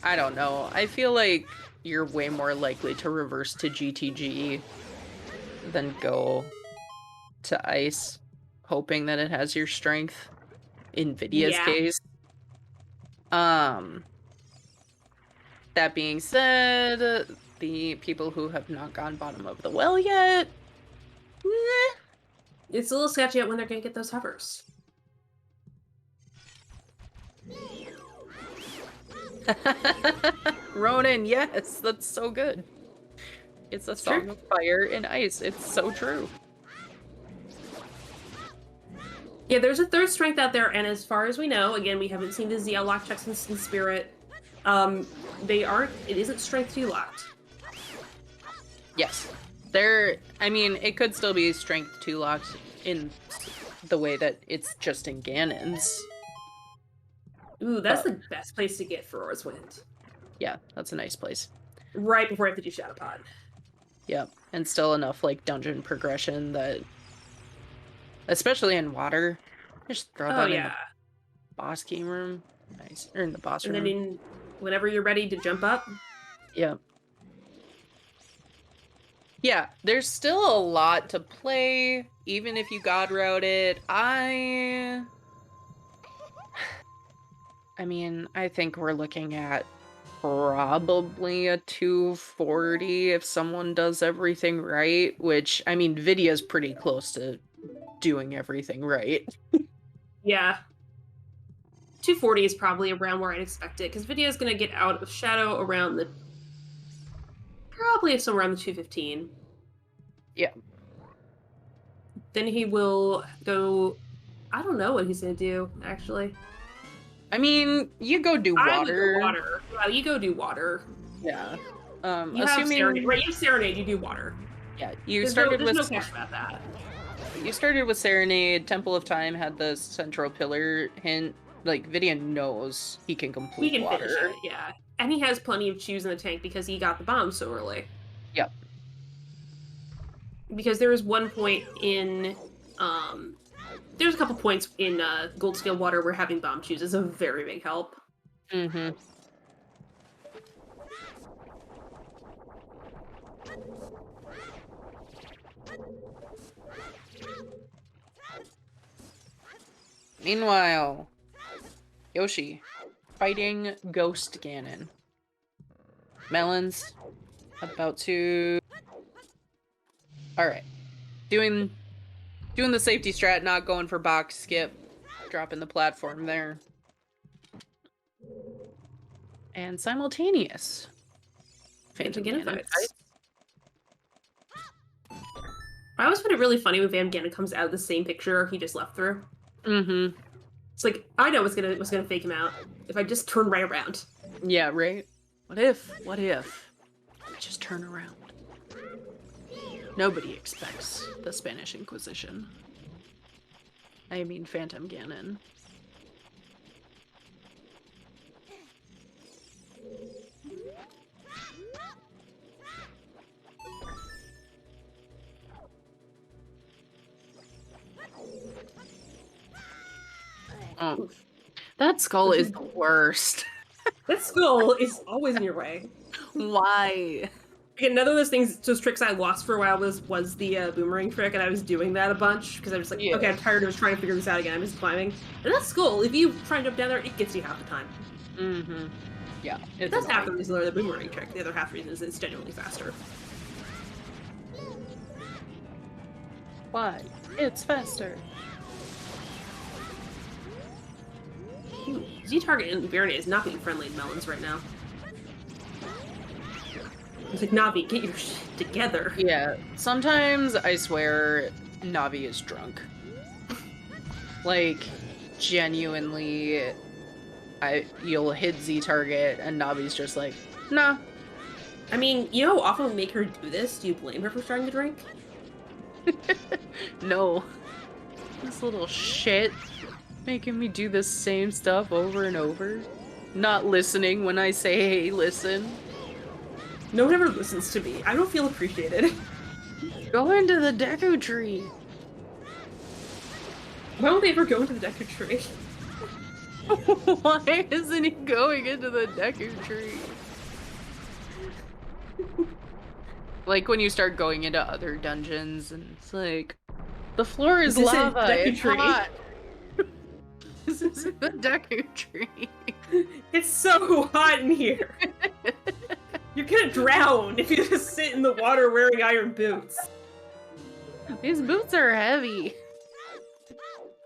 don't know. I feel like you're way more likely to reverse to GTG than go to Ice, hoping that it has your strength. In Vidya's case. That being said, the people who have not gone bottom of the well yet, it's a little sketchy out when they're gonna get those hovers. Ronan, yes, that's so good. It's a song of fire and ice. It's so true. Yeah, there's a third strength out there, and as far as we know, again, we haven't seen the ZL lock checks in Spirit. It isn't strength 2 locked. Yes. I mean, it could still be strength 2 locked in the way that it's just in Ganon's. Ooh, that's the best place to get Ferora's Wind. Yeah, that's a nice place. Right before I have to do Shadow Pod. Yep, and still enough, like, dungeon progression that... Especially in water. Just throw that in the boss game room. Nice. Or in the boss room. And then whenever you're ready to jump up. Yep. Yeah, there's still a lot to play, even if you god route it. I mean, I think we're looking at probably a 240 if someone does everything right, which, I mean, Vidya's pretty close to doing everything right. Yeah. 240 is probably around where I'd expect it, because Vidya's going to get out of Shadow around the... Probably somewhere around the 215. Yeah. Then he will go... I don't know what he's going to do, actually. I mean, you go do water. I would go water. Yeah, you go do water. Yeah. You have Serenade. Right, you have Serenade, you do water. Yeah, there's no question about that. You started with Serenade. Temple of Time had the central pillar hint. Like, Vidya knows he can complete water. Finish it, yeah. And he has plenty of chews in the tank because he got the bomb so early. Yep. Because there was one point in... there's a couple points in Gold Scale Water where having bomb chews is a very big help. Mm-hmm. Meanwhile, Yoshi fighting Ghost Ganon. Melons about to... Alright. Doing the safety strat, not going for box skip. Dropping the platform there. And simultaneous. Phantom Ganon fights. I always find it really funny when Van Ganon comes out of the same picture he just left through. Mm-hmm. It's like, I know what's gonna fake him out. If I just turn right around. Yeah, right? What if I just turn around? Nobody expects the Spanish Inquisition. I mean, Phantom Ganon. Oh, that skull is the worst. That skull is always in your way. Why? Again, another of those things, those tricks I lost for a while was the boomerang trick, and I was doing that a bunch because I was like, Yeah. okay, I'm tired of trying to figure this out again. I'm just climbing, and that's cool. If you try and jump down there, it gets you half the time. Mm-hmm. Yeah, it's That's half the annoying. reason to learn the boomerang trick. The other half reason is it's genuinely faster. Why? It's faster. Z-Target and Vernet is not being friendly to melons right now. It's like, Navi, get your shit together. Yeah, sometimes I swear Navi is drunk. Like, genuinely, you'll hit Z-Target and Navi's just like, nah. I mean, you know how often we make her do this? Do you blame her for starting to drink? No. This little shit. Making me do the same stuff over and over. Not listening when I say, hey, listen. No one ever listens to me. I don't feel appreciated. Go into the Deku tree. Why won't they ever go into the Deku tree? Why isn't he going into the Deku tree? Like when you start going into other dungeons and it's like, the floor is This lava, Deku it's tree. hot. This is the Deku tree. It's so hot in here. You're gonna drown if you just sit in the water wearing iron boots. These boots are heavy.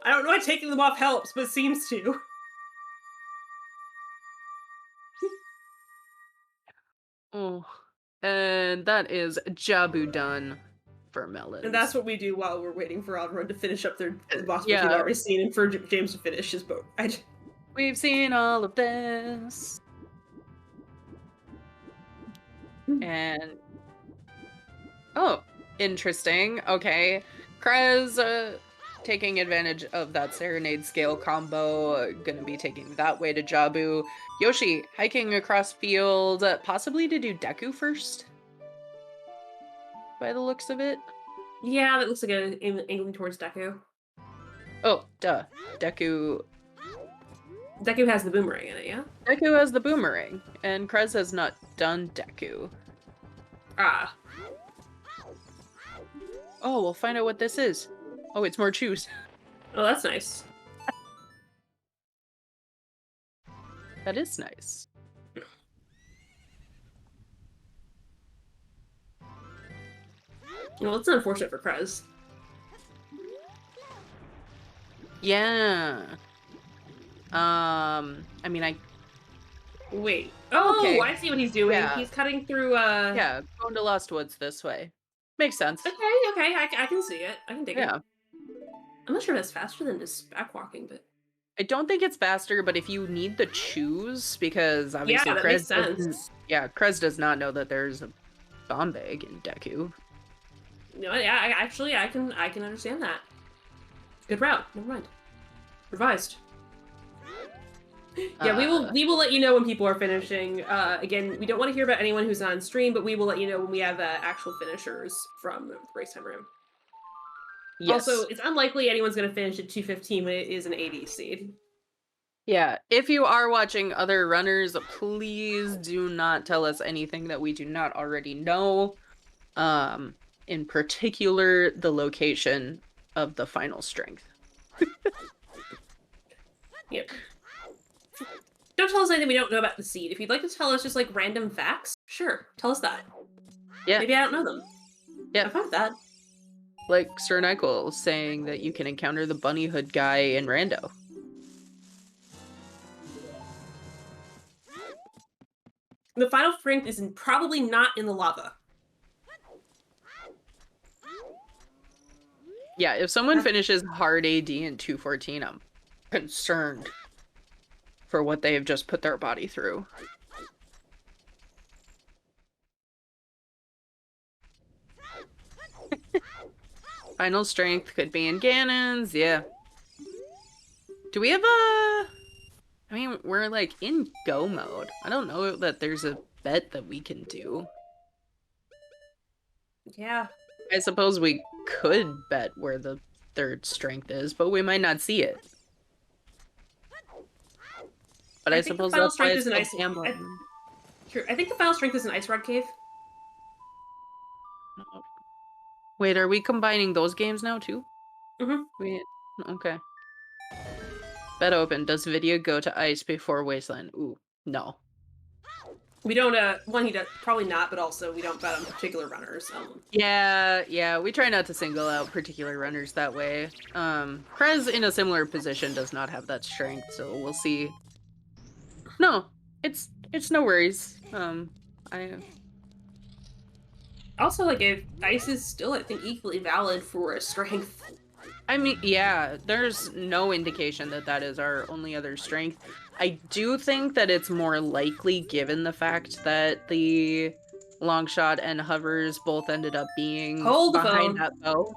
I don't know why taking them off helps, but it seems to. Oh, and that is Jabu done for melons. And that's what we do while we're waiting for Outrun to finish up the boss Yeah. we've already seen, and for James to finish his boat. We've seen all of this. And oh, interesting. Okay, Krez taking advantage of that Serenade scale combo, gonna be taking that way to Jabu. Yoshi hiking across field, possibly to do Deku first, by the looks of it. Yeah, that looks like an angling towards Deku. Oh, duh. Deku Has the boomerang in it, yeah? Deku has the boomerang, and Krez has not done Deku. Ah. Oh, we'll find out what this is. Oh, it's more chews. Oh, that's nice. That is nice. Well, it's unfortunate for Krez. Yeah. I mean, Wait. Oh, Okay. I see what he's doing. Yeah. He's cutting through, Yeah, going to Lost Woods this way. Makes sense. Okay, I can see it. I can dig it. Yeah. I'm not sure that's faster than just backwalking, but... I don't think it's faster, but if you need the chews, because obviously Yeah, that makes sense. Krez does not know that there's a bomb bag in Deku. No, yeah, I can understand that. Good route. Never mind. Revised. Yeah, we will let you know when people are finishing. Again, we don't want to hear about anyone who's on stream, but we will let you know when we have actual finishers from the race time room. Yes. Also, it's unlikely anyone's going to finish at 2:15 when it is an 80 seed. Yeah, if you are watching other runners, please do not tell us anything that we do not already know. In particular, the location of the final strength. Yep. Don't tell us anything we don't know about the seed. If you'd like to tell us just like random facts, sure, tell us that. Yeah. Maybe I don't know them. Yeah. I'm fine with that. Like Sir Nyquil saying that you can encounter the bunny hood guy in Rando. The final strength is probably not in the lava. Yeah, if someone finishes hard AD in 214, I'm concerned for what they have just put their body through. Final strength could be in Ganon's, yeah. Do we have a... I mean, we're like in go mode. I don't know that there's a bet that we can do. Yeah. I suppose we could bet where the third strength is, but we might not see it. But I suppose final that's why strength it's is an called gambling. Sure, I think the final strength is an Ice Rod Cave. Wait, are we combining those games now too? Mhm. Okay. Bet open. Does Vidya go to ice before Wasteland? Ooh, no. We don't. One, he does probably not, but also we don't bet on particular runners. Yeah, we try not to single out particular runners that way. Krez in a similar position does not have that strength, so we'll see. No, it's no worries. I Also, like, if ice is still, I think, equally valid for a strength. mean, yeah, there's no indication that that is our only other strength. I do think that it's more likely given the fact that the long shot and hovers both ended up being Hold the behind phone. that bow.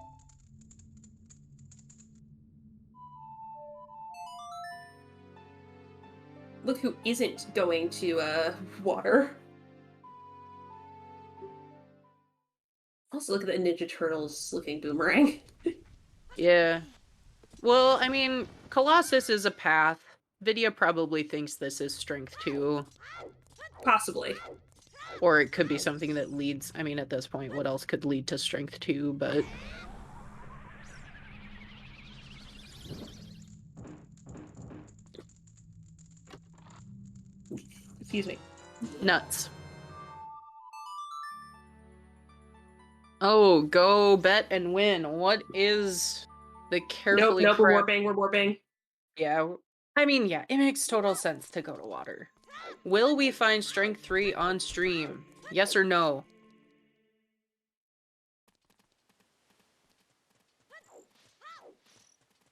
Look who isn't going to water. Also, look at the Ninja Turtles looking boomerang. Yeah. Well, I mean, Colossus is a path. Vidya probably thinks this is strength 2. Possibly. Or it could be something that leads... I mean, at this point, what else could lead to strength 2, but... Excuse me. Nuts. Oh, go, bet, and win. What is the carefully Nope, we're crafted... warping, we're warping. Yeah, I mean, yeah, it makes total sense to go to water. Will we find strength 3 on stream? Yes or no?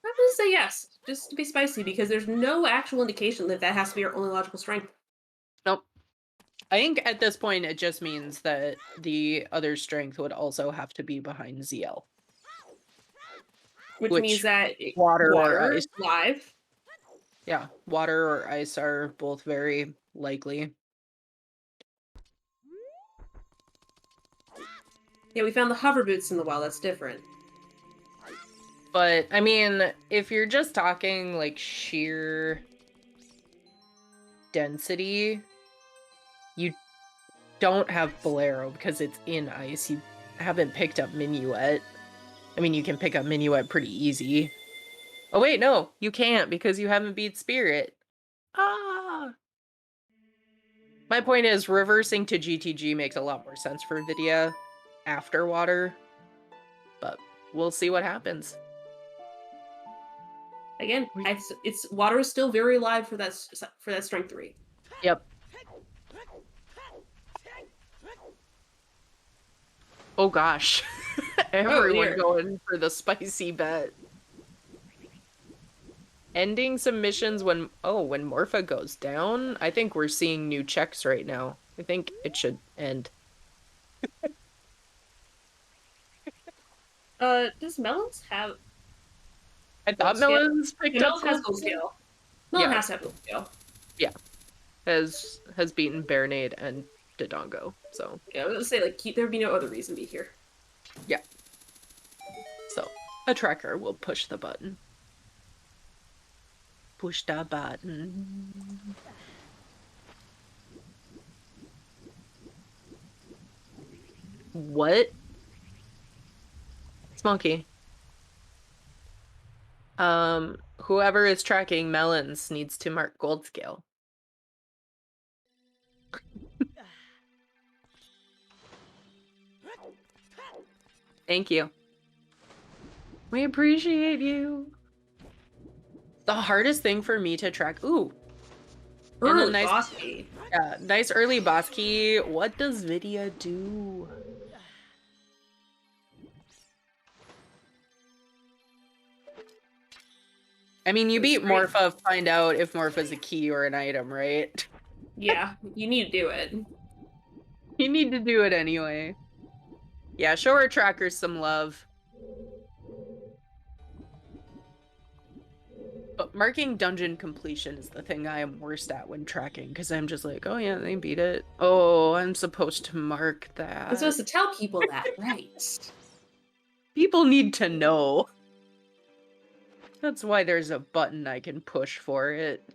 I'm gonna say yes, just to be spicy, because there's no actual indication that that has to be our only logical strength. Nope. I think at this point it just means that the other strength would also have to be behind ZL. Which means that water or ice. live. Yeah, water or ice are both very likely. Yeah, we found the hover boots in the wild, that's different. But, I mean, if you're just talking, like, sheer density, you don't have Bolero because it's in ice. You haven't picked up Minuet. I mean, you can pick up Minuet pretty easy. Oh, wait, no, you can't because you haven't beat Spirit. Ah! My point is, reversing to GTG makes a lot more sense for Vidya after water. But we'll see what happens. Again, it's water is still very alive for that strength 3. Yep. Oh gosh. Everyone going for the spicy bet. Ending submissions when Morpha goes down? I think we're seeing new checks right now. I think it should end. Does Melons have... I thought Melons picked up Melons has gold scale. Melon has to have gold scale. Yeah. Has beaten Baronade and Dodongo, so. Yeah, I was gonna say, like, there'd be no other reason to be here. Yeah. So, a tracker will push the button. Push the button. What? Smoky. Whoever is tracking Melons needs to mark gold scale. Thank you. We appreciate you. The hardest thing for me to track... Ooh. Early boss key. Yeah, nice early boss key. What does Vidya do? I mean, you beat Morpha, find out if Morpha's a key or an item, right? Yeah, you need to do it. You need to do it anyway. Yeah, show our trackers some love. But marking dungeon completion is the thing I am worst at when tracking, because I'm just like, oh yeah, they beat it. Oh, I'm supposed to mark that. I'm supposed to tell people that, right? People need to know. That's why there's a button I can push for it.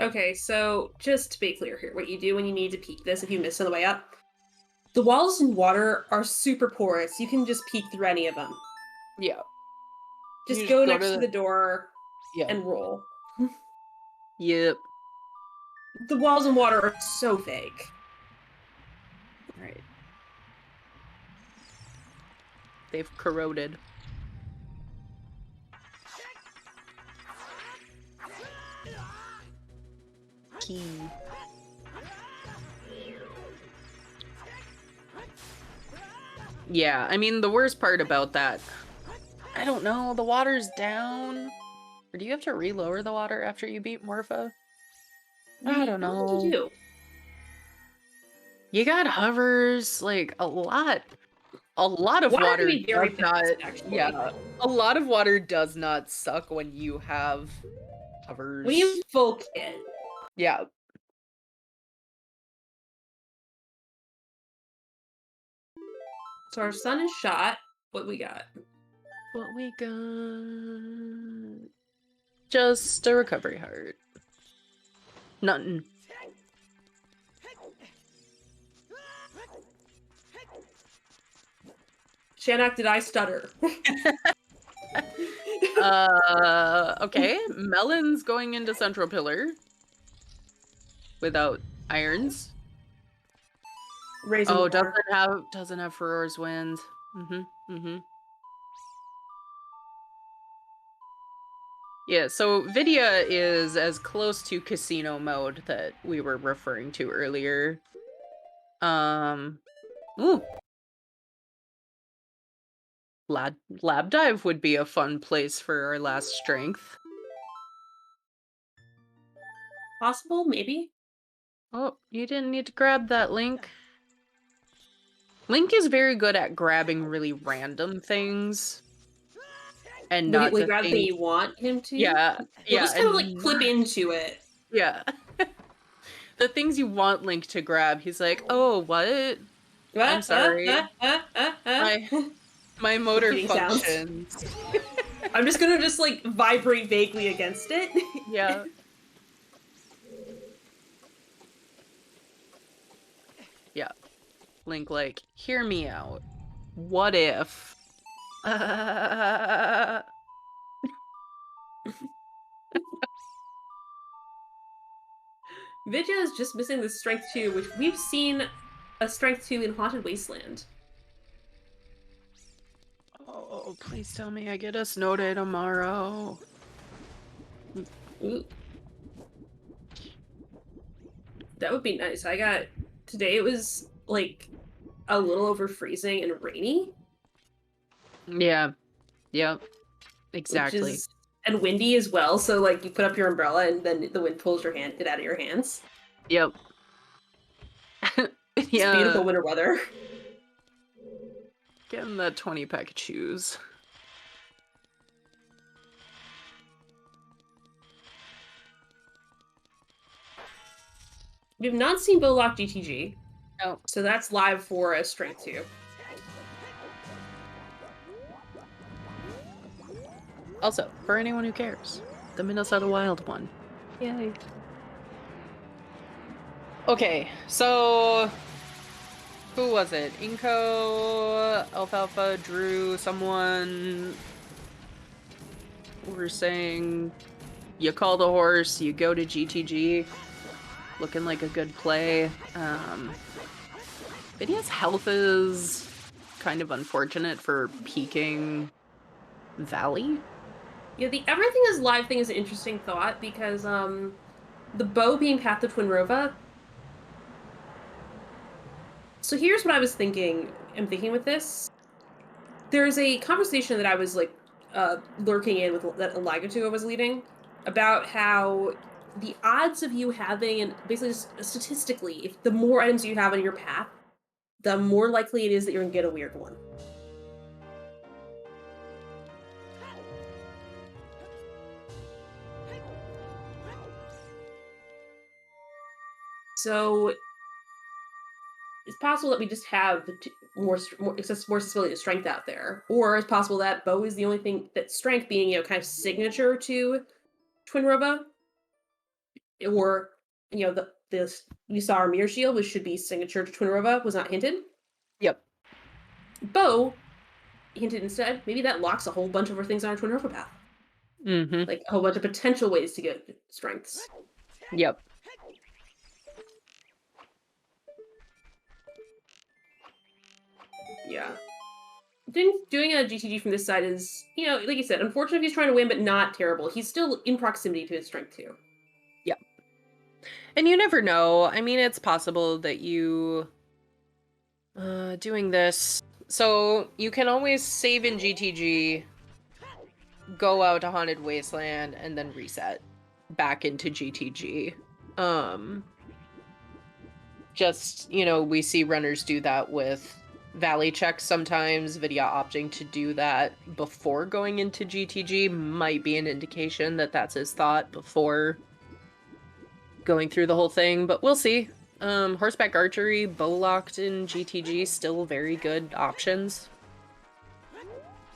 Okay, so just to be clear here, what you do when you need to peek this, if you miss on the way up, the walls in water are super porous. You can just peek through any of them. Yeah. Just You go go next to to the door Yeah. and roll. Yep. The walls in water are so fake. All right. They've corroded. Key. Yeah, I mean, the worst part about that, I don't know, the water's down. Or do you have to relower the water after you beat Morpha? I don't What would know. you do? You got hovers, like, a lot of Water can water be very does fast, not, actually. yeah, a lot of water does not suck when you have hovers. When you full kit. Yeah. So our sun is shot. What we got? What we got? Just a recovery heart. Nothing. Shannock, did I stutter? Okay. Melon's going into Central Pillar without irons. Raising Oh, the bar. doesn't have Furor's Wind. Yeah, so Vidya is as close to casino mode that we were referring to earlier. Ooh. Lab Dive would be a fun place for our last strength. Possible, maybe? Oh, you didn't need to grab that, Link. Link is very good at grabbing really random things. And Will not he the grab the thing. thing you want him to? Yeah, He'll yeah. just kind of and like clip into it. Yeah. The things you want Link to grab, he's like, oh, what? I'm sorry. My motor Repeating sounds. functions. I'm just gonna like vibrate vaguely against it. Yeah. Yeah. Link, like, hear me out. What if? Vidya is just missing the strength 2, which we've seen a strength 2 in Haunted Wasteland. Oh, please tell me I get a snow day tomorrow. Ooh. That would be nice. Today it was like a little over freezing and rainy. Yeah. Yep. Exactly. And windy as well, so like you put up your umbrella and then the wind pulls it out of your hands. Yep. It's Yeah. beautiful winter weather. Getting that 20-pack of chews. We have not seen Bowlock DTG. Oh. So that's live for a strength 2. Also, for anyone who cares, the Minnesota Wild one. Yay. Okay, so who was it? Inko, Alfalfa, Drew, someone were saying you call the horse, you go to GTG. Looking like a good play. Vidya's health is kind of unfortunate for peaking Valley. Yeah, the everything is live thing is an interesting thought because the bow being Path of Twinrova. So here's what I was thinking. I'm thinking with this. There's a conversation that I was like lurking in with that Ligatua was leading about how the odds of you having, and basically statistically, if the more items you have on your path, the more likely it is that you're gonna get a weird one. So it's possible that we just have more accessibility to strength out there, or it's possible that bow is the only thing that strength being kind of signature to Twinrova or this we saw our mirror shield, which should be signature to Twinrova, was not hinted. Yep. Bow hinted instead. Maybe that locks a whole bunch of our things on our Twinrova path. Mm-hmm. Like a whole bunch of potential ways to get strengths. Yep. Yeah. Doing a GTG from this side is, like you said, unfortunate if he's trying to win, but not terrible. He's still in proximity to his strength too. Yep. And you never know. I mean, it's possible that you doing this. So you can always save in GTG, go out to Haunted Wasteland, and then reset back into GTG. Just, we see runners do that with Valley checks sometimes. Vidya opting to do that before going into GTG might be an indication that that's his thought before going through the whole thing, but we'll see. Horseback archery, bow locked in GTG, still very good options.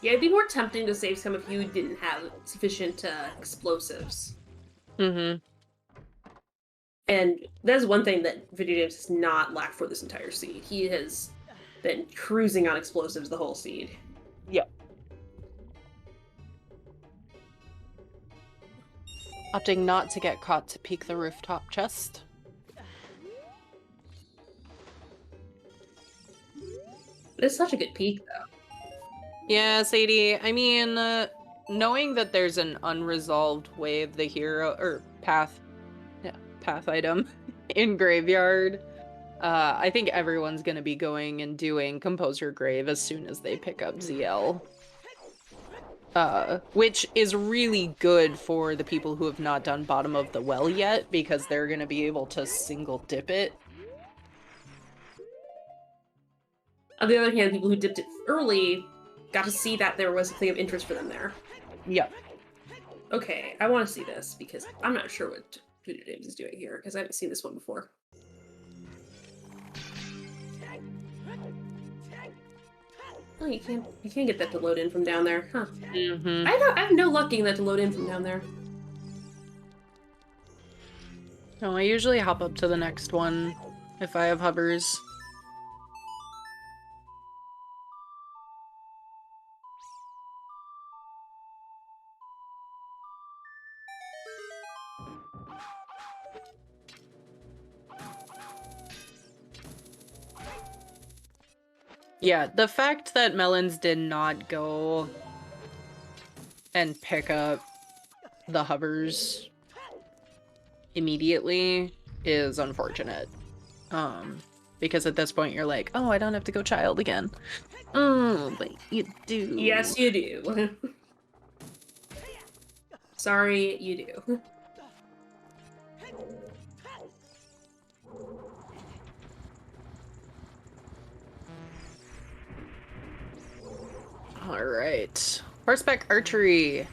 Yeah, it'd be more tempting to save some if you didn't have sufficient explosives. Mm-hmm. And that's one thing that VidyaJames has not lacked for this entire seed. He has been cruising on explosives the whole seed. Yep. Opting not to get caught to peek the rooftop chest. It's such a good peak, though. Yeah, Sadie, I mean, knowing that there's an unresolved way of the hero, or path item in Graveyard, I think everyone's gonna be going and doing Composer Grave as soon as they pick up ZL. Which is really good for the people who have not done Bottom of the Well yet, because they're gonna be able to single dip it. On the other hand, people who dipped it early got to see that there was a thing of interest for them there. Yep. Okay, I want to see this because I'm not sure what VidyaJames is doing here because I haven't seen this one before. Oh, you can't get that to load in from down there, huh? Mm-hmm. I have no luck getting that to load in from down there. No, I usually hop up to the next one if I have hovers. Yeah, the fact that Melons did not go and pick up the hovers immediately is unfortunate. Because at this point you're like, oh, I don't have to go child again. Oh, but you do. Yes, you do. Sorry, you do. All right. Horseback archery.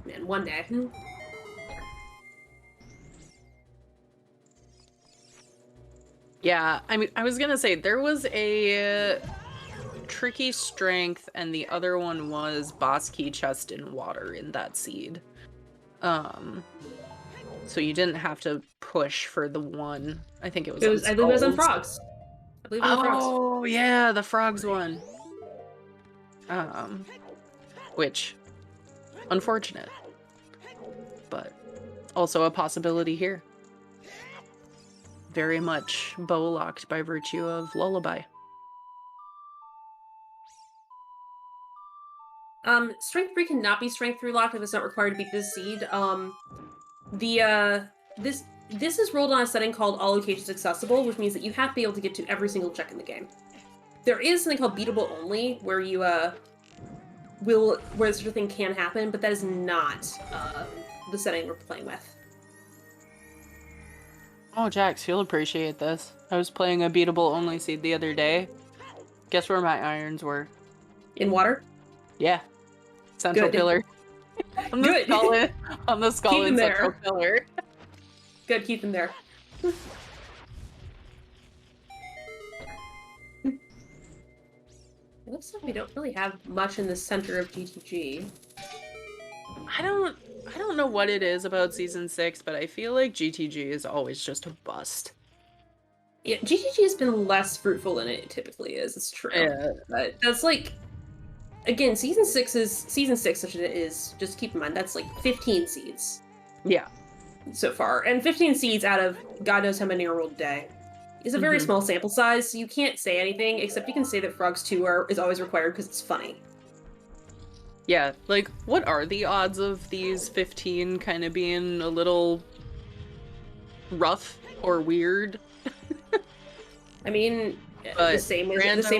Man, one day. Yeah, I mean, I was gonna say, there was a tricky strength, and the other one was boss key chest in water in that seed. So you didn't have to push for the one. I think it was. I believe it was on frogs. I believe it was on frogs. Oh yeah, the frogs one. Which, unfortunate, but also a possibility here. Very much bow locked by virtue of Lullaby. Strength 3 cannot be Strength 3 locked if it's not required to beat this seed. This is rolled on a setting called all locations accessible, which means that you have to be able to get to every single check in the game. There is something called beatable only, where you where such a thing can happen, but that is not the setting we're playing with. Oh, Jax, you'll appreciate this. I was playing a beatable only seed the other day. Guess where my irons were? In water? Yeah. Central Good. pillar. on the Good. skull on the skull Keep in him central there. pillar. Good, keep them there. It looks like we don't really have much in the center of GTG. I don't I don't know what it is about season 6, but I feel like GTG is always just a bust. Yeah, GTG has been less fruitful than it typically is. It's true. Yeah. But that's like, again, season 6, such as it is. Just keep in mind that's like 15 seeds Yeah. so far, and 15 seeds out of God knows how many are rolled a day is a very small sample size. So you can't say anything except you can say that Frogs 2 is always required because it's funny. Yeah, like, what are the odds of these 15 kind of being a little rough or weird? I mean, But the same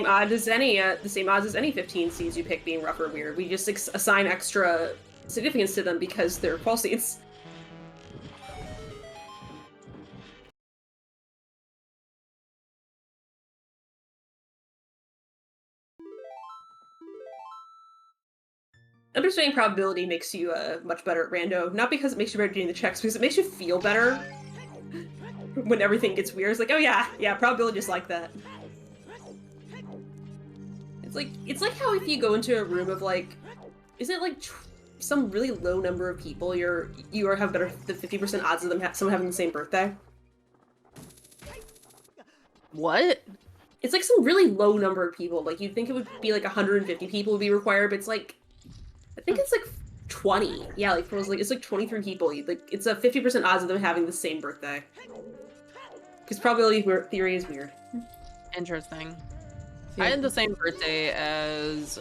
odds as any 15 seeds you pick being rough or weird. We just assign extra significance to them because they're qual seeds. Understanding probability makes you much better at rando, not because it makes you better at doing the checks, because it makes you feel better when everything gets weird. It's like, oh yeah, probability just like that. It's like how if you go into a room of like, is it like some really low number of people, you have better than 50% odds of someone having the same birthday. what? It's like some really low number of people. Like you'd think it would be like 150 people would be required, but it's like, I think it's like 20. Yeah, like it's like 23 people. Like it's a 50% odds of them having the same birthday. Because probability theory is weird. Interesting. Yeah. I had the same birthday as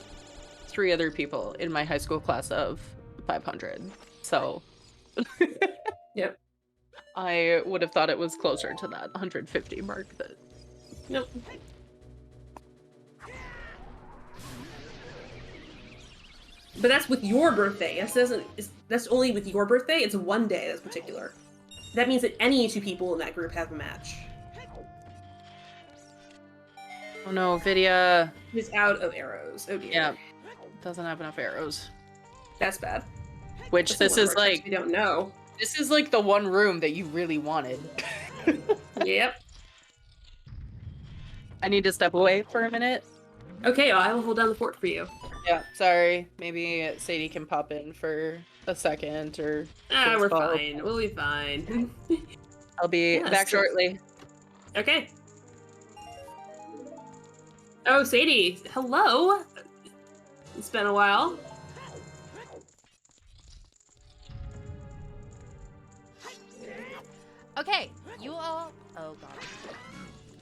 3 other people in my high school class of 500. So Yep. I would have thought it was closer to that 150 mark. But Nope. But that's with your birthday. That's only with your birthday. It's one day that's particular. That means that any 2 people in that group have a match. oh no, Vidya. He's out of arrows. Oh dear. Yeah, doesn't have enough arrows. That's bad. Which That's this is like, we don't know. this is like the one room that you really wanted. Yep. I need to step away for a minute. Okay, I will hold down the fort for you. Yeah, sorry. Maybe Sadie can pop in for a second or. We're call. fine. We'll be fine. I'll be back shortly. Okay. Oh, Sadie, hello. It's been a while. Okay, you all. Oh god.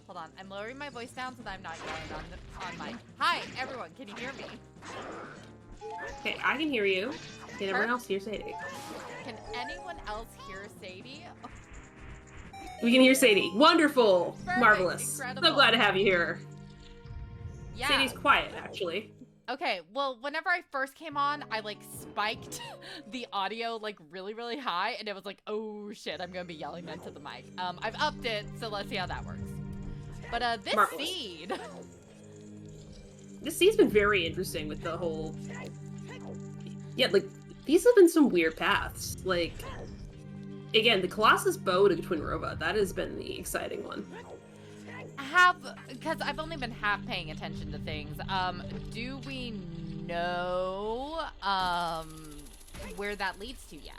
Hold on, I'm lowering my voice down so that I'm not yelling on mic. Hi, everyone. Can you hear me? Okay, I can hear you. Can everyone else hear Sadie? Can anyone else hear Sadie? We can hear Sadie. Wonderful. Perfect, Marvelous. incredible. So glad to have you here. Yeah. Sadie's quiet, actually. Okay, well, whenever I first came on, I like spiked the audio like really, really high, and it was like, oh shit, I'm gonna be yelling into the mic. I've upped it, so let's see how that works. But this Marvelous. seed. This seed's been very interesting with the whole. Yeah, like these have been some weird paths. Like, again, the Colossus bow to Twin Rova. That has been the exciting one. Because I've only been half paying attention to things. Do we know where that leads to yet?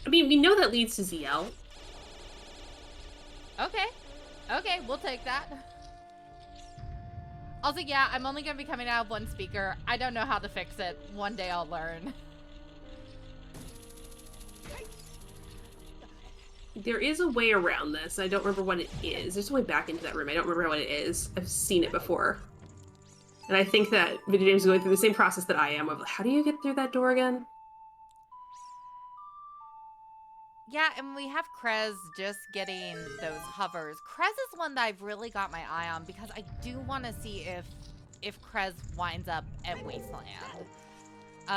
I mean, we know that leads to ZL. Okay, we'll take that. Also, yeah, I'm only gonna be coming out of one speaker. I don't know how to fix it. One day I'll learn. There is a way around this. I don't remember what it is. There's a way back into that room. I don't remember what it is. I've seen it before. And I think that VidyaJames is going through the same process that I am of how do you get through that door again? Yeah, and we have Krez just getting those hovers. Krez is one that I've really got my eye on because I do want to see if Krez winds up at Wasteland.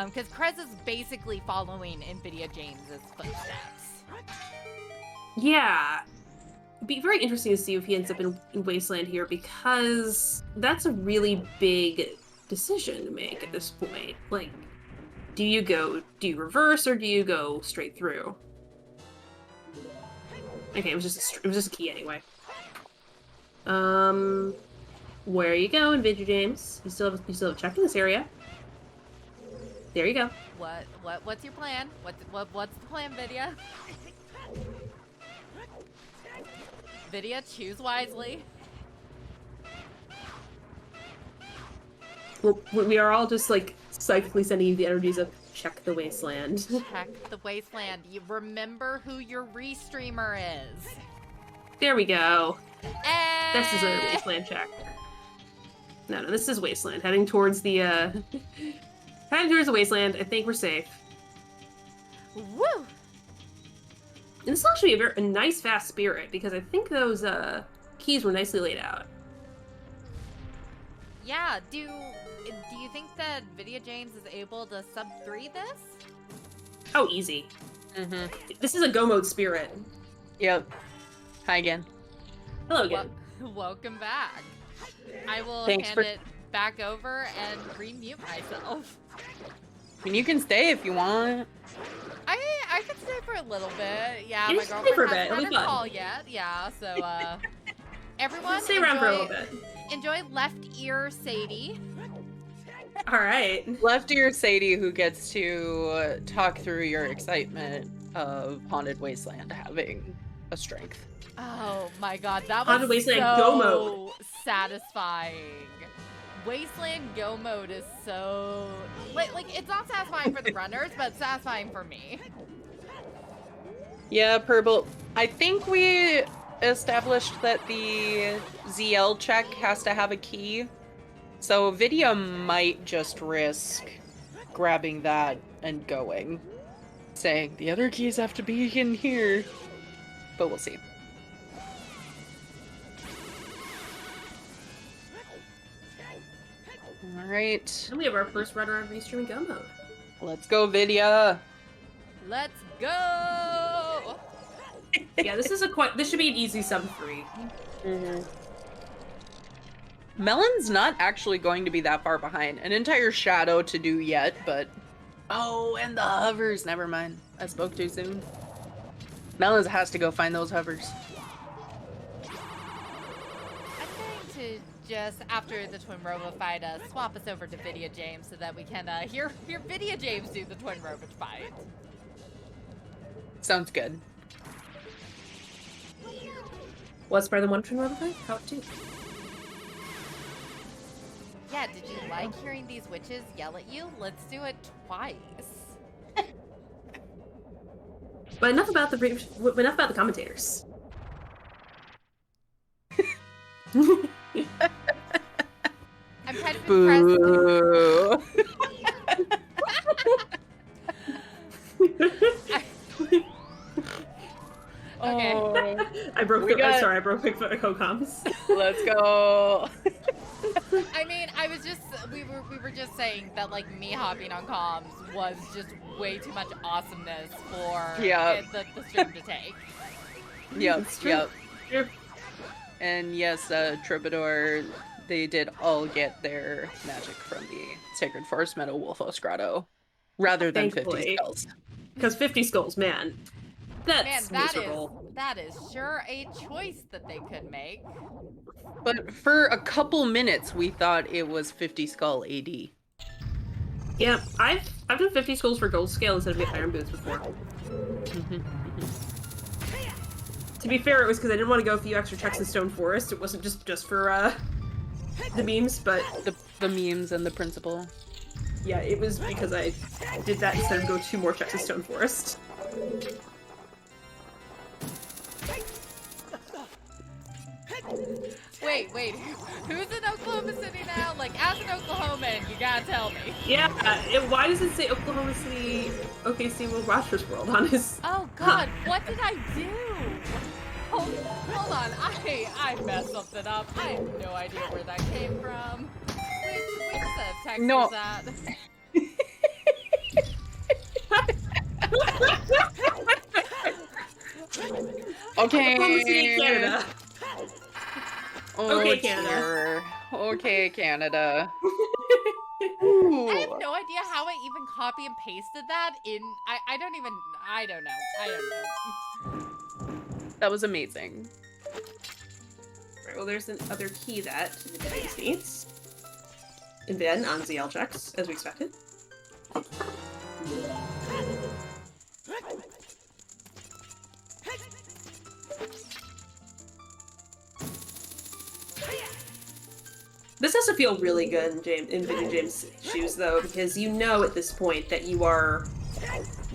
Because Krez is basically following in VidyaJames' footsteps. Yeah. It'd be very interesting to see if he ends up in Wasteland here because that's a really big decision to make at this point. Like, do you reverse or do you go straight through? Okay, it was just a key anyway. Where are you going, VidyaJames? You still have a check in this area. There you go. What's your plan? What's the plan, Vidya? Vidya, choose wisely. Well, we are all just like psychically sending you the energies of check the wasteland. Check the wasteland. You remember who your restreamer is. There we go. And This is a wasteland check. No, this is wasteland. Heading towards the heading towards the wasteland. I think we're safe. woo! And this is actually a nice fast spirit because I think those keys were nicely laid out. Yeah. Do you think that VidyaJames is able to sub 3 this? Oh, easy. Mm-hmm. This is a go mode spirit. Yep. Hi again. Hello again. Welcome back. I will Thanks hand for- it back over and remute myself. I mean, you can stay if you want. I could stay for a little bit. Yeah, Yeah, my stay for a girlfriend bit. hasn't It'll had be a fun. call yet. Yeah, so everyone Stay around for a little bit. Enjoy Left Ear Sadie. All right. Left ear Sadie, who gets to talk through your excitement of Haunted Wasteland having a strength. Oh my god, that was Haunted Wasteland so Go mode. satisfying. Wasteland Go mode is so like it's not satisfying for the runners, but it's satisfying for me. Yeah, Purple. I think we established that the ZL check has to have a key. So Vidya might just risk grabbing that and going. Saying, the other keys have to be in here. But we'll see. Alright. And we have our first runner on restream go mode. Let's go, Vidya! Let's go! Yeah, this should be an easy sub 3. Mm-hmm. Melon's not actually going to be that far behind. An entire shadow to do yet, but... Oh, and the hovers. Never mind. I spoke too soon. Melons has to go find those hovers. I'm going to just, after the Twin Robo fight, swap us over to VidyaJames so that we can hear VidyaJames do the Twin Robo fight. Sounds good. What's better than one twin robo fight? How about 2? Yeah, did you like hearing these witches yell at you? Let's do it twice. But enough about the commentators. I'm kind of impressed. Boo. Okay. Oh, I broke We got- I broke Bigfoot co-coms. let's go. I mean, we were just saying that like me hopping on comms was just way too much awesomeness for Yeah. the stream to take. Yep, It's true. yep. True. And yes, Troubadour, they did all get their magic from the Sacred Forest Meadow Wolfos Grotto, rather than 50 Thankfully. spells. Because 50 skulls, man. Man, That's that miserable. is sure a choice that they could make. But for a couple minutes, we thought it was 50 skull AD. Yeah, I've done 50 skulls for gold scale instead of the iron boots before. To be fair, it was because I didn't want to go a few extra checks in Stone Forest. It wasn't just for the memes, but the memes and the principle. yeah, it was because I did that instead of go 2 more checks in Stone Forest. Wait, who's in Oklahoma City now? Like, as an Oklahoman, you gotta tell me. Yeah, why does it say Oklahoma City, OKC World Rogers World on his... Oh God, what did I do? Hold on, I messed something up. I have no idea where that came from. Which text No. is that? Okay. Oklahoma City, Canada. Oh, Okay, Canada. dear. Okay, Canada. I Ooh. have no idea how I even copy and pasted that in. I don't know. That was amazing. Right, well, there's another key that the device needs. And then on ZL checks, as we expected. This has to feel really good in VidyaJames' shoes, though, because you know at this point that you are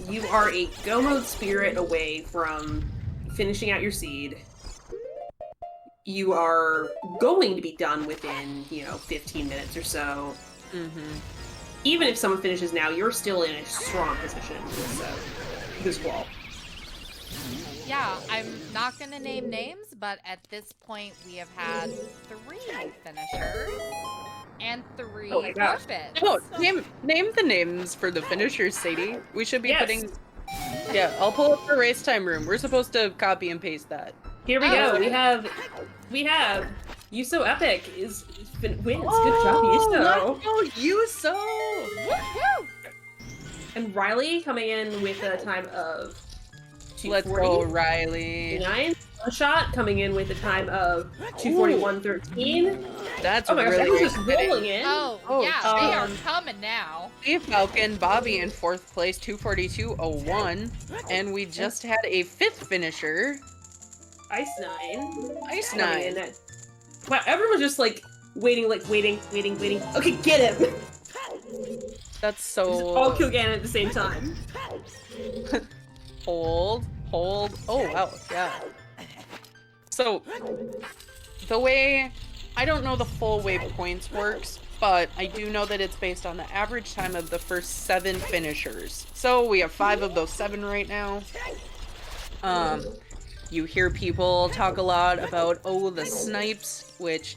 a go mode spirit away from finishing out your seed. You are going to be done within, 15 minutes or so. Mm-hmm. Even if someone finishes now, you're still in a strong position with this Qual. Yeah, I'm not gonna name names, but at this point we have had 3 finishers and 3 Oh my gosh. forfeits. No, name the names for the finishers, Sadie. We should be putting... Yeah, I'll pull up the race time room. We're supposed to copy and paste that. Here we go. We have You So Epic wins. Good job, You So. Let's go, You So! Woohoo! And Riley coming in with a time of 2:40. Let's go, Riley. 9. Shot coming in with a time of 2:41.13. That's Oh my gosh, really everyone's just exciting. rolling in. Oh, yeah, they are coming now. Steve Falcon, Bobby in 4th place, 2:42.01. And we just had a 5th finisher. Ice 9. Ice Coming 9. in at... Wow, everyone's just waiting. Okay, get him! That's Just so... all kill Ganon at the same time. Hold. Oh, wow, yeah. So, the way... I don't know the full way points works, but I do know that it's based on the average time of the first 7 finishers. So, we have 5 of those 7 right now. You hear people talk a lot about, the snipes, which...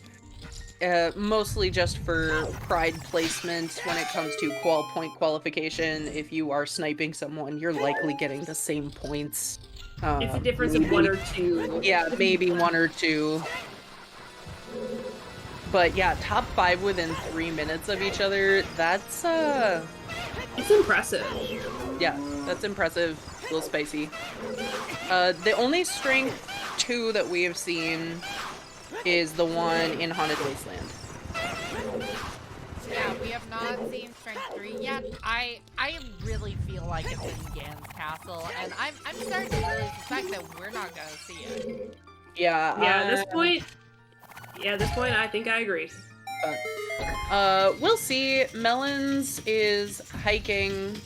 mostly just for pride placement when it comes to qual point qualification. If you are sniping someone, you're likely getting the same points. It's a difference of 1 or 2. Yeah, maybe 1 or 2. But yeah, top 5 within 3 minutes of each other, that's, It's impressive. yeah, that's impressive. A little spicy. The only strength 2 that we have seen is the one in Haunted Wasteland. Yeah, we have not seen Strength 3 yet. I really feel like it's in Gan's castle, and I'm starting to really suspect that we're not gonna see it. Yeah, At this point, I think I agree. We'll see. Melons is hiking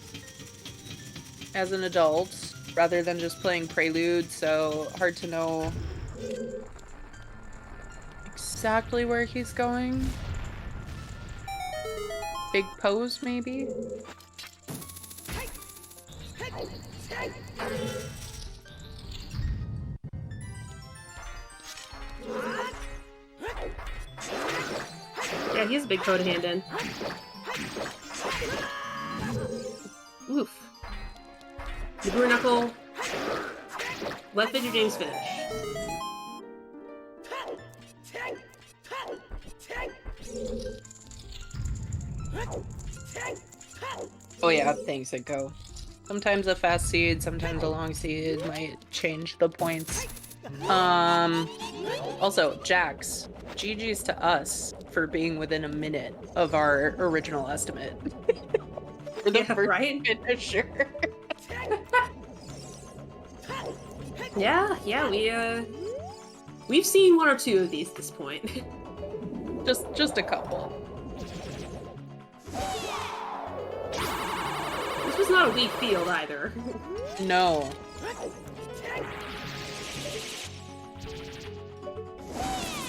as an adult rather than just playing Prelude, so hard to know exactly where he's going. Big pose, maybe? Yeah, he has a big toe to hand in. Oof. The Brewer Knuckle. Let VidyaJames finish. Oh yeah, thanks, Go. Sometimes a fast seed, sometimes a long seed might change the points. Also, Jax, GG's to us for being within a minute of our original estimate. For the first right? finisher. Yeah, we've seen 1 or 2 of these at this point. Just a couple. This was not a weak field either. No.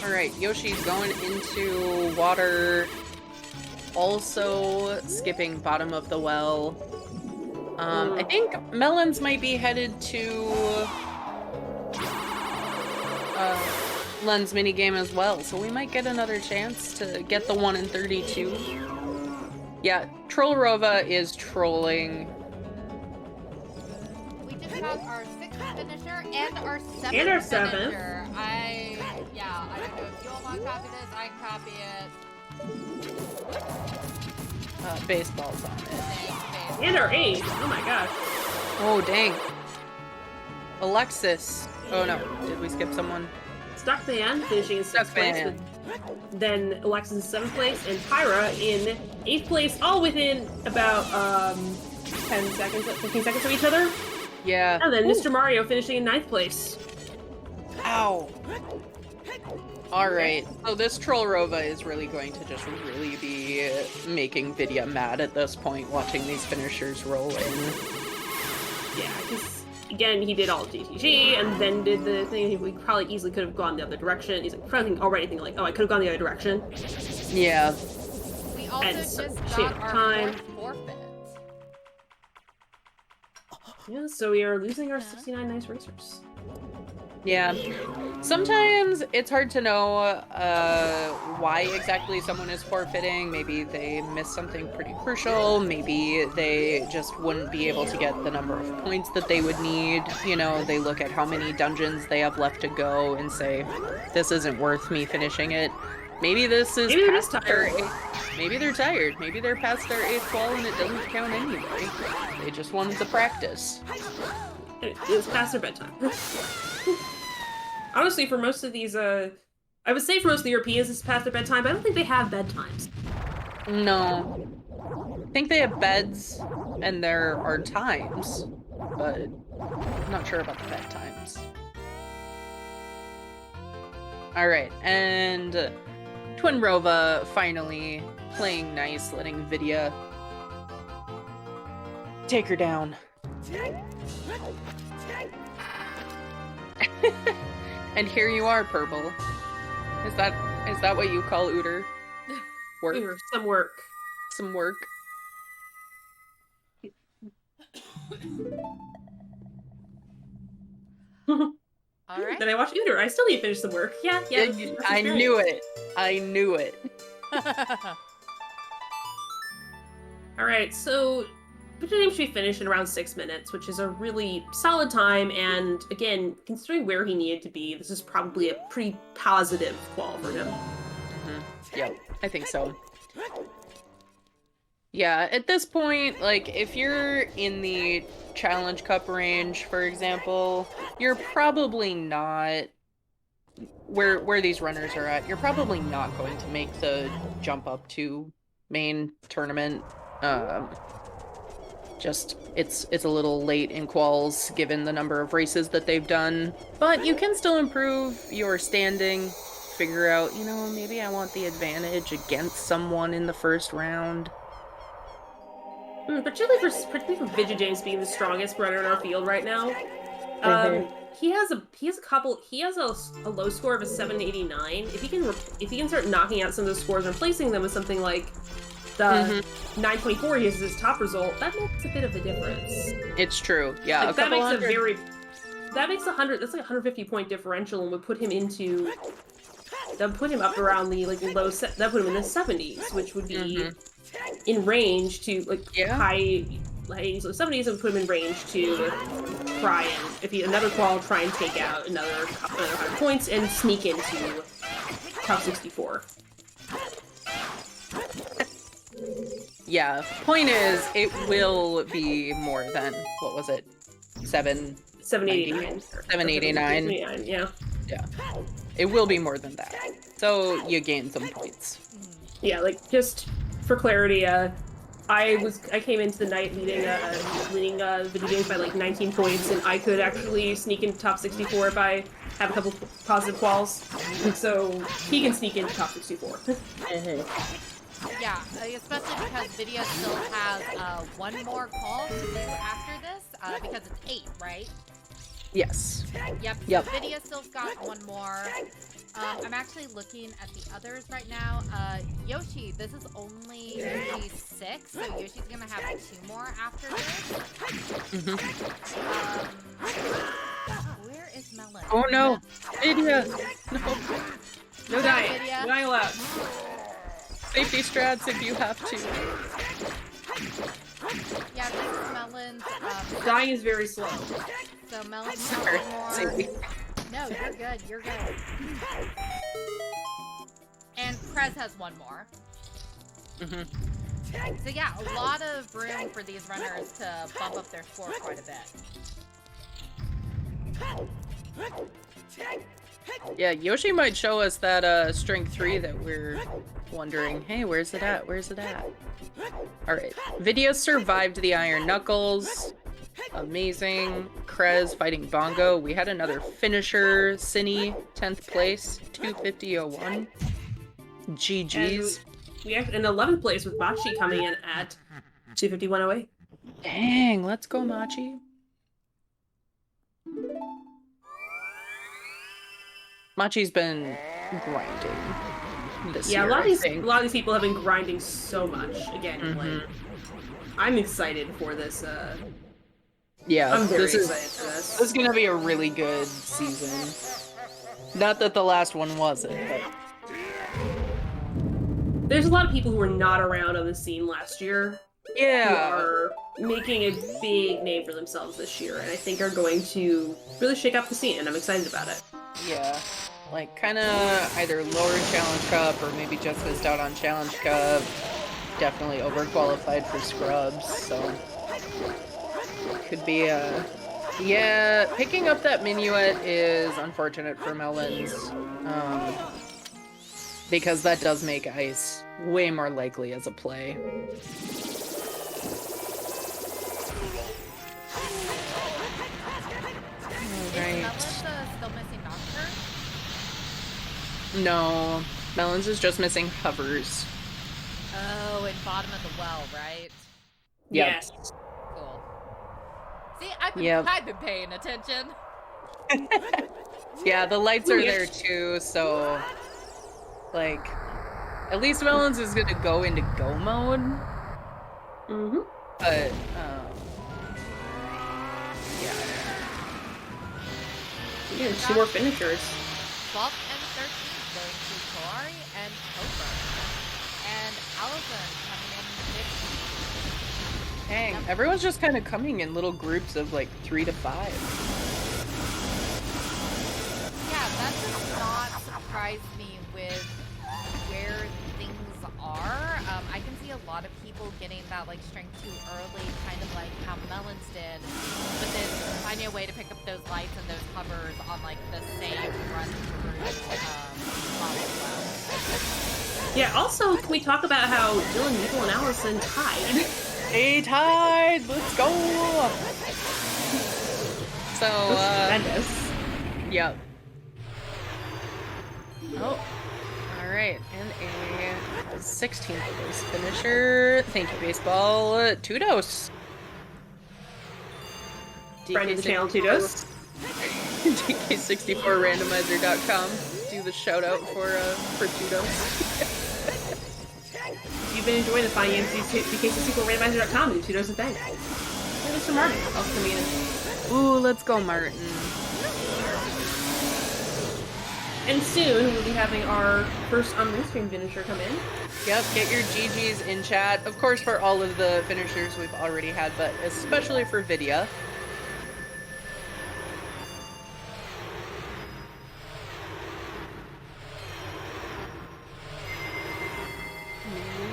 Alright, Yoshi's going into water. Also skipping bottom of the well. I think Melons might be headed to Len's minigame as well, so we might get another chance to get the 1 in 32. Yeah, Trollrova is trolling. We just got our 6th finisher and our 7th And our finisher. I don't know if you all want to copy this, I can copy it. Baseball's on it. Thanks, And our 8. Oh my gosh. Oh, dang. Alexis. Oh no, did we skip someone? Stuckman finishing in 6th place. Stuckman. Then Alexis in 7th place, and Pyra in 8th place, all within about 10 seconds, 15 seconds to each other. Yeah. And then Mr. Mario finishing in 9th place. Ow. Alright, so this Trollrova is really going to just really be making Vidya mad at this point, watching these finishers roll in. Yeah, because, again, he did all DTG, and then did the thing, we probably easily could have gone the other direction. He's like, probably already thinking like, oh, I could have gone the other direction. Yeah. We also And just so, got our time. fourth forfeit. Yeah, so we are losing our 69 nice racers. Yeah. Sometimes it's hard to know why exactly someone is forfeiting. Maybe they missed something pretty crucial. Maybe they just wouldn't be able to get the number of points that they would need. You know, they look at how many dungeons they have left to go and say, this isn't worth me finishing it. Maybe this is Maybe they're past just their tired. Maybe they're tired. Maybe they're past their 8th qual and it doesn't count anyway. They just wanted to practice. It was past their bedtime. Honestly, for most of these, I would say for most of the Europeans, it's past their bedtime, but I don't think they have bedtimes. No. I think they have beds and there are times, but I'm not sure about the bedtimes. Alright, and Twin Rova finally playing nice, letting Vidya take her down. And here you are, Purple. Is that what you call Ooter? Work? Or some work. Some work? All right. Then I watched Uter. I still need to finish some work. Yeah. I knew it. I knew it. Alright, so VidyaJames should be finished in around 6 minutes, which is a really solid time, and again, considering where he needed to be, this is probably a pretty positive qual for him. Yeah, I think so. Yeah, at this point, like, if you're in the Challenge Cup range, for example, you're probably not, where these runners are at, you're probably not going to make the jump up to main tournament. Just, it's a little late in quals, given the number of races that they've done, but you can still improve your standing, figure out, you know, maybe I want the advantage against someone in the first round. Particularly for VidyaJames being the strongest runner in our field right now. He has a low score of a 789. If he can start knocking out some of those scores and replacing them with something like the 924 he has as his top result, that makes a bit of a difference. It's true, yeah. Like, that makes that's like a 150 point differential and would put him up around the that put him in the 70s, which would be in range to high 80s, low 70s, and put him in range to try and, if he another qual, try and take out another 100 points and sneak into top 64. Yeah, point is, it will be more than, what was it? 789. 789. Yeah. Yeah. It will be more than that. So you gain some points. Yeah, like, just for clarity, I came into the night leading VidyaJames by like 19 points, and I could actually sneak into top 64 if I have a couple positive quals. And so he can sneak into top 64. Yeah, especially because Vidya still has one more call to do after this, because it's 8, right? Yes. Yep. So Vidya still's got one more. I'm actually looking at the others right now. Yoshi, this is only Yoshi's 6, so Yoshi's gonna have 2 more after this. Where is Melon? Oh no! Vidya! No! No dying. No dying allowed. Safety strats if you have to. Yeah, this is Melon's. Dying is very slow. So Melon's Sorry. more. No, you're good. You're good. And Krez has 1 more. So yeah, a lot of room for these runners to bump up their score quite a bit. Yeah, Yoshi might show us that strength 3 that we're wondering. Hey, where's it at? Where's it at? Alright. Vidya survived the Iron Knuckles. Amazing. Krez fighting Bongo. We had another finisher. Cine, 10th place. 250.01. GG's. And we have in 11th place with Machi coming in at 251.08. Dang, let's go, Machi. Machi's been grinding this year. A lot of these people have been grinding so much. Again, like I'm excited for this. Yeah, I'm very excited for this. This is gonna be a really good season. Not that the last one wasn't, but there's a lot of people who were not around on the scene last year. Who are making a big name for themselves this year, and I think are going to really shake up the scene, and I'm excited about it. Yeah, like kind of either lower Challenge Cup or maybe just missed out on Challenge Cup. Definitely overqualified for Scrubs, so could be a... Yeah, picking up that Minuet is unfortunate for Melons, because that does make Ice way more likely as a play. Is Melons still missing Nocturne? No, Melons is just missing hovers. Oh, in bottom of the well, right? Yep. Yes. Cool. See, I've been paying attention. Yeah, the lights are there too, so like at least Melons is gonna go into go mode. But yeah, 2 more finishers. 12th and 13th going to Kalari and Cobra. And Allison coming in 15th. dang, everyone's just kind of coming in little groups of like 3 to 5. Yeah, that does not surprise me with where things are. I can see a lot of people getting that like strength too early, kind of like how Melons did, but then finding a way to pick up those lights and those hovers on like the same run through model well. Yeah, also, can we talk about how Dylan, Nicole, and Allison tied? Hey, tied! Let's go! So, Tremendous. Yep. Oh, alright, and a 16th place finisher. Thank you, baseball. Tudos. Friend of the channel, Tudos. DK64randomizer.com. Do the shout out for Tudos. You've been enjoying the fine DK64randomizer.com and Tudos and thanks. And Mr. Martin, also coming in. Ooh, let's go, Martin. And soon we'll be having our first restream finisher come in. Yep, get your GGs in chat. Of course, for all of the finishers we've already had, but especially for Vidya.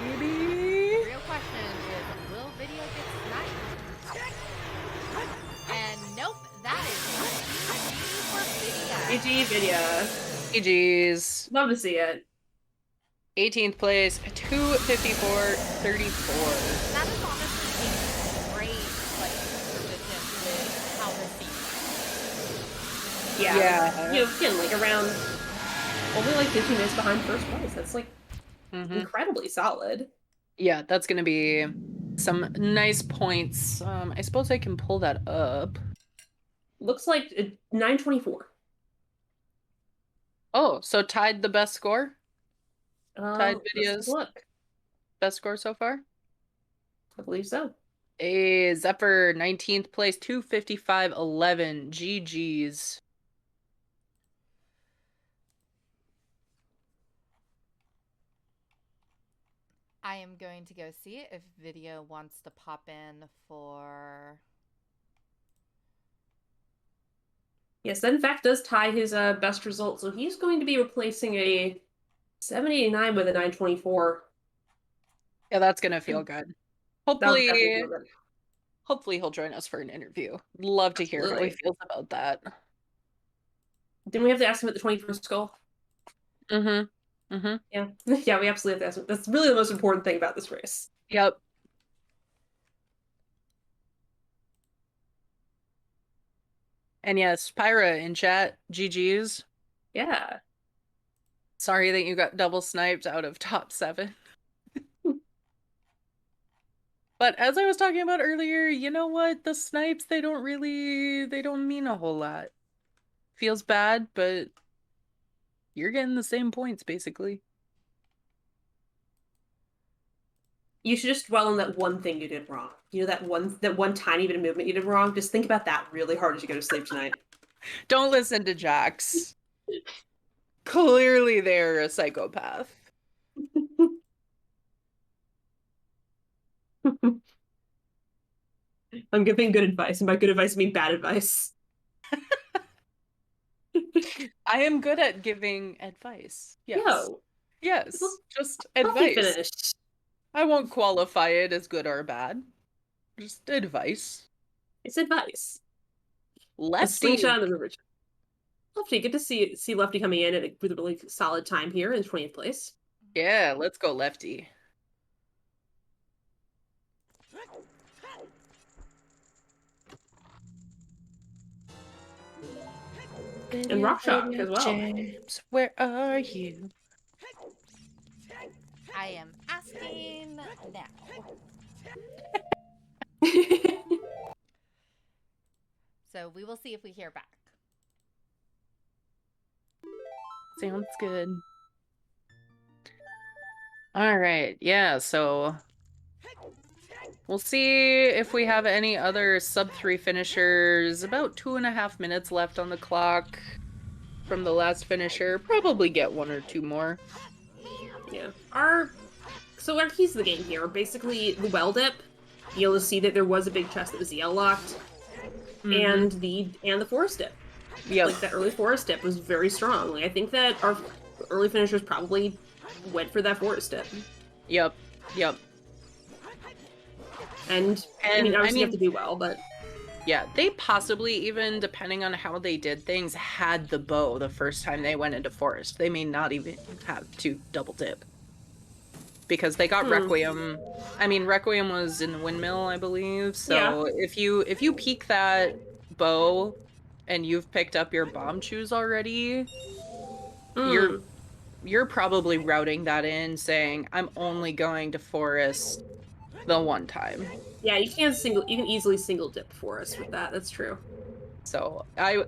Maybe. The real question is, will Vidya get sniped? And nope, that is GG for Vidya. GG Vidya. GGs. Love to see it. 18th place, 254.34. That is honestly a great like position with how this season. Yeah. You know, again, like around only like 15 minutes behind first place. That's like incredibly solid. Yeah, that's gonna be some nice points. I suppose I can pull that up. Looks like 924. Oh, so tied the best score? Tied Let's Vidya's look. best score so far? I believe so. A Zephyr, 19th place, 255.11. GG's. I am going to go see if Vidya wants to pop in for... Yes, that in fact does tie his best result. So he's going to be replacing a 789 with a 924. Yeah, that's gonna feel good. That'll definitely feel good. Hopefully he'll join us for an interview. Love to hear how he feels about that. Didn't we have to ask him at the 21st skull? Mm-hmm. Mm-hmm. Yeah. Yeah, we absolutely have to ask him. That's really the most important thing about this race. Yep. And yes, Pyra in chat, GG's. Yeah. Sorry that you got double sniped out of top 7. But as I was talking about earlier, you know what? The snipes, they don't mean a whole lot. Feels bad, but you're getting the same points, basically. You should just dwell on that one thing you did wrong. You know, that one tiny bit of movement you did wrong. Just think about that really hard as you go to sleep tonight. Don't listen to Jax. Clearly they're a psychopath. I'm giving good advice, and by good advice I mean bad advice. I am good at giving advice. Yes. Yo, Yes. Just healthy advice. finish. I won't qualify it as good or bad. Just advice. It's advice. A Lefty. slingshot in the river. Lefty, good to see Lefty coming in with a really solid time here in 20th place. Yeah, let's go Lefty. And Rock Shock as well. James, where are you? I am asking now. So we will see if we hear back. Sounds good. All right, yeah, so we'll see if we have any other sub-3 finishers. About 2.5 minutes left on the clock from the last finisher. Probably get 1 or 2 more. Yeah. So our keys to the game here are basically the well dip. You'll see that there was a big chest that was ZL locked. And the forest dip. Yep. Like that early forest dip was very strong. Like I think that our early finishers probably went for that forest dip. Yep. Yep. And I mean, obviously you have to do well, but yeah, they possibly even, depending on how they did things, had the bow the first time they went into forest. They may not even have to double dip. Because they got Requiem. I mean, Requiem was in the windmill, I believe. So Yeah. if you peek that bow and you've picked up your bomb shoes already, you're probably routing that in, saying, I'm only going to forest the one time. Yeah, you can easily single dip forest with that. That's true. So I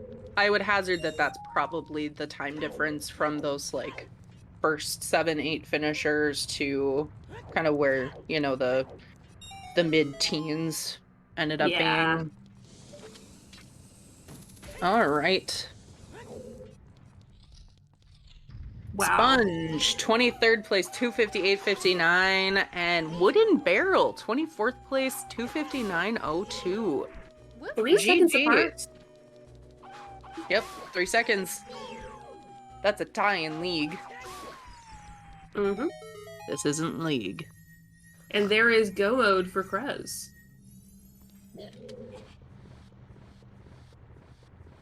would hazard that that's probably the time difference from those like first 7-8 finishers to kind of where, you know, the mid-teens ended up being. All right. Wow. Sponge, 23rd place, 258.59, and Wooden Barrel, 24th place, 259.02. 3 seconds apart. Yep, 3 seconds. That's a tie in league. This isn't league. And there is go mode for Krez.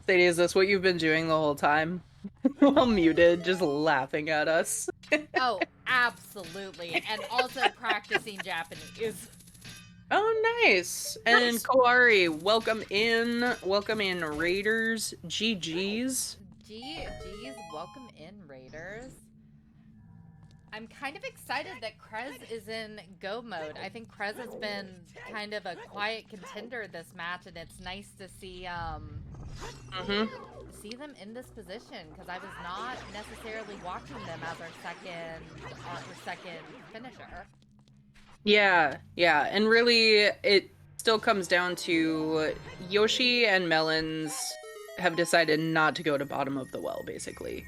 Sadie, is this what you've been doing the whole time? While muted, just laughing at us. Oh, absolutely. And also practicing Japanese. Oh, nice. And Koari, welcome in. Welcome in, Raiders. GG's. GG's, welcome in, Raiders. I'm kind of excited that Krez is in go mode. I think Krez has been kind of a quiet contender this match, and it's nice to see see them in this position, because I was not necessarily watching them as our second finisher. Yeah, and really it still comes down to Yoshi and Melons have decided not to go to bottom of the well, basically.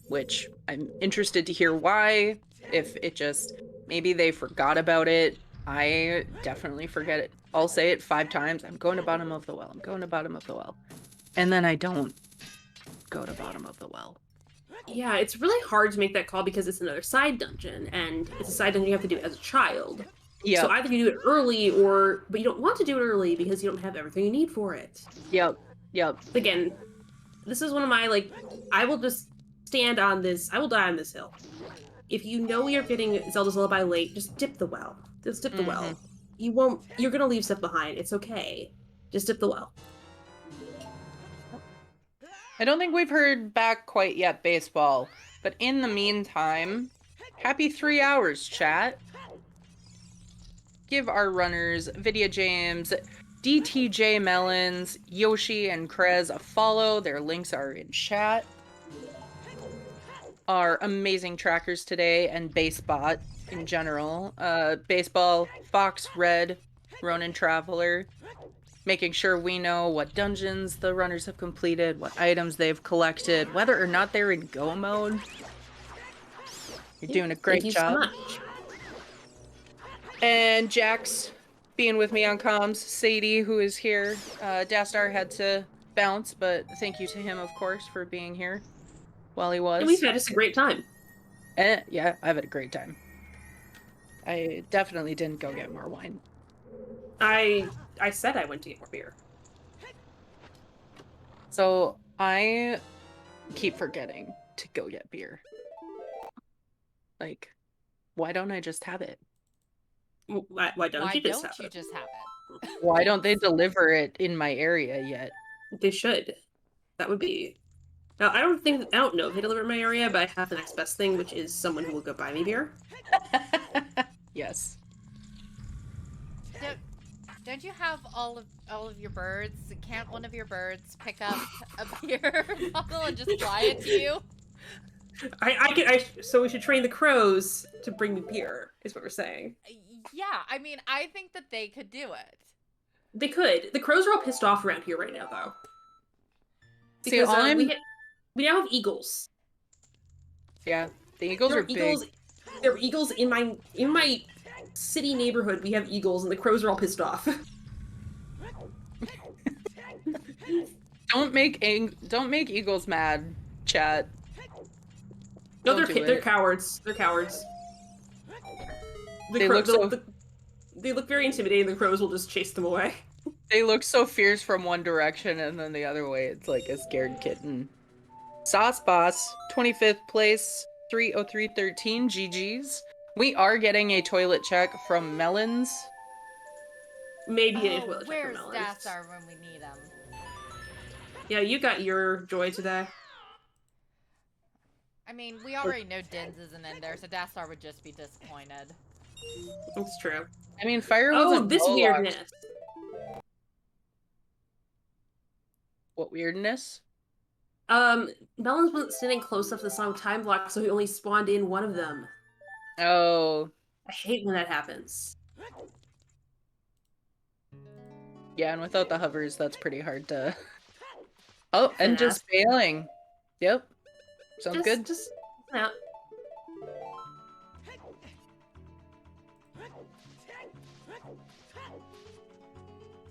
Which I'm interested to hear why. If it just, maybe they forgot about it. I definitely forget it. I'll say it 5 times. I'm going to bottom of the well. I'm going to bottom of the well. And then I don't go to bottom of the well. Yeah, it's really hard to make that call because it's another side dungeon, and it's a side dungeon you have to do as a child. Yeah. So either you do it early, but you don't want to do it early because you don't have everything you need for it. Yep. Again, this is one of my, like, I will just stand on this, I will die on this hill. If you know you're getting Zelda's Lullaby late, just dip the well. Just dip the well. You're gonna leave stuff behind. It's okay. Just dip the well. I don't think we've heard back quite yet, baseball. But in the meantime, happy 3 hours, chat. Give our runners, VidyaJames, dtjmelons, Yoshi, and Krez a follow. Their links are in chat. Our amazing trackers today, and Basebot in general. Baseball, Fox, Red, Ronin Traveler. Making sure we know what dungeons the runners have completed, what items they've collected, whether or not they're in go mode. You're doing a great job. Thank you so much. And Jax being with me on comms, Sadie, who is here. Dastar had to bounce, but thank you to him, of course, for being here while he was. And we've had just a great time. Yeah, I've had a great time. I definitely didn't go get more wine. I said I went to get more beer. So I keep forgetting to go get beer. Like, why don't I just have it? Why don't you just have it? Why don't they deliver it in my area yet? They should. That would be. Now I don't know if they deliver in my area, but I have the next best thing, which is someone who will go buy me beer. Yes. Don't you have all of your birds? Can't one of your birds pick up a beer bottle and just fly it to you? So we should train the crows to bring me beer, is what we're saying. Yeah, I mean, I think that they could do it. They could. The crows are all pissed off around here right now, though. Because we now have eagles. Yeah, the eagles are big. There are eagles in my city neighborhood. We have eagles, and the crows are all pissed off. Don't make eagles mad, chat. No, they're cowards. They're cowards. They look very intimidating. The crows will just chase them away. They look so fierce from one direction, and then the other way, it's like a scared kitten. Sauce Boss, 25th place, 30313, GG's. We are getting a toilet check from Melons. Maybe a toilet check where's from Melons. Dastar when we need him? Yeah, you got your joy today. I mean, we already know Dins isn't in there, so Dastar would just be disappointed. That's true. I mean, Fire was this weirdness. What weirdness? Melons wasn't standing close enough to the song time block, so he only spawned in one of them. Oh. I hate when that happens. Yeah, and without the hovers, that's pretty hard to... Oh, and just failing. Yep. Sounds good. Yeah.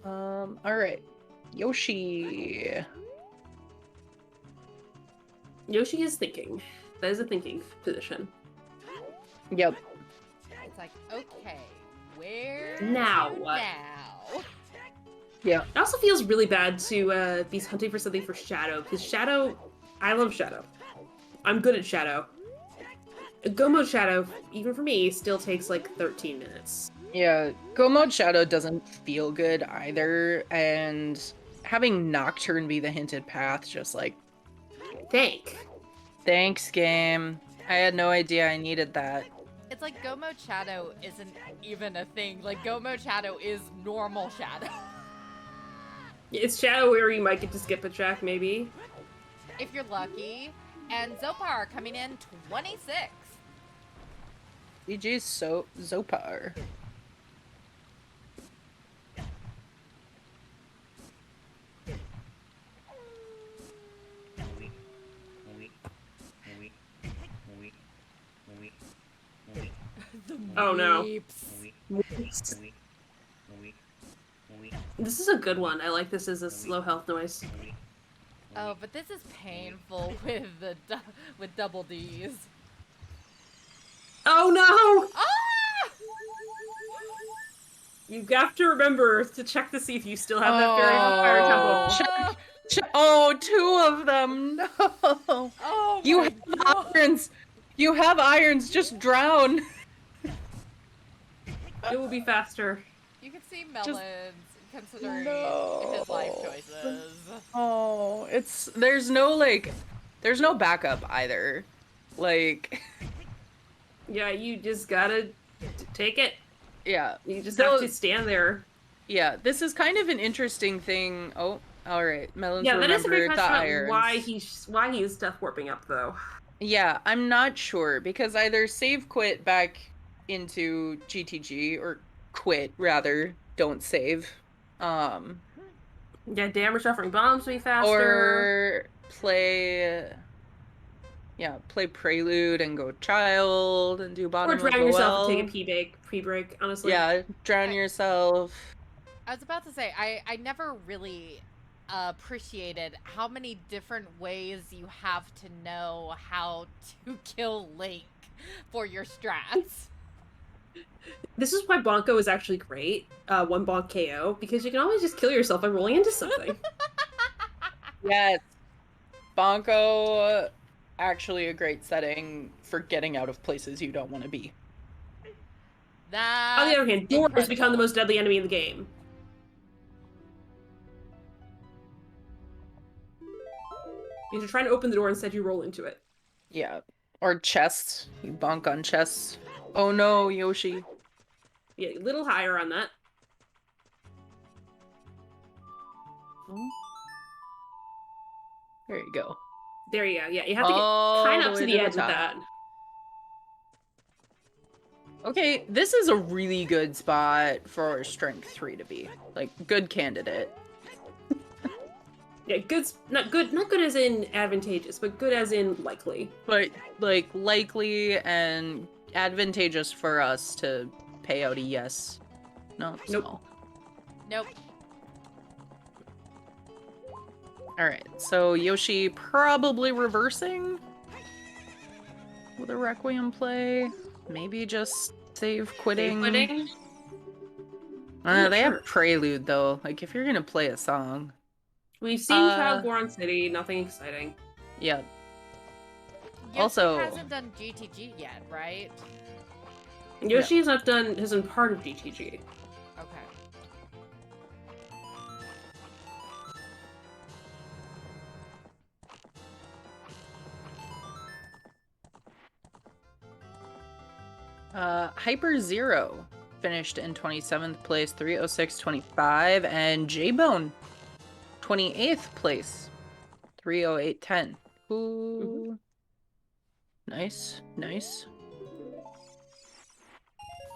Alright. Yoshi. Yoshi is thinking. That is a thinking position. Yep. It's like, okay, where now? Yeah. It also feels really bad to be hunting for something for Shadow, because Shadow, I love Shadow. I'm good at Shadow. Go mode Shadow, even for me, still takes like 13 minutes. Yeah, Go mode Shadow doesn't feel good either, and having Nocturne be the hinted path, just like... Thanks, game. I had no idea I needed that. It's like Go mode Shadow isn't even a thing. Like, Go mode Shadow is normal Shadow. It's Shadow where you might get to skip a track, maybe. If you're lucky. And Zopar coming in 26. GG's Zopar. Oh no. This is a good one. I like this as a slow health noise. Oh, but this is painful with double D's. Oh no! Ah! You have to remember to check to see if you still have that fairy fire temple. Oh, 2 of them. No. Oh You my have God. irons. You have irons. Just drown. It will be faster. You can see Melons considering No. his life choices. Oh, there's no backup either. Like, Yeah, you just gotta take it. yeah. You just have Though- to stand there. Yeah, this is kind of an interesting thing. Oh, all right. Melons Yeah, that is a big remembered the question about irons. why he's death warping up though. Yeah, I'm not sure because either save quit back into GTG or quit rather, don't save. Yeah, damage suffering bombs way faster. Or play Prelude and go Child and do bottom Or of the drown yourself well. and take a pre-break, honestly. Yeah, drown yourself. I was about to say, I never really appreciated how many different ways you have to know how to kill Link for your strats. This is why Bonko is actually great, one bonk KO, because you can always just kill yourself by rolling into something. Yes. Bonko, actually a great setting for getting out of places you don't want to be. That On the other hand, doors become the most deadly enemy in the game. Because you're trying to open the door, instead you roll into it. Yeah. Or chests. You bonk on chests. Oh no, Yoshi. Yeah, a little higher on that. There you go. There you go. Yeah, you have to get All kind the of up way to the edge with top. that. Okay, this is a really good spot for Strength 3 to be. Like, good candidate. Yeah, not good as in advantageous, but good as in likely. But, like, likely and advantageous for us to pay out a yes. No, Nope. small. Nope. Alright, so Yoshi probably reversing with a Requiem play. Maybe just save quitting. Quitting? They Sure. have Prelude, though. Like, if you're gonna play a song. We've seen Child Goron City, nothing exciting. Yeah. Yoshi Also- hasn't done GTG yet, right? Yoshi hasn't been part of GTG. Okay. Hyper Zero finished in 27th place, 306.25, and J-Bone, 28th place, 308.10. Ooh. Nice, nice.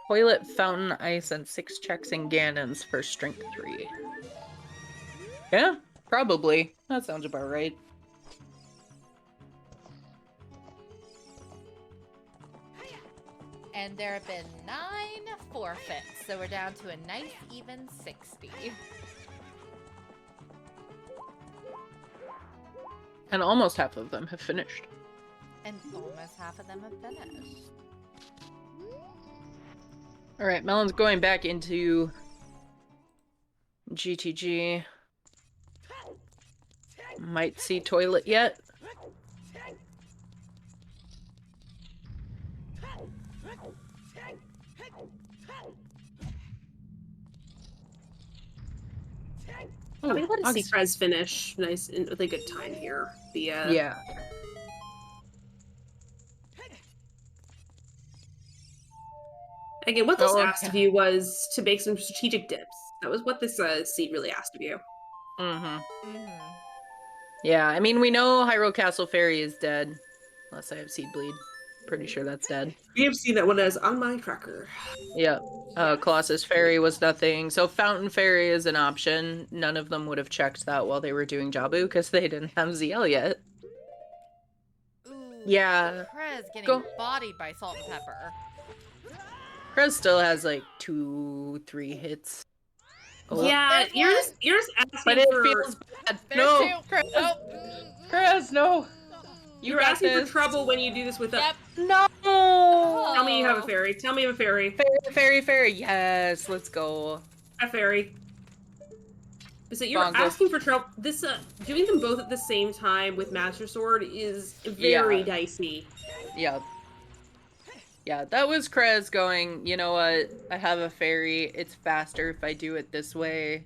Toilet, Fountain, Ice, and 6 checks and Ganons for Strength 3. Yeah, probably. That sounds about right. And there have been 9 forfeits, so we're down to a nice even 60. And almost half of them have finished. And almost half of them have finished. Alright, Melon's going back into GTG. Might see Toilet yet. I think let us see August- Krez finish nice and with a good time here. Yeah. Again, what this Oh, asked of you was to make some strategic dips. That was what this seed really asked of you. Mm-hmm. Mm-hmm. Yeah, I mean, we know Hyrule Castle Fairy is dead. Unless I have Seed Bleed. Pretty sure that's dead. We have seen that one as on my tracker. Yeah. Colossus Fairy was nothing. So Fountain Fairy is an option. None of them would have checked that while they were doing Jabu because they didn't have ZL yet. Ooh, Yeah. Krez getting Go. bodied by Salt and Pepper. Krez still has like 2-3 hits. Oh, Yeah, There's you're one. just asking but it for feels bad. There's No, 2. Krez, Oh. Krez, no. You you're got asking this. for trouble when you do this with Yep. No. Tell me you have a fairy. Tell me you have a fairy. Fairy. Yes, let's go. A fairy. So you're Bongo. asking for trouble. This doing them both at the same time with Master Sword is very dicey. Yeah. Yeah, that was Krez going, you know what? I have a fairy. It's faster if I do it this way.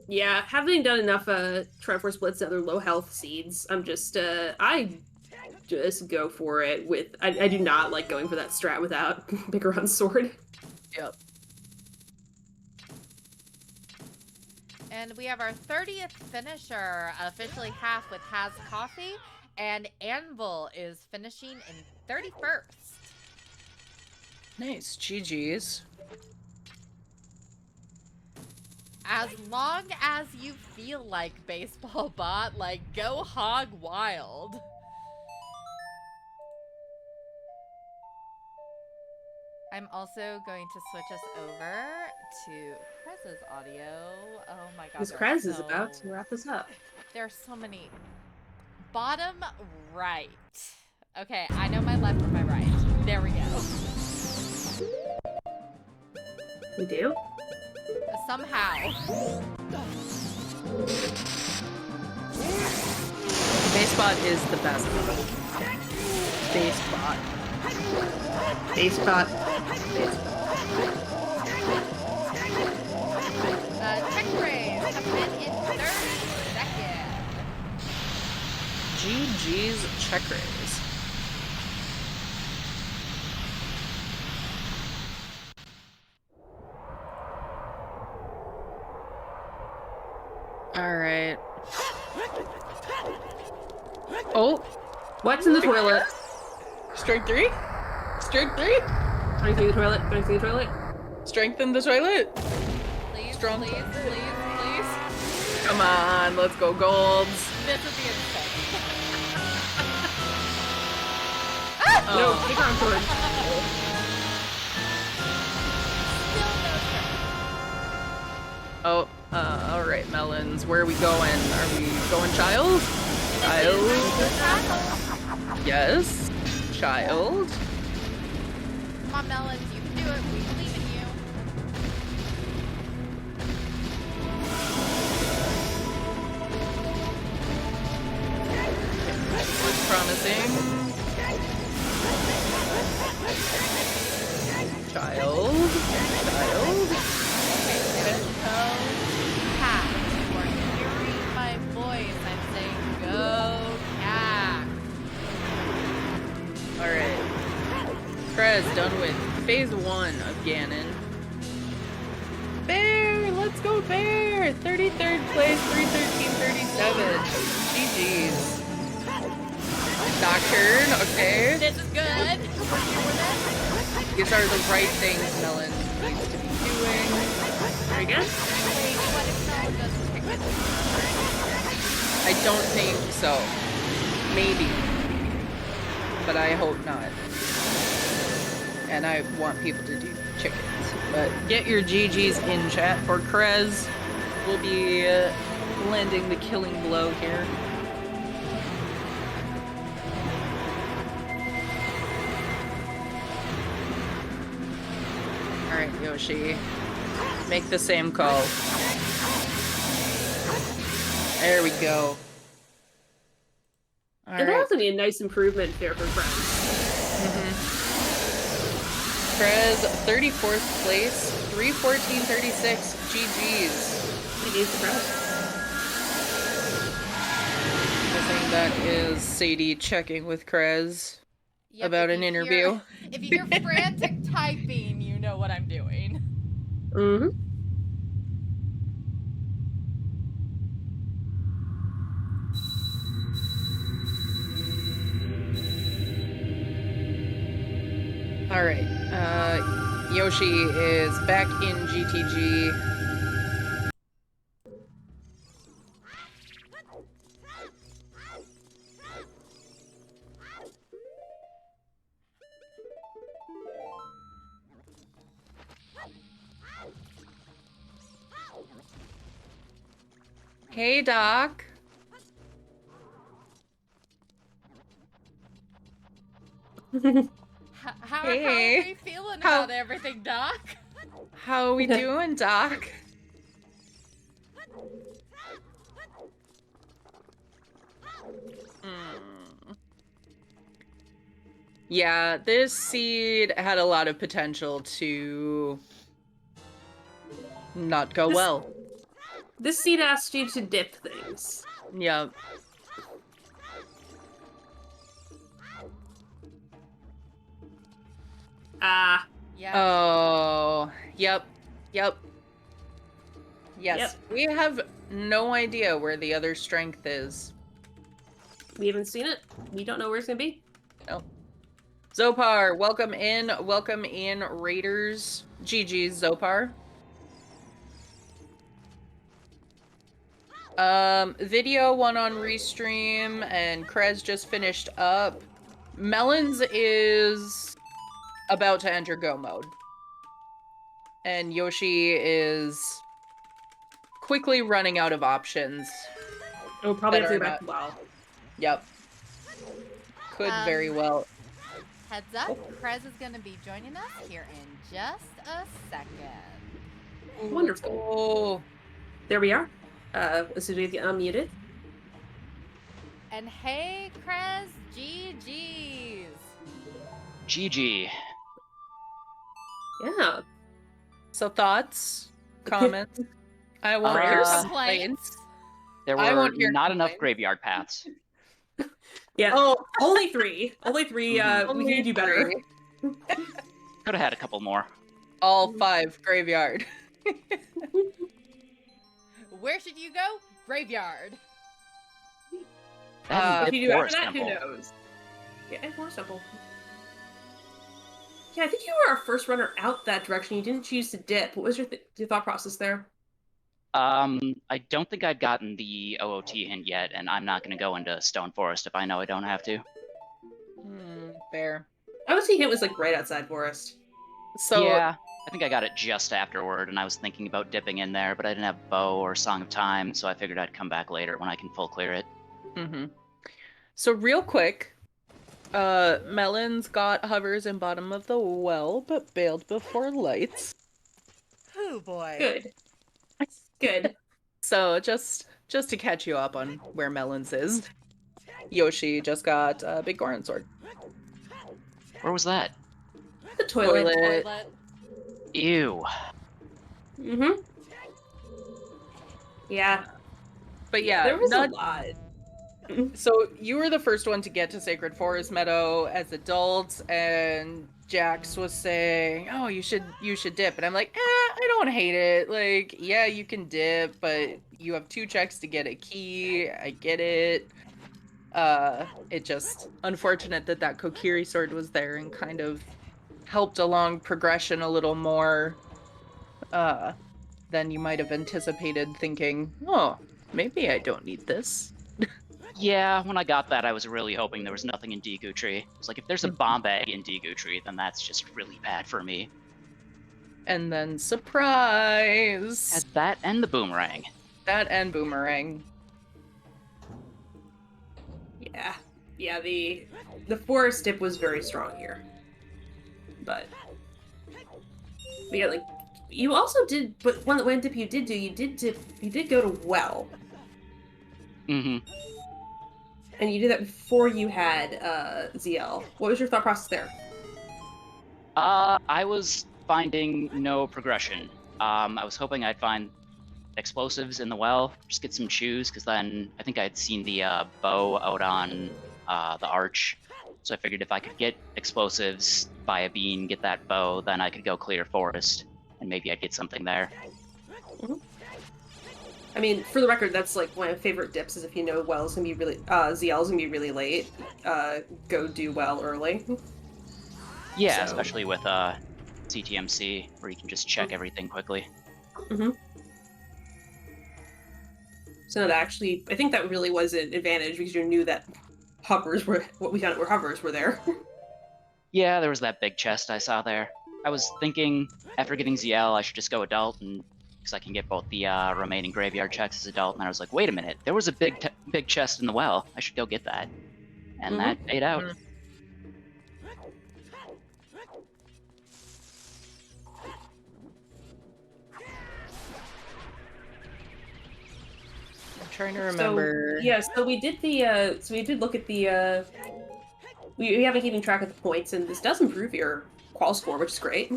Yeah, having done enough Triforce Splits and other low health seeds, I'm just I just go for it with I do not like going for that strat without Bicaron's sword. Yep. And we have our 30th finisher, officially half with Has Coffee, and Anvil is finishing in 31st. Nice. GG's. As long as you feel like baseball bot, like go hog wild. I'm also going to switch us over to Krez's audio. Oh my god. Because Krez is about to wrap this up. There are so many. Bottom right. Okay, I know my left and my right. There we go. We do? Somehow. Basebot is the best. Basebot. Basebot. Check raise coming in 32nd. GG's check raise. Alright. Oh! What's in the toilet? Strength 3? Strength 3? Going through the toilet? Going through the toilet? Strengthen the toilet! Please, Strong. please, please, please. Come on, let's go golds. This would be insane. No, Bicaron sword. Oh, alright, melons. Where are we going? Are we going child? Child? Yes. Child. Come on, Melons, you can do it. We believe in you. Looks promising. Child. Child. Cat, you are hearing my voice. I'm saying go, cat. Alright. Krez done with phase 1 of Ganon. Bear! Let's go Bear! 33rd place, 313.37. GG's. Nocturne, okay. This is good. We're here with it. These are the right things Melon needs to be doing. Very good. Maybe what if Mel doesn't pick it? I don't think so. Maybe. But I hope not. And I want people to do chickens. But get your GGs in chat for Krez. We'll be landing the killing blow here. Alright, Yoshi. Make the same call. There we go. And that Alright. would be a nice improvement there for friends. Krez, 34th place, 314.36. GG's. GG's to friends. I think that is Sadie checking with Krez Yep, about if an you interview. hear- if you hear frantic typing, you know what I'm doing. Mm-hmm. Alright, Yoshi is back in GTG. Hey, Doc. How Hey. are we feeling How- about everything, Doc? How are we doing, Doc? Yeah, this seed had a lot of potential to not go well. This seed asked you to dip things. Yeah. Ah. Yeah. Oh, yep. Yes. Yep. We have no idea where the other strength is. We haven't seen it. We don't know where it's gonna be. No. Zopar, welcome in. Welcome in, Raiders. GG's, Zopar. Video one on restream, and Krez just finished up. Melons is about to enter go mode. And Yoshi is quickly running out of options. Oh, probably have to Better go back. Wow. Yep. Could very well. Heads up, Krez is going to be joining us here in just a second. Wonderful. Oh. There we are. As soon as we get unmuted. And hey, Krez, GG's. GG. Yeah. So thoughts, comments. I won't hear complaints. There I were won't hear not enough complaints. graveyard paths. Yeah. Oh, Only three. Only three. We can do better. Could have had a couple more. All 5 graveyard. Where should you go? Graveyard. If you do after Forest that, who Temple. knows? Yeah, and more simple. Yeah, I think you were our first runner out that direction. You didn't choose to dip. What was your thought process there? I don't think I'd gotten the OOT hint yet, and I'm not going to go into Stone Forest if I know I don't have to. Fair. I would say hit was like right outside forest. So yeah, I think I got it just afterward, and I was thinking about dipping in there, but I didn't have Bow or Song of Time, so I figured I'd come back later when I can full clear it. So real quick, Melons got hovers in bottom of the well, but bailed before lights. Oh boy. Good. Good. So just to catch you up on where Melons is, Yoshi just got a big Goron sword. Where was that? The toilet. Toilet. Ew. Mm-hmm. Yeah. But yeah, There was not a lot. So you were the first one to get to Sacred Forest Meadow as adults, and Jax was saying, "Oh, you should dip," and I'm like, I don't hate it. Like, yeah, you can dip, but you have 2 checks to get a key. I get it. It just unfortunate that Kokiri sword was there and kind of helped along progression a little more than you might have anticipated, thinking, oh, maybe I don't need this. Yeah, when I got that, I was really hoping there was nothing in Deku Tree. It's like, if there's a bomb bag in Deku Tree, then that's just really bad for me. And then surprise! As that and the boomerang. That and boomerang. Yeah. Yeah, the forest dip was very strong here. But yeah, like you also did, but one dip you did go to well. Mm-hmm. And you did that before you had ZL. What was your thought process there? I was finding no progression. I was hoping I'd find explosives in the well, just get some shoes, because then I think I'd seen the bow out on the arch. So I figured if I could get explosives, buy a bean, get that bow, then I could go clear forest, and maybe I'd get something there. Mm-hmm. I mean, for the record, that's like one of my favorite dips is if you know well's gonna be really ZL's gonna be really late, go do well early. Yeah, So- especially with CTMC, where you can just check everything quickly. Mm-hmm. So that actually, I think that really was an advantage because you knew that hovers were what we found were hovers were there. Yeah, there was that big chest I saw there. I was thinking, after getting ZL, I should just go adult, and because I can get both the remaining graveyard checks as adult, and I was like, wait a minute, there was a big chest in the well. I should go get that. And that paid out. trying to remember. So we did the we did look at the we have been keeping track of the points, and this does improve your qual score, which is great.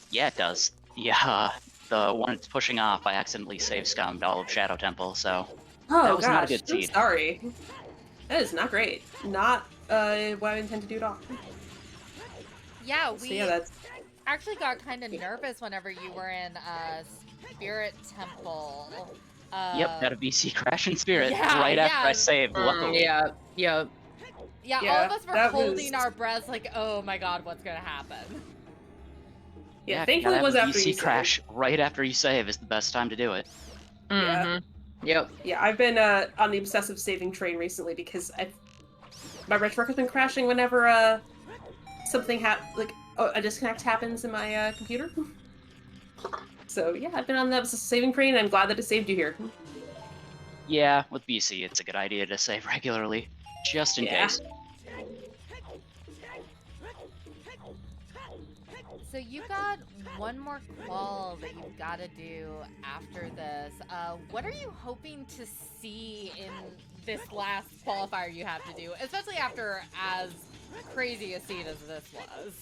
Yeah, it does. Yeah, the one it's pushing off, I accidentally save scummed all of Shadow Temple, so Oh that was gosh, not a good I'm seed. sorry. That is not great. Not what I intend to do at all. Yeah, So we yeah, that's actually got kind of nervous whenever you were in Spirit Temple. Yep, got a VC crash in Spirit yeah, right after I yeah. saved. Whoa. Yeah. Yeah, all Yeah, of us were that holding was- our breaths like, oh my god, what's gonna happen? yeah. you Thankfully, gotta it was have a after VC you crash right after you save is the best time to do it. Yeah. Mhm. Yep. Yeah, I've been on the obsessive saving train recently because my retro has been crashing whenever something a disconnect happens in my computer. So yeah, I've been on the obsessive saving train, and I'm glad that it saved you here. Yeah, with VC, it's a good idea to save regularly, just in Yeah. case. So you got one more qual that you've got to do after this. What are you hoping to see in this last qualifier you have to do, especially after as crazy a seed as this was?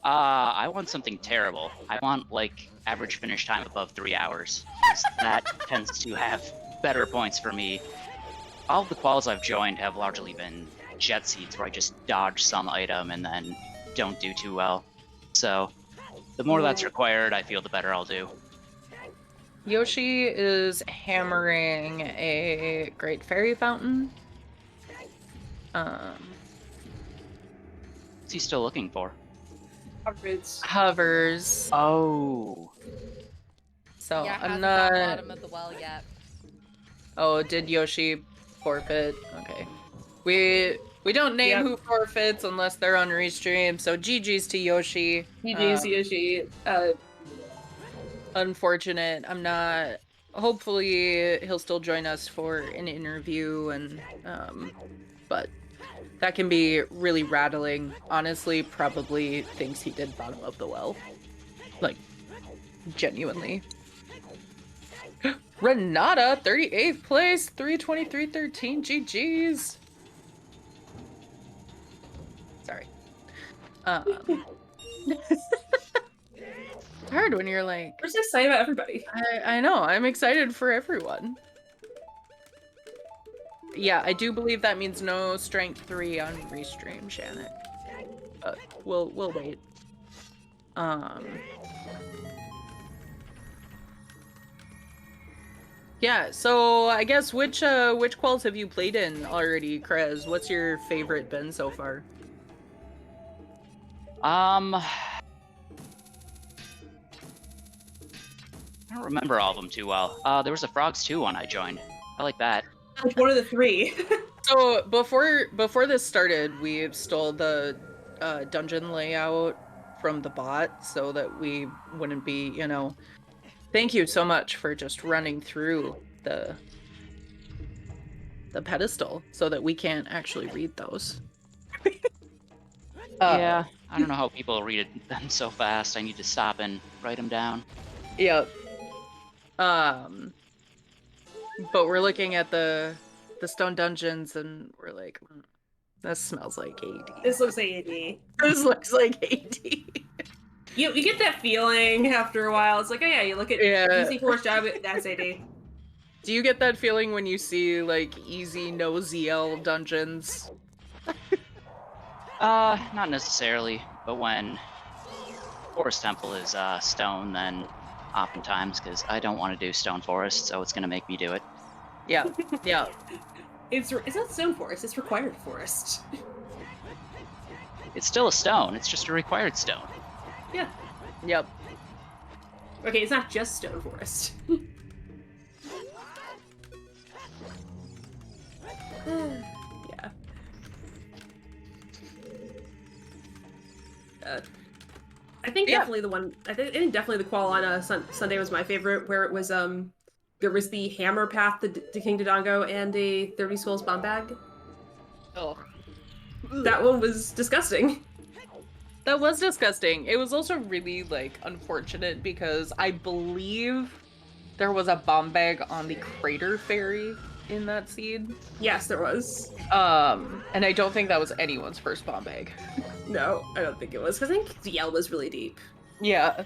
I want something terrible. I want, like, average finish time above 3 hours. 'Cause that tends to have better points for me. All of the quals I've joined have largely been jet seeds where I just dodge some item and then don't do too well. So, the more that's required, I feel the better I'll do. Yoshi is hammering a Great Fairy Fountain. What's he still looking for? Hovers. Oh. So yeah, I'm hasn't not. found bottom of the well yet. Oh, did Yoshi forfeit? Okay. We don't name Yep. who forfeits unless they're on restream. So GG's to Yoshi. Yoshi. Unfortunate. I'm not. Hopefully he'll still join us for an interview, and but that can be really rattling. Honestly, probably thinks he did bottom of the well. Like, genuinely. Renata, 38th place, 323.13. GG's. Sorry. It's hard when you're like, We're so excited about everybody. I know, I'm excited for everyone. Yeah, I do believe that means no strength 3 on restream, Shannon. But we'll wait. Yeah, so I guess which quals have you played in already, Krez? What's your favorite been so far? I don't remember all of them too well. There was a Frogs 2 one I joined. I like that. Like one of the three. So before this started, we stole the dungeon layout from the bot so that we wouldn't be, you know. Thank you so much for just running through the pedestal so that we can't actually read those. Yeah, I don't know how people read them so fast. I need to stop and write them down. Yep. But we're looking at the stone dungeons and we're like, this smells like AD. This looks like AD. This looks like AD. You get that feeling after a while. It's like, oh yeah, you look at easy force job, that's AD. Do you get that feeling when you see like easy no ZL dungeons? Not necessarily, but when Forest Temple is stone, then oftentimes, because I don't want to do Stone Forest, so it's gonna make me do it. Yeah, yeah. It's not stone forest, it's required forest. It's still a stone, it's just a required stone. Yeah. Yep. Okay, it's not just stone forest. Yeah. I think definitely the one. I think definitely the qual on Sunday was my favorite, where it was there was the hammer path to King Dodongo and a 30 skulls bomb bag. Oh. That one was disgusting. That was disgusting. It was also really like unfortunate because I believe there was a bomb bag on the crater fairy in that seed. Yes, there was. And I don't think that was anyone's first bomb bag. No, I don't think it was, because I think ZL was really deep. Yeah.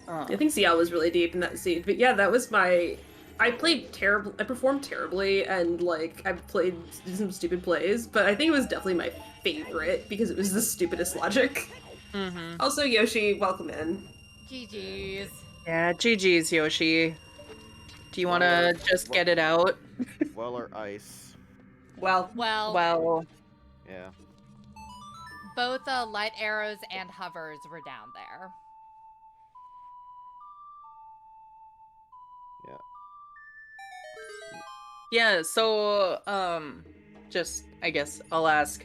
I think ZL was really deep in that seed. But yeah, that was my... I played terrible. I performed terribly, and like I played some stupid plays, but I think it was definitely my favorite because it was the stupidest logic. Mm-hmm. Also, Yoshi, welcome in. GG's. Yeah, GG's, Yoshi. Do you want to just get it out? Well or ice? Well, Well, Yeah. Both light arrows and hovers were down there. Yeah. yeah, so, just, I guess I'll ask,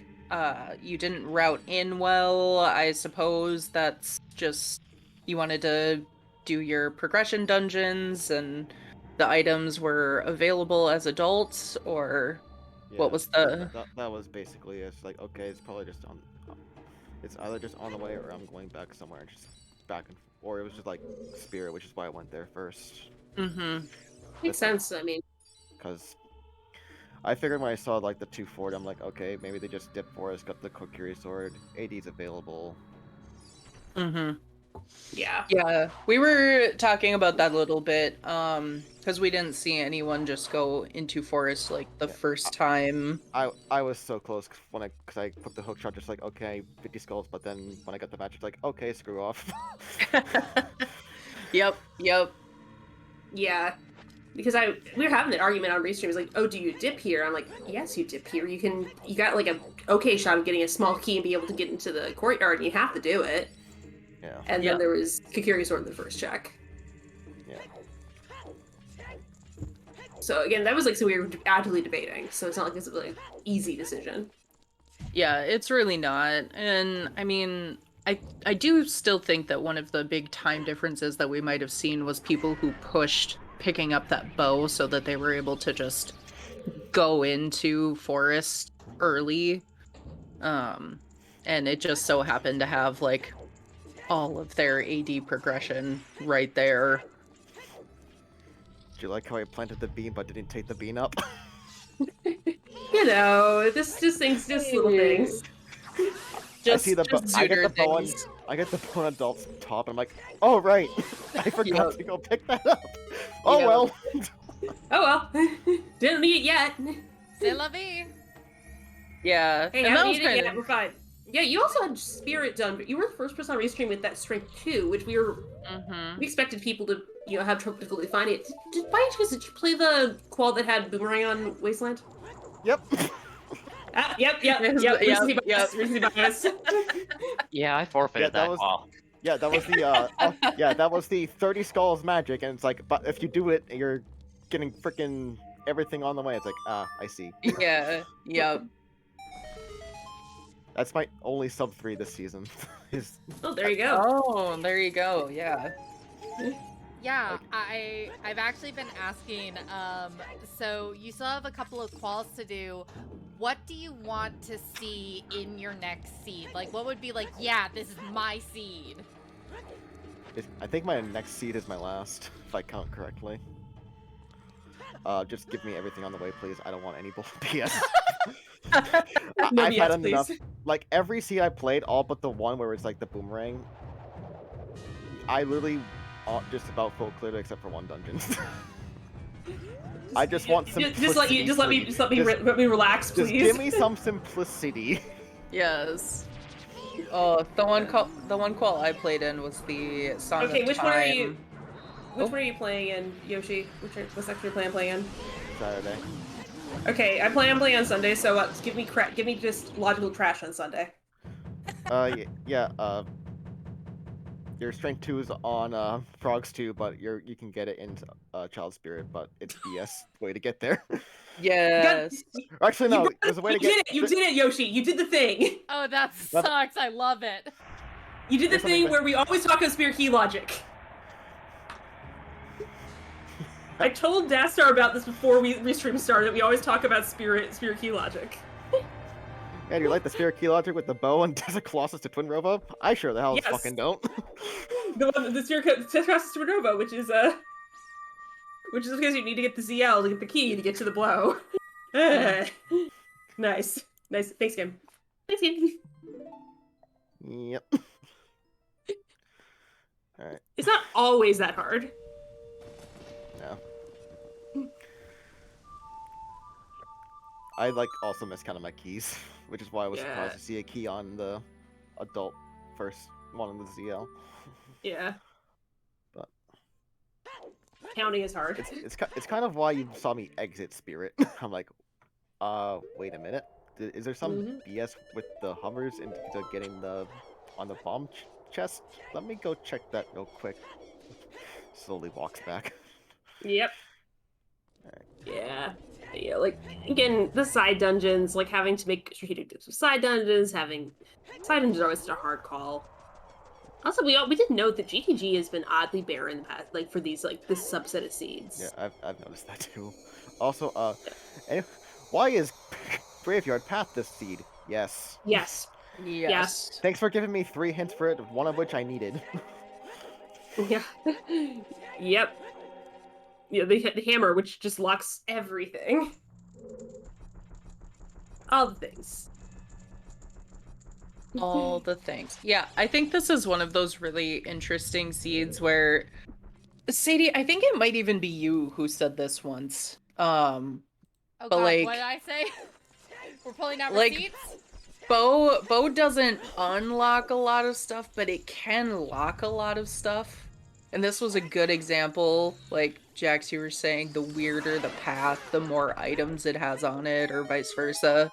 you didn't route in well, I suppose that's just, you wanted to do your progression dungeons, and the items were available as adults, or what was the... That was basically it. It's like, okay, it's probably just on... It's either just on the way or I'm going back somewhere and just back and... Or it was just like Spirit, which is why I went there first. Mm-hmm. makes sense. I mean, Because I figured when I saw like the 240, I'm like, okay, maybe they just dipped Forest, got the Kokiri sword, AD's available. Mm-hmm. yeah. Yeah, we were talking about that a little bit, because we didn't see anyone just go into forest like the first time. I was so close because I put the hook shot just like, okay, 50 skulls, but then when I got the match, it's like, okay, screw off. Yep. Yeah. Because we were having that argument on restream. It's like, oh, do you dip here? I'm like, yes, you dip here. You got like a okay shot of getting a small key and be able to get into the courtyard, and you have to do it. Yeah. And then there was Kokiri sword in the first check. Yeah. So again, that was like so we were actively debating. So it's not like this is really an easy decision. Yeah, it's really not. And I mean, I do still think that one of the big time differences that we might have seen was people who pushed picking up that bow so that they were able to just go into forest early. And it just so happened to have like all of their AD progression right there. Do you like how I planted the bean but didn't take the bean up? You know, just things, just little things. I see the I get the bow on, things. I get the bow on adult's top, and I'm like, oh right, I forgot to go pick that up. Oh Yep. well. Oh well, didn't need it yet. C'est la vie. Yeah, Hey, and I that don't was need it kind yet. of... We're fine. Yeah, you also had Spirit done, but you were the first person on restream with that strength 2, which we expected people to, you know, have difficulty finding it. Did by any chance did you play the qual that had boomerang on Wasteland? Yep. Yep. Yep. Recency bias. Yeah, I forfeited that that was- call. Yeah, that was the that was the 30 skulls magic, and it's like, but if you do it, you're getting freaking everything on the way. It's like, I see. Yeah, yep. That's my only sub 3 this season. Is Oh, there you go. Oh, there you go. Yeah. Yeah, I've actually been asking, so you still have a couple of quals to do. What do you want to see in your next seed? Like, what would be like, yeah, this is my seed? I think my next seed is my last, if I count correctly. Just give me everything on the way, please. I don't want any bull BS. No I've BS, had please. enough. Like every seed I played, all but the one where it's like the boomerang. I literally just about full cleared it except for one dungeon. I just want simplicity. Just let me relax, please. Just give me some simplicity. Yes. Oh, the one qual I played in was the Song Okay, of which Time. one are you? Which one are you playing in, Yoshi? What section are you playing in? Saturday. Okay, I plan on playing on Sunday, so give me just logical trash on Sunday. Yeah. Your strength 2 is on Frogs 2, but you can get it in Child Spirit, but it's BS way to get there. Yes. Actually, no, there's a way to get. You did it, Yoshi. You did the thing. Oh, that sucks. I love it. You did the There's something thing where we always talk about Spirit Key logic. I told Dastar about this before restream started. We always talk about Spirit Key logic. And you like the Spirit Key logic with the bow and Desert Colossus to Twin Robo? I sure the hell Yes. fucking don't. The Spirit Colossus Supernova, which is which is because you need to get the ZL to get the key to get to the blow. Nice. Nice. Thanks, Kim. Thanks, Kim. Yep. Alright. It's not always that hard. No. I like also miscounted my keys, which is why I was surprised to see a key on the adult first one in the ZL. Yeah. But counting is hard. It's kind of why you saw me exit Spirit. I'm like, wait a minute. Is there some BS with the hovers into getting on the bomb chest? Let me go check that real quick. Slowly walks back. Yep. Yeah. Yeah, like, again, the side dungeons, like, having to make strategic deals with side dungeons, side dungeons are always such a hard call. Also, we did note that GTG has been oddly barren in the past, like, for these, like, this subset of seeds. Yeah, I've noticed that too. Also, why is Graveyard Path this seed? Yes. Yes. Yes. Thanks for giving me 3 hints for it, one of which I needed. Yeah. Yep. Yeah, they hit the hammer, which just locks everything. All the things. All the things. Yeah, I think this is one of those really interesting seeds where Sadie, I think it might even be you who said this once. Oh but god, like, what did I say? We're pulling out like, receipts? Bo doesn't unlock a lot of stuff, but it can lock a lot of stuff. And this was a good example, like Jax, you were saying, the weirder the path, the more items it has on it, or vice versa.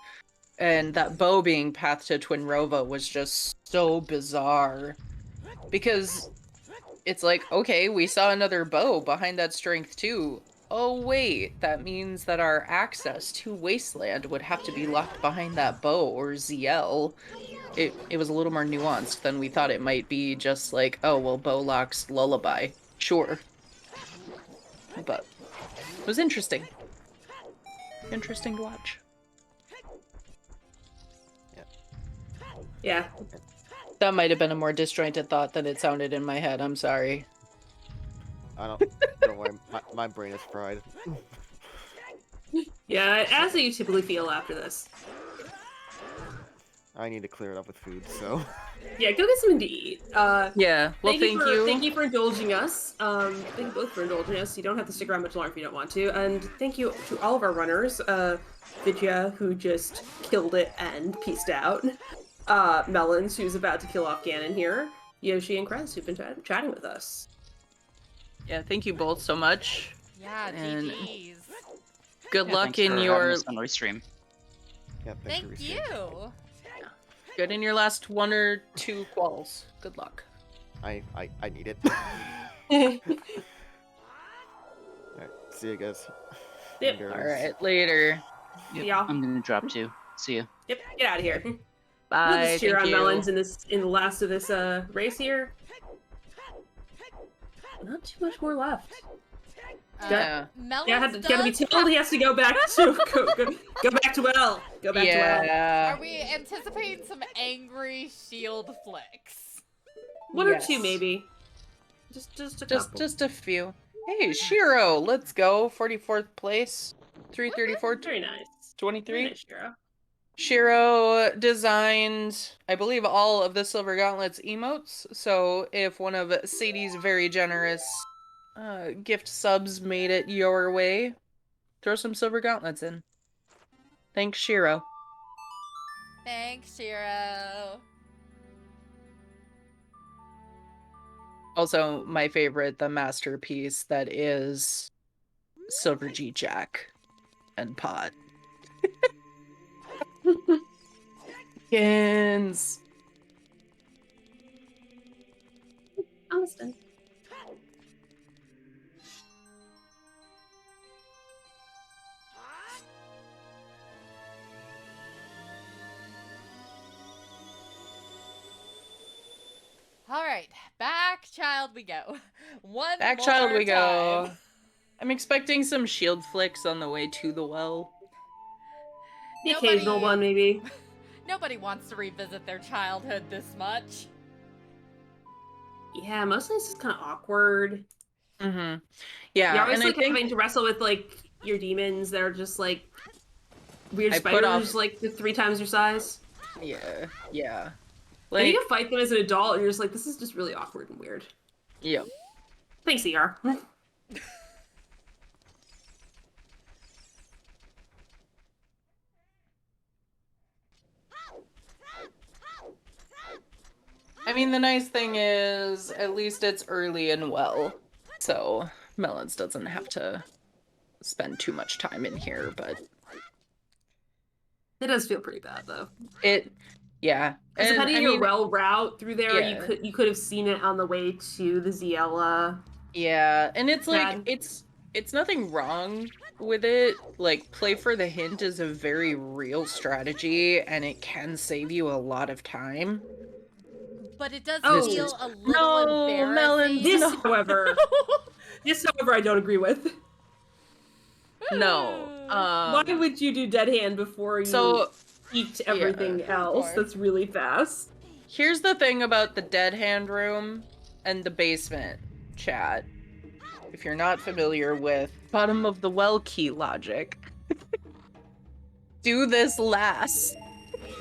And that bow being path to Twinrova was just so bizarre. Because it's like, okay, we saw another bow behind that strength too. Oh wait, that means that our access to Wasteland would have to be locked behind that bow or ZL. It was a little more nuanced than we thought it might be, just like, oh, well, bow locks Lullaby. Sure. But it was interesting. Interesting to watch. Yeah. That might have been a more disjointed thought than it sounded in my head. I'm sorry. Don't worry, my brain is fried. Yeah, as you typically feel after this. I need to clear it up with food, so. Yeah, go get something to eat. Yeah, well, thank you. Thank you for indulging us. Thank you both for indulging us. You don't have to stick around much longer if you don't want to. And thank you to all of our runners. Vidya, who just killed it and peaced out. Melons, who's about to kill off Ganon here. Yoshi and Krez, who've been chatting with us. Yeah, thank you both so much. Yeah, And GG's. Good luck thanks in for your... having us on restream. Yeah, thanks for Thank restreaming. you. Good in your last 1 or 2 quals. Good luck. I need it. Alright, see you guys. Yep. Alright, later. Yep, Yeah. I'm gonna drop too. See ya. Yep, get out of here. Bye, We'll just cheer thank on you. Melons in the last of this race here. Not too much more left. Yeah. Melons Gotta be does told he has to go back to go back to L. Go back to L. Yeah. Are we anticipating some angry shield flicks? One or Yes. two maybe. Just a couple. Just a few. Hey, Shiro, let's go. 44th place. 334, Very nice. 23. Very nice, Shiro. Shiro designed, I believe, all of the Silver Gauntlets emotes. So if one of Sadie's very generous gift subs made it your way, throw some Silver Gauntlets in. Thanks, Shiro. Thanks, Shiro. Also, my favorite, the masterpiece that is Silver G Jack and Pod. Gins. Almost done. All right, back child we go. One Back more child we go. time. I'm expecting some shield flicks on the way to the well. The occasional one, maybe. Nobody wants to revisit their childhood this much. Yeah, mostly it's just kind of awkward. Mm-hmm. You're Yeah, always and I like think having to wrestle with like your demons that are just like weird I put spiders, off- like 3 times your size. yeah, yeah. And you Like, can fight them as an adult, and you're just like, this is just really awkward and weird. yeah. Thanks, ER. I mean, the nice thing is, at least it's early and well, so Melons doesn't have to spend too much time in here, but It does feel pretty bad though. yeah. Because And depending I on your mean, well route through there, yeah. you could have seen it on the way to the Ziella. Yeah, and it's like, Bad. it's nothing wrong with it. Like, play for the hint is a very real strategy, and it can save you a lot of time. But it does Oh. feel a little No, embarrassing. Melons, This, no. however, I don't agree with. No. Why would you do Dead Hand before you So, eat everything yeah. else? Of course. That's really fast. Here's the thing about the Dead Hand room and the basement, chat. If you're not familiar with bottom of the well key logic, do this last.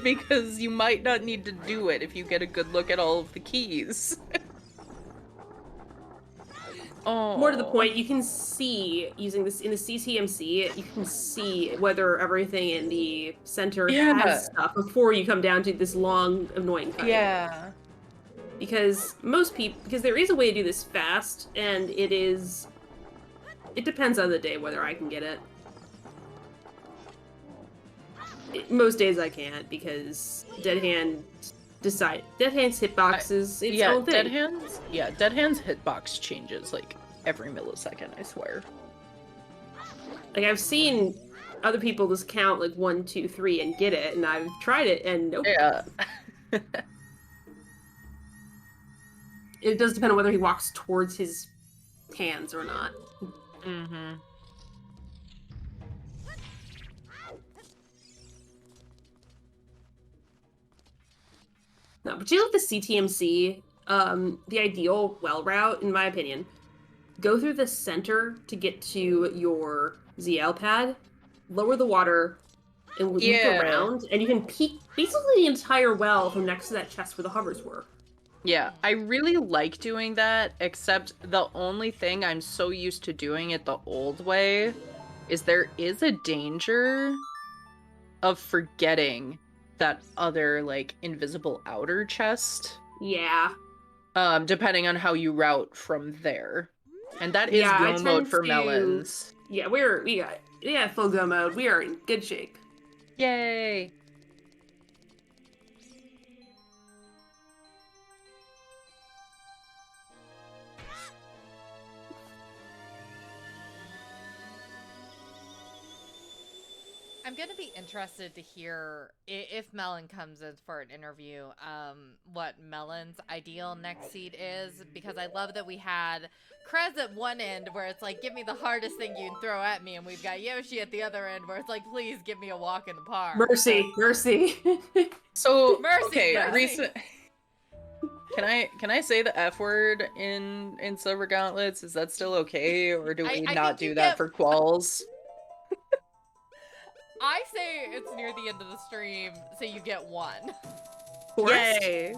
Because you might not need to do it if you get a good look at all of the keys. Oh. More to the point, you can see, using this in the CTMC, you can see whether everything in the center Yeah. has stuff before you come down to this long, annoying cut. Yeah. Because because there is a way to do this fast, and it depends on the day whether I can get it. Most days I can't, because Dead Hand's hitbox is its own thing. Dead Hand's hitbox changes like every millisecond, I swear. Like, I've seen other people just count like 1, 2, 3 and get it, and I've tried it and nope. Yeah. It does depend on whether he walks towards his hands or not. Mm-hmm. No, but you look at the CTMC, the ideal well route, in my opinion, go through the center to get to your ZL pad, lower the water, and loop around, and you can peek basically the entire well from next to that chest where the hovers were. Yeah, I really like doing that, except the only thing I'm so used to doing it the old way is there is a danger of forgetting that other, like, invisible outer chest. Yeah. Depending on how you route from there. And that is go mode for Melons. Yeah, we got full go mode. We are in good shape. Yay! I'm gonna be interested to hear if Melon comes in for an interview, what Melon's ideal next seed is, because I love that we had Krez at one end where it's like, give me the hardest thing you can throw at me, and we've got Yoshi at the other end where it's like, please give me a walk in the park. Mercy. So Mercy, okay, mercy. recent. Can I say the F word in Silver Gauntlets? Is that still okay, or do we I not think you do that get- for quals? I say it's near the end of the stream, so you get one. Yay!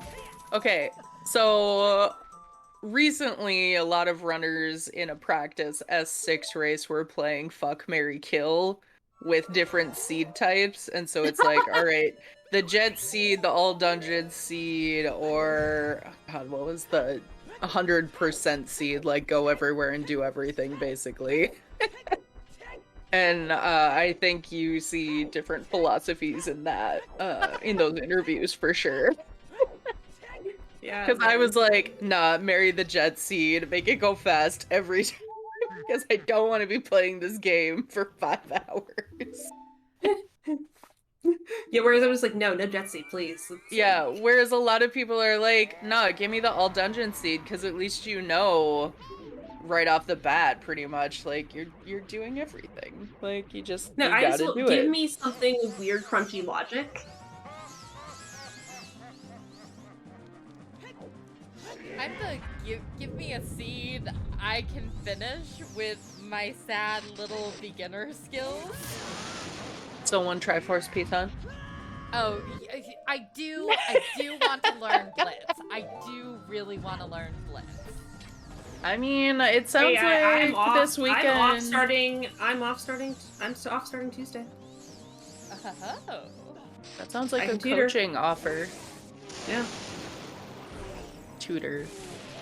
Okay, so recently a lot of runners in a practice S6 race were playing Fuck, Marry, Kill with different seed types, and so it's like, all right, the Jet seed, the All Dungeon seed, or God, what was the 100% seed, like go everywhere and do everything, basically. And I think you see different philosophies in that, in those interviews for sure. Yeah. Because I was like, nah, marry the Jet seed, make it go fast every time. Because I don't want to be playing this game for 5 hours. Yeah, whereas I was like, no Jet Seed, please. Yeah, whereas a lot of people are like, nah, give me the all dungeon seed, because at least you know right off the bat, pretty much, like, you're doing everything. Like, you gotta do give it. me something with weird crunchy logic. I'm the give me a seed. I can finish with my sad little beginner skills. So one Triforce Python. Oh, I do want to learn Blitz. I do really want to learn Blitz. I mean, it sounds I'm like off. this weekend. I'm off starting Tuesday. Oh. That sounds like I a can tutor. coaching offer. Yeah. Tutor.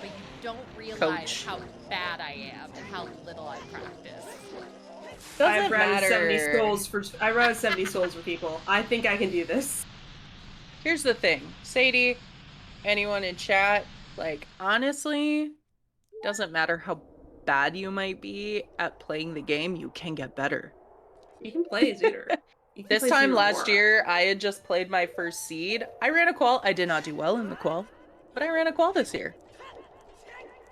But you don't realize Coach. how bad I am and how little I practice. Doesn't I've routed matter. 70 souls for people. I think I can do this. Here's the thing, Sadie, anyone in chat, like, honestly, doesn't matter how bad you might be at playing the game, you can get better. You can play Zooter. This time last year, I had just played my first seed. I ran a qual. I did not do well in the qual, but I ran a qual this year.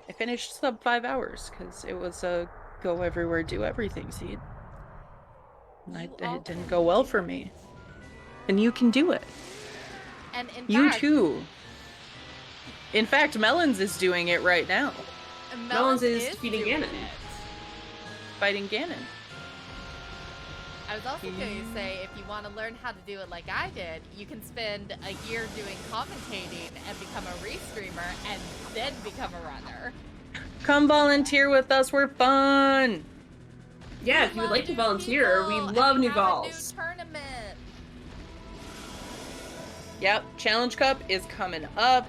I finished sub 5 hours because it was a go everywhere, do everything seed. And it didn't go well for me. And you can do it. And in You fact, too. In fact, Melons is doing it right now. Melons is defeating doing Ganon. it. Fighting Ganon. I was also going to say, if you want to learn how to do it like I did, you can spend a year doing commentating and become a restreamer and then become a runner. Come volunteer with us, we're fun! Yeah, if you would like to volunteer, we love new balls. Tournament. Yep, Challenge Cup is coming up.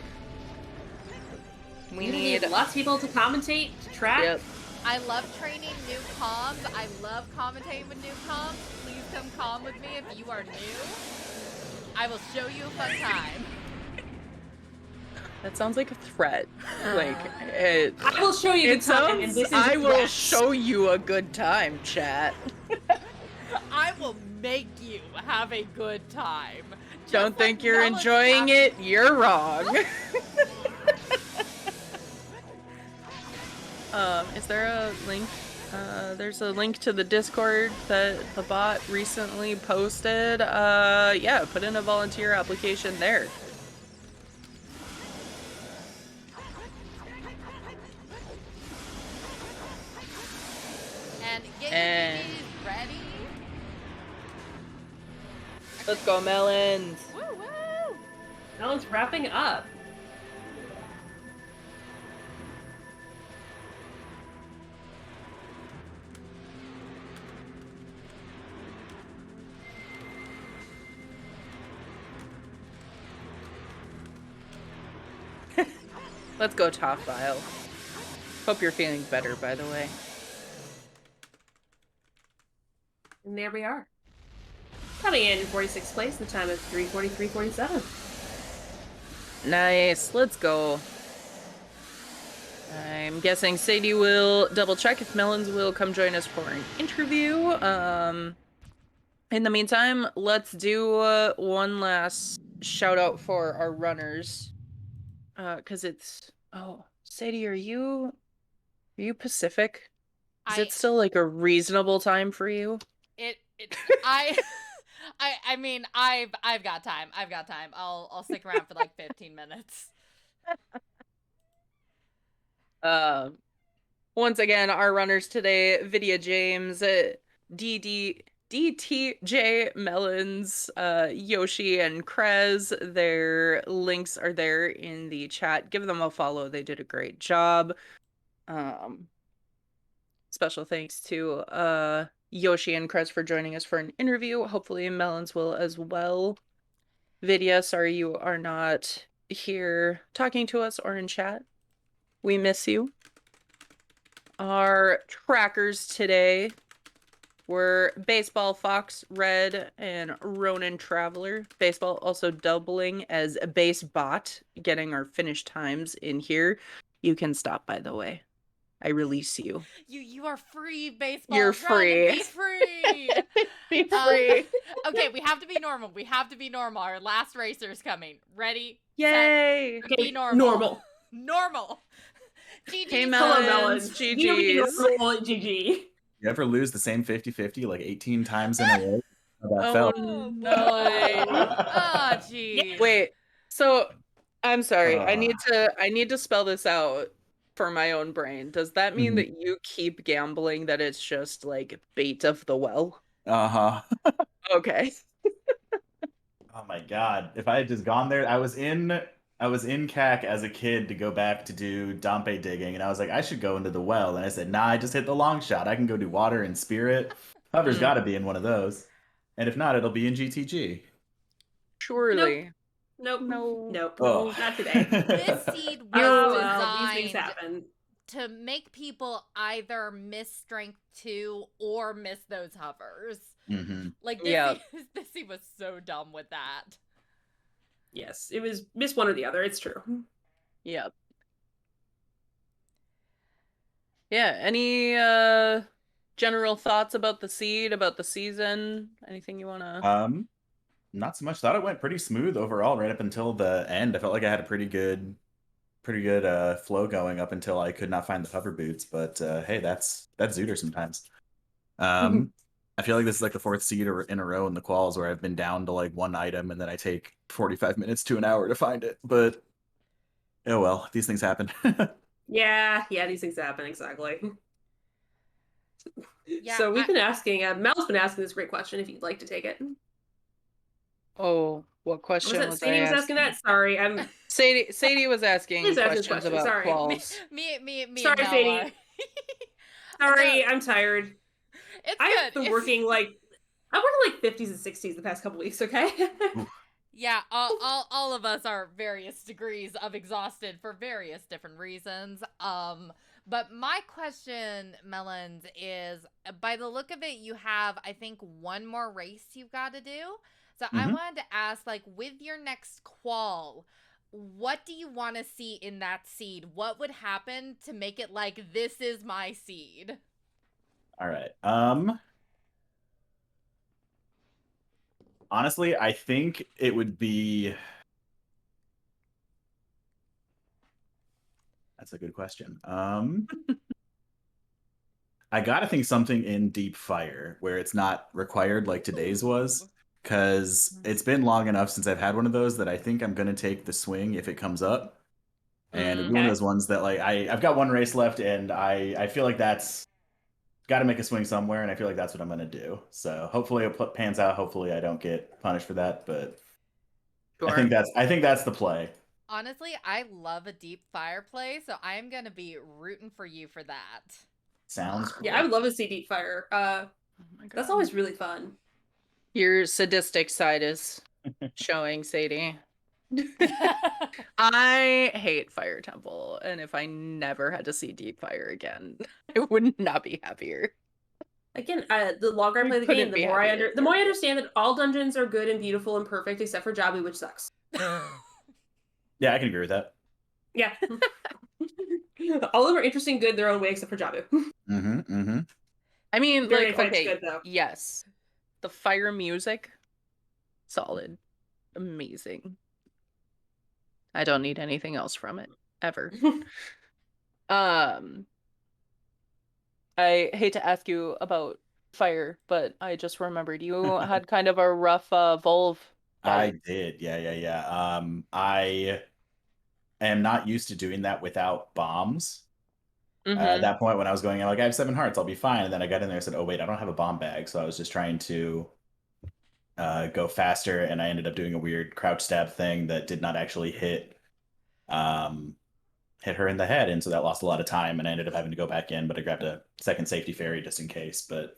We need lots of people to commentate, to track. Yep. I love training new comms. I love commentating with new comms. Please come comm with me if you are new. I will show you a fun time. That sounds like a threat. Like, it... I will show you It the time, sounds... and this is I will rest. show you a good time, chat. I will make you have a good time. Just Don't think like you're Melons enjoying have- it? You're wrong. Is there a link? There's a link to the Discord that the bot recently posted. Yeah, put in a volunteer application there. And get And- your TVs ready. Let's go, Melons. Woo woo! Melon's wrapping up. Let's go, top file. Hope you're feeling better, by the way. And there we are. Coming in 46th place, the time is 3:43:47. Nice. Let's go. I'm guessing Sadie will double check if Melons will come join us for an interview. In the meantime, let's do one last shout out for our runners. Cause it's Sadie, are you Pacific? Is it still like a reasonable time for you? I mean, I've got time. I'll stick around for like 15 minutes. Once again, our runners today, VidyaJames, dtjmelons, Yoshi, and Krez. Their links are there in the chat. Give them a follow. They did a great job. Special thanks to Yoshi and Krez for joining us for an interview. Hopefully Melons will as well. Vidya, sorry you are not here talking to us or in chat. We miss you. Our trackers today were Baseball Fox Red and Ronin Traveler. Baseball also doubling as a base bot, getting our finish times in here. You can stop, by the way. I release you. You are free, baseball. You're Run free. and be free. Be free. Okay, we have to be normal. Our last racer's coming. Ready? Yay. Set, be Okay, normal. Normal. GG. Hey, Hello, Melons. Melons. You be GG's. normal at GG. You ever lose the same 50-50 like 18 times in a row? How that Oh, felt? no. Oh, geez. Wait, so I'm sorry. I Ah. need to spell this out for my own brain. Does that mean that you keep gambling that it's just like bait of the well? Uh-huh. Okay. Oh my god. If I had just gone there, I was in CAC as a kid to go back to do Dompe digging, and I was like, I should go into the well. And I said, nah, I just hit the long shot. I can go do water and spirit. Hover's gotta be in one of those. And if not, it'll be in GTG. Surely. Nope. No. Oh. Not today. This seed was Oh, well, these things designed happen. to make people either miss strength 2 or miss those hovers. Like this, this seed was so dumb with that. Yes, it was miss one or the other. It's true. Yep. Yeah. Any general thoughts about the seed, about the season? Anything you wanna? Not so much. Thought it went pretty smooth overall, right up until the end. I felt like I had a pretty good flow going up until I could not find the hover boots. But hey, that's Zooter sometimes. I feel like this is like the 4th seed in a row in the quals where I've been down to like one item and then I take 45 minutes to an hour to find it. But oh well, these things happen. Yeah, these things happen, exactly. Yeah, so we've been asking, Mel's been asking this great question, if you'd like to take it. Oh, what question was Sadie was asking that? Sorry, I'm... Sadie was asking questions about sorry. quals. Me sorry, and Mel Sadie. Sorry, I'm tired. It's I've good. been working like 50s and 60s the past couple weeks, okay? Yeah, all of us are various degrees of exhausted for various different reasons. But my question, Melons, is by the look of it, you have, I think, one more race you've got to do. So I wanted to ask, like, with your next qual, what do you want to see in that seed? What would happen to make it like, this is my seed? All right. Honestly, I think it would be... That's a good question. I gotta think something in Deep Fire where it's not required like today's was, because it's been long enough since I've had one of those that I think I'm gonna take the swing if it comes up. And it'd be one of those ones that like I've got one race left and I feel like that's got to make a swing somewhere, and I feel like that's what I'm gonna do. So hopefully it pans out. Hopefully I don't get punished for that, but I think that's the play. Honestly, I love a Deep Fire play, so I'm gonna be rooting for you for that. Sounds cool. Yeah, I would love to see Deep Fire. That's always really fun. Your sadistic side is showing, Sadie. I hate Fire Temple, and if I never had to see Deep Fire again, I would not be happier. Again, the longer I play the game, the more I understand that all dungeons are good and beautiful and perfect, except for Jabu, which sucks. Yeah, I can agree with that. Yeah. All of them are interesting, good in their own way, except for Jabu. I mean, Very like, okay, good, though. yes. The fire music, solid. Amazing. I don't need anything else from it, ever. I hate to ask you about fire, but I just remembered you had kind of a rough Volve. I did, yeah. I am not used to doing that without bombs. At that point, when I was going, I'm like, I have 7 hearts, I'll be fine. And then I got in there and said, oh wait, I don't have a bomb bag. So I was just trying to go faster, and I ended up doing a weird crouch stab thing that did not actually hit her in the head, and so that lost a lot of time, and I ended up having to go back in, but I grabbed a second safety fairy just in case, but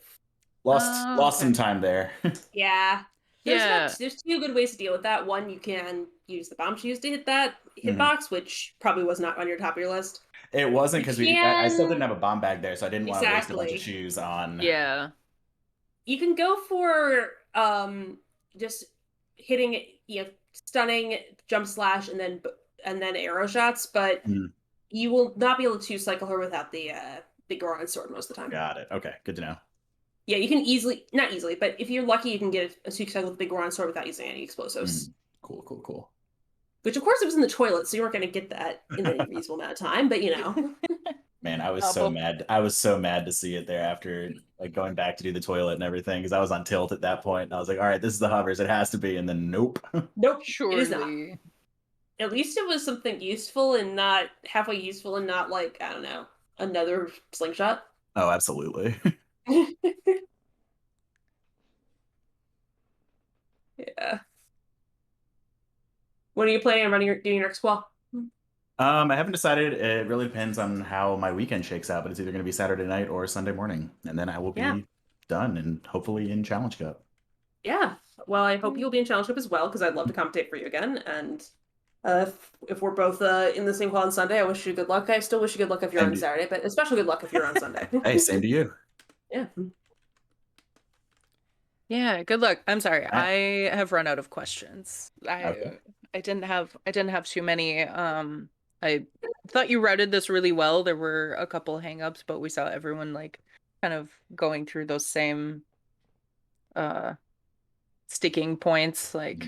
lost some time there. Yeah. There's 2 good ways to deal with that. One, you can use the bomb shoes to hit that hitbox, which probably was not on your top of your list. It wasn't, because I still didn't have a bomb bag there, so I didn't want to waste a bunch of shoes on... Yeah. You can go for just hitting, stunning, jump slash, and then arrow shots, but you will not be able to cycle her without the big Goron sword most of the time. Got it. Okay, good to know. Yeah, you can not easily, but if you're lucky, you can get a 2 cycle with the big Goron sword without using any explosives. Cool. Which, of course, it was in the toilet, so you weren't going to get that in any reasonable amount of time, but Man, I was so mad. I was so mad to see it there after like going back to do the toilet and everything, because I was on tilt at that point, and I was like, all right, this is the hovers, it has to be, and then nope. Nope, surely. it is not. At least it was something useful and not halfway useful and not like, I don't know, another slingshot. Oh, absolutely. Yeah. When are you planning on doing your next Qual? I haven't decided. It really depends on how my weekend shakes out, but it's either going to be Saturday night or Sunday morning, and then I will be done and hopefully in Challenge Cup. Yeah. Well, I hope you'll be in Challenge Cup as well, because I'd love to commentate for you again. And if we're both in the same Qual on Sunday, I wish you good luck. I still wish you good luck if you're on Saturday, but especially good luck if you're on Sunday. Hey, same to you. Yeah. Yeah, good luck. I'm sorry. I have run out of questions. Okay. I didn't have too many. I thought you routed this really well. There were a couple hangups, but we saw everyone like kind of going through those same sticking points, like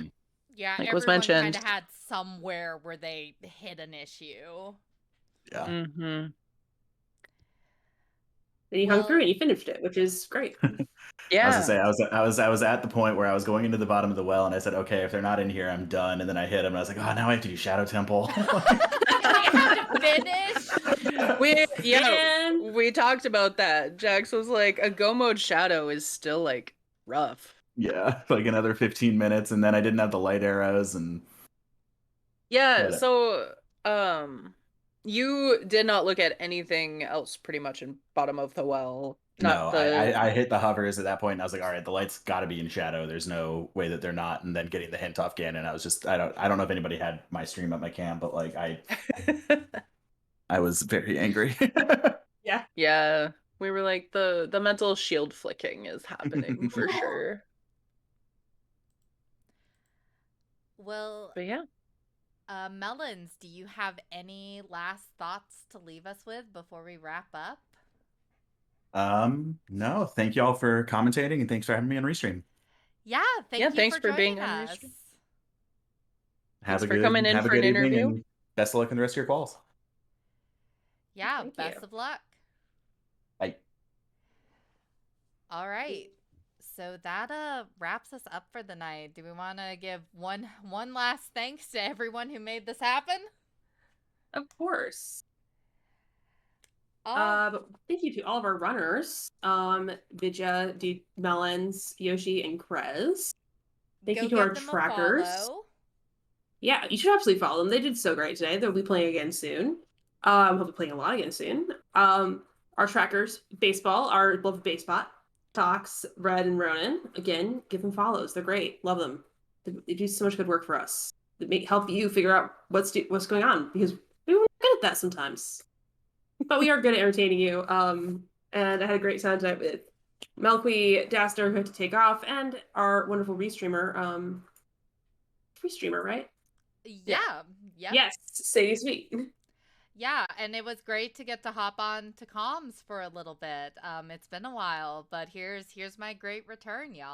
yeah, like everyone was mentioned. kind of had somewhere where they hit an issue. Yeah. Mm-hmm. And you hung through and you finished it, which is great. Yeah. I was gonna say I was at the point where I was going into the bottom of the well, and I said, okay, if they're not in here, I'm done. And then I hit them, and I was like, oh, now I have to do Shadow Temple. I have to finish. We talked about that. Jax was like, a go mode Shadow is still like rough. Yeah, like another 15 minutes, and then I didn't have the light arrows, and yeah. So, you did not look at anything else pretty much in bottom of the well. I hit the hovers at that point, and I was like, all right, the light's got to be in shadow. There's no way that they're not. And then getting the hint off Ganon, I was just, I don't know if anybody had my stream at my cam, but like I was very angry. Yeah. We were like, the mental shield flicking is happening for sure. Well, but yeah. Melons, do you have any last thoughts to leave us with before we wrap up? No, thank you all for commentating, and thanks for having me on Restream. Yeah, thanks for being on us. Have a good interview. And best of luck in the rest of your calls. Yeah, best of luck. Bye. All right. So that wraps us up for the night. Do we want to give one last thanks to everyone who made this happen? Of course. Thank you to all of our runners, Vidya, Melons, Yoshi, and Krez. Thank you to our trackers. Yeah, you should absolutely follow them. They did so great today. They'll be playing again soon. We'll be playing a lot again soon. Our trackers, Baseball, our beloved Basebot, Tox, Red, and Ronan. Again, give them follows. They're great. Love them. They do so much good work for us. They help you figure out what's going on, because we're good at that sometimes. But we are good at entertaining you. And I had a great time tonight with melqwii, Dastar, who had to take off, and our wonderful restreamer. Restreamer, right? Yeah. Yes, SadieSweet. Yeah, and it was great to get to hop on to comms for a little bit. It's been a while, but here's my great return, y'all.